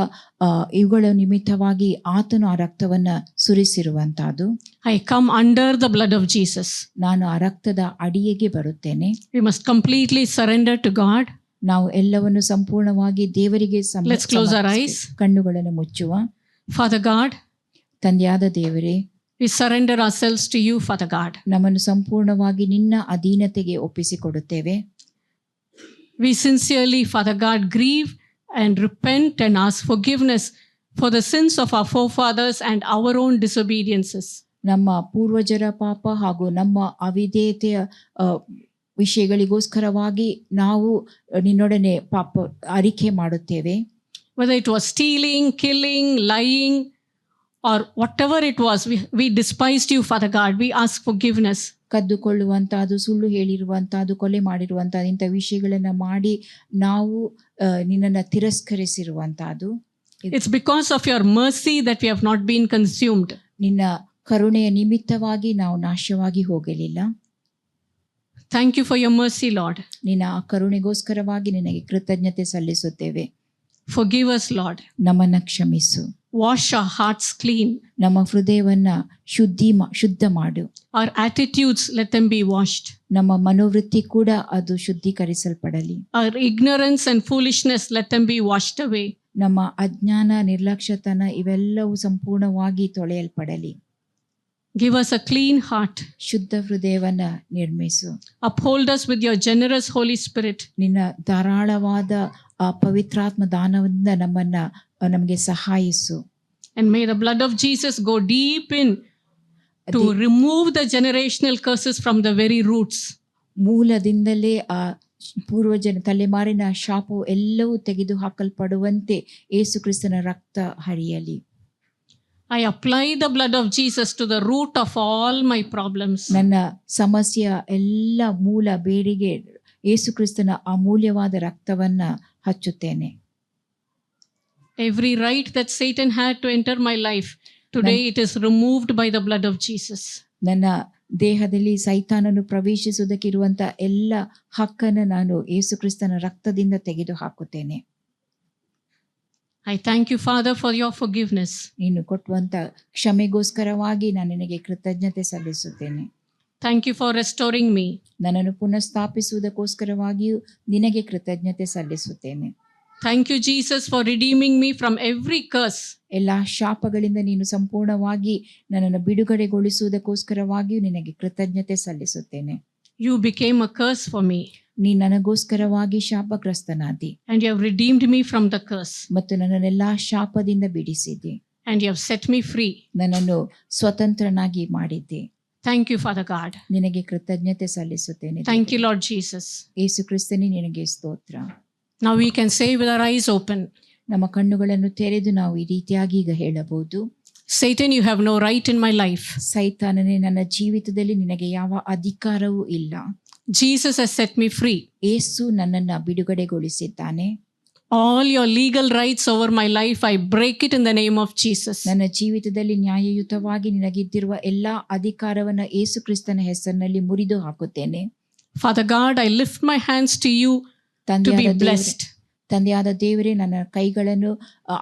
ಇವುಗಳ ನಿಮಿತ್ತವಾಗಿ ಆತನು ಆ ರಕ್ತವನ್ನ ಸುರಿಸಿರುವಂತಹದ್ದು. I come under the blood of Jesus. ನಾನು ಆ ರಕ್ತದ ಅಡಿಯೆಗೆ ಬರುತ್ತೇನೆ. We must completely surrender to God. ನಾವು ಎಲ್ಲವನ್ನು ಸಂಪೂರ್ಣವಾಗಿ ದೇವರಿಗೆ Let's close our eyes. ಕಣ್ಣುಗಳನ್ನು ಮುಚ್ಚುವ. Father God, ತಂದೆಯಾದ ದೇವರೇ, we surrender ourselves to you, Father God. ನಮ್ಮನ್ನು ಸಂಪೂರ್ಣವಾಗಿ ನಿನ್ನ ಅಧೀನತೆಗೆ ಒಪ್ಪಿಸಿಕೊಡುತ್ತೇವೆ. We sincerely, Father God, grieve and repent and ask forgiveness for the sins of our forefathers and our own disobediences. ನಮ್ಮ ಪೂರ್ವಜರ ಪಾಪ ಹಾಗೂ ನಮ್ಮ ಅವಿಧೇಯತೆಯ ವಿಷಯಗಳಿಗೋಸ್ಕರವಾಗಿ ನಾವು ನಿನ್ನೊಡನೆ ಪಾಪ ಅರಿಕೆ ಮಾಡುತ್ತೇವೆ. Whether it was stealing, killing, lying, or whatever it was, we despised you, Father God. We ask forgiveness. ಕದ್ದುಕೊಳ್ಳುವಂತಹದ್ದು, ಸುಳ್ಳು ಹೇಳಿರುವಂತಹದ್ದು, ಕೊಲೆ ಮಾಡಿರುವಂತಹದ್ದು, ಇಂಥ ವಿಷಯಗಳನ್ನ ಮಾಡಿ ನಾವು ನಿನ್ನನ್ನು ತಿರಸ್ಕರಿಸಿರುವಂತಹದ್ದು. It's because of your mercy that we have not been consumed. ನಿನ್ನ ಕರುಣೆಯ ನಿಮಿತ್ತವಾಗಿ ನಾವು ನಾಶವಾಗಿ ಹೋಗಲಿಲ್ಲ. Thank you for your mercy, Lord. ನಿನ್ನ ಆ ಕರುಣೆಗೋಸ್ಕರವಾಗಿ ನಿನಗೆ ಕೃತಜ್ಞತೆ ಸಲ್ಲಿಸುತ್ತೇವೆ. Forgive us, Lord. ನಮ್ಮನ್ನ ಕ್ಷಮಿಸು. Wash our hearts clean. ನಮ್ಮ ಹೃದಯವನ್ನ ಶುದ್ಧ ಮಾಡು. Our attitudes, let them be washed. ನಮ್ಮ ಮನೋವೃತ್ತಿ ಕೂಡ ಅದು ಶುದ್ಧೀಕರಿಸಲ್ಪಡಲಿ. Our ignorance and foolishness, let them be washed away. ನಮ್ಮ ಅಜ್ಞಾನ, ನಿರ್ಲಕ್ಷ್ಯತನ ಇವೆಲ್ಲವೂ ಸಂಪೂರ್ಣವಾಗಿ ತೊಳೆಯಲ್ಪಡಲಿ. Give us a clean heart. ಶುದ್ಧ ಹೃದಯವನ್ನ ನಿರ್ಮಿಸು. Uphold us with your generous Holy Spirit. ನಿನ್ನ ಧಾರಾಳವಾದ ಆ ಪವಿತ್ರಾತ್ಮ ದಾನದಿಂದ ನಮಗೆ ಸಹಾಯಿಸು. And may the blood of Jesus go deep in to remove the generational curses from the very roots. ಮೂಲದಿಂದಲೇ ಆ ಪೂರ್ವಜನ ತಲೆಮಾರಿನ ಶಾಪವು ಎಲ್ಲವೂ ತೆಗೆದು ಹಾಕಲ್ಪಡುವಂತೆ ಯೇಸು ಕ್ರಿಸ್ತನ ರಕ್ತ ಹರಿಯಲಿ. I apply the blood of Jesus to the root of all my problems. ನನ್ನ ಸಮಸ್ಯೆಯ ಎಲ್ಲ ಮೂಲ ಬೇರಿಗೆ ಯೇಸು ಕ್ರಿಸ್ತನ ಅಮೂಲ್ಯವಾದ ರಕ್ತವನ್ನ ಹಚ್ಚುತ್ತೇನೆ. Every right that Satan had to enter my life, today it is removed by the blood of Jesus. ನನ್ನ ದೇಹದಲ್ಲಿ ಸೈತಾನನು ಪ್ರವೇಶಿಸುವುದಕ್ಕಿರುವಂತ ಎಲ್ಲ ಹಕ್ಕನ್ನು ನಾನು ಯೇಸು ಕ್ರಿಸ್ತನ ರಕ್ತದಿಂದ ತೆಗೆದು ಹಾಕುತ್ತೇನೆ. I thank you, Father, for your forgiveness. ನೀನು ಕೊಟ್ಟುವಂತ ಕ್ಷಮೆಗೋಸ್ಕರವಾಗಿ ನಾನು ನಿನಗೆ ಕೃತಜ್ಞತೆ ಸಲ್ಲಿಸುತ್ತೇನೆ. Thank you for restoring me. ನನ್ನನ್ನು ಪುನಃಸ್ಥಾಪಿಸುವುದಕ್ಕೋಸ್ಕರವಾಗಿಯೂ ನಿನಗೆ ಕೃತಜ್ಞತೆ ಸಲ್ಲಿಸುತ್ತೇನೆ. Thank you, Jesus, for redeeming me from every curse. ಎಲ್ಲಾ ಶಾಪಗಳಿಂದ ನೀನು ಸಂಪೂರ್ಣವಾಗಿ ನನ್ನನ್ನು ಬಿಡುಗಡೆಗೊಳಿಸುವುದಕ್ಕೋಸ್ಕರವಾಗಿಯೂ ನಿನಗೆ ಕೃತಜ್ಞತೆ ಸಲ್ಲಿಸುತ್ತೇನೆ. You became a curse for me. ನೀ ನನಗೋಸ್ಕರವಾಗಿ ಶಾಪಗ್ರಸ್ತನಾದಿ. And you have redeemed me from the curse. ಮತ್ತು ನನ್ನನ್ನೆಲ್ಲಾ ಶಾಪದಿಂದ ಬಿಡಿಸಿದ್ದಿ. And you have set me free. ನನ್ನನ್ನು ಸ್ವತಂತ್ರನಾಗಿ ಮಾಡಿದ್ದಿ. Thank you, Father God. ನಿನಗೆ ಕೃತಜ್ಞತೆ ಸಲ್ಲಿಸುತ್ತೇನೆ. Thank you, Lord Jesus. ಯೇಸು ಕ್ರಿಸ್ತನೇ ನಿನಗೆ ಸ್ತೋತ್ರ. Now we can say with our eyes open, ನಮ್ಮ ಕಣ್ಣುಗಳನ್ನು ತೆರೆದು ನಾವು ಈ ರೀತಿಯಾಗಿ ಈಗ ಹೇಳಬಹುದು. Satan, you have no right in my life. ಸೈತಾನನೇ, ನನ್ನ ಜೀವಿತದಲ್ಲಿ ನಿನಗೆ ಯಾವ ಅಧಿಕಾರವೂ ಇಲ್ಲ. Jesus has set me free. ಯೇಸು ನನ್ನನ್ನು ಬಿಡುಗಡೆಗೊಳಿಸಿದ್ದಾನೆ. All your legal rights over my life, I break it in the name of Jesus. ನನ್ನ ಜೀವಿತದಲ್ಲಿ ನ್ಯಾಯಯುತವಾಗಿ ನಿನಗಿದ್ದಿರುವ ಎಲ್ಲಾ ಅಧಿಕಾರವನ್ನು ಯೇಸು ಕ್ರಿಸ್ತನ ಹೆಸರಿನಲ್ಲಿ ಮುರಿದು ಹಾಕುತ್ತೇನೆ. Father God, I lift my hands to you to be blessed. ತಂದೆಯಾದ ದೇವರೇ, ನನ್ನ ಕೈಗಳನ್ನು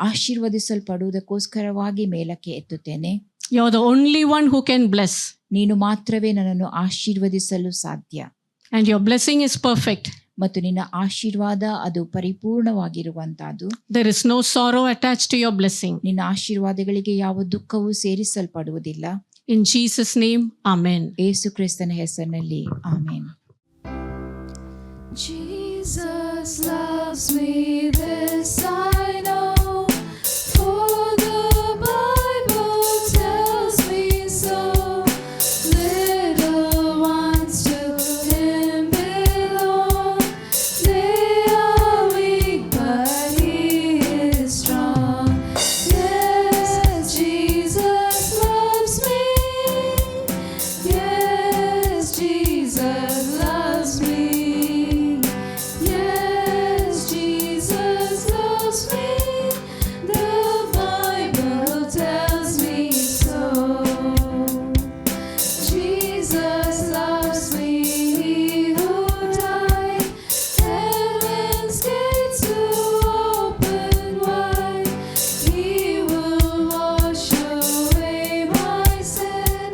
ಆಶೀರ್ವದಿಸಲ್ಪಡುವುದಕ್ಕೋಸ್ಕರವಾಗಿ ಮೇಲಕ್ಕೆ ಎತ್ತುತ್ತೇನೆ. You're the only one who can bless. ನೀನು ಮಾತ್ರವೇ ನನ್ನನ್ನು ಆಶೀರ್ವದಿಸಲು ಸಾಧ್ಯ. And your blessing is perfect. ಮತ್ತು ನಿನ್ನ ಆಶೀರ್ವಾದ ಅದು ಪರಿಪೂರ್ಣವಾಗಿರುವಂತಹದ್ದು. There is no sorrow attached to your blessing. ನಿನ್ನ ಆಶೀರ್ವಾದಗಳಿಗೆ ಯಾವ ದುಃಖವೂ ಸೇರಿಸಲ್ಪಡುವುದಿಲ್ಲ. In Jesus' name, amen. ಯೇಸು ಕ್ರಿಸ್ತನ ಹೆಸರಿನಲ್ಲಿ amen. Jesus loves me, this I know, for the Bible tells me so. Little ones to Him belong, they are weak but He is strong. Yes, Jesus loves me. Yes, Jesus loves me. Yes, Jesus loves me. The Bible tells me so. Jesus loves me, He who died, heaven's gates to open wide. He will wash away my sin.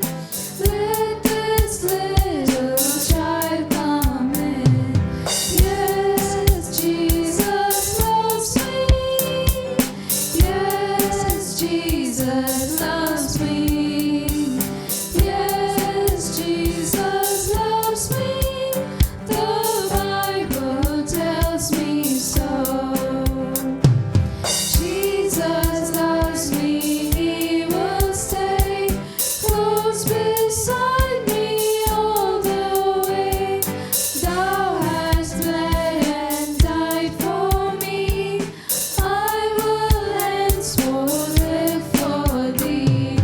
Let this little child come in. Yes, Jesus loves me. Yes, Jesus loves me. Yes, Jesus loves me. The Bible tells me so. Jesus loves me, He will stay close beside me all the way. Thou hast bled and died for me. I will henceforth live for thee.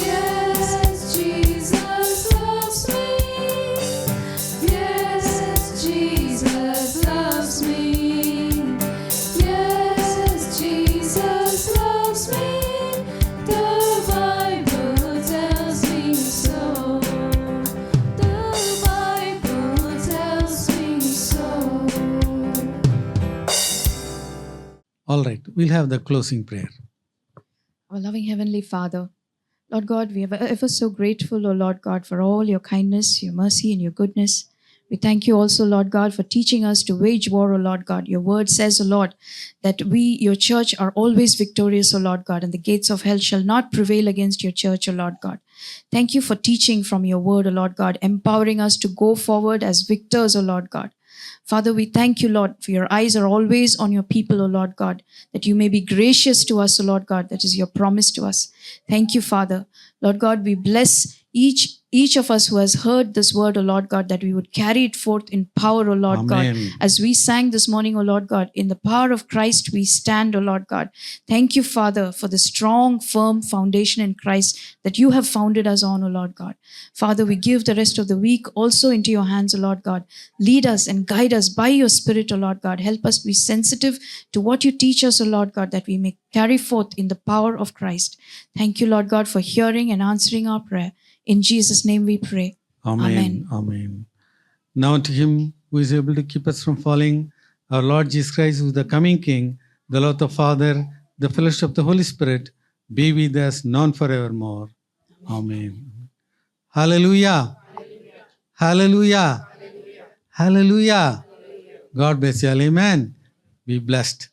Yes, Jesus loves me. Yes, Jesus loves me. Yes, Jesus loves me. The Bible tells me so. The Bible tells me so. All right, we'll have the closing prayer. Our loving Heavenly Father, Lord God, we are ever so grateful, O Lord God, for all your kindness, your mercy, and your goodness. We thank you also, Lord God, for teaching us to wage war, O Lord God. Your word says, O Lord, that we, your church, are always victorious, O Lord God, and the gates of hell shall not prevail against your church, O Lord God. Thank you for teaching from your word, O Lord God, empowering us to go forward as victors, O Lord God. Father, we thank you, Lord, for your eyes are always on your people, O Lord God, that you may be gracious to us, O Lord God. That is your promise to us. Thank you, Father. Lord God, we bless each of us who has heard this word, O Lord God, that we would carry it forth in power, O Lord God. Amen. As we sang this morning, O Lord God, in the power of Christ we stand, O Lord God. Thank you, Father, for the strong, firm foundation in Christ that you have founded us on, O Lord God. Father, we give the rest of the week also into your hands, O Lord God. Lead us and guide us by your Spirit, O Lord God. Help us be sensitive to what you teach us, O Lord God, that we may carry forth in the power of Christ. Thank you, Lord God, for hearing and answering our prayer. In Jesus' name we pray. Amen. Amen. Amen. Now to him who is able to keep us from falling, our Lord Jesus Christ, who is the coming King, the Lord the Father, the fellowship of the Holy Spirit, be with us now and forevermore. Amen. Hallelujah. Hallelujah. Hallelujah. God bless you all. Amen. Be blessed.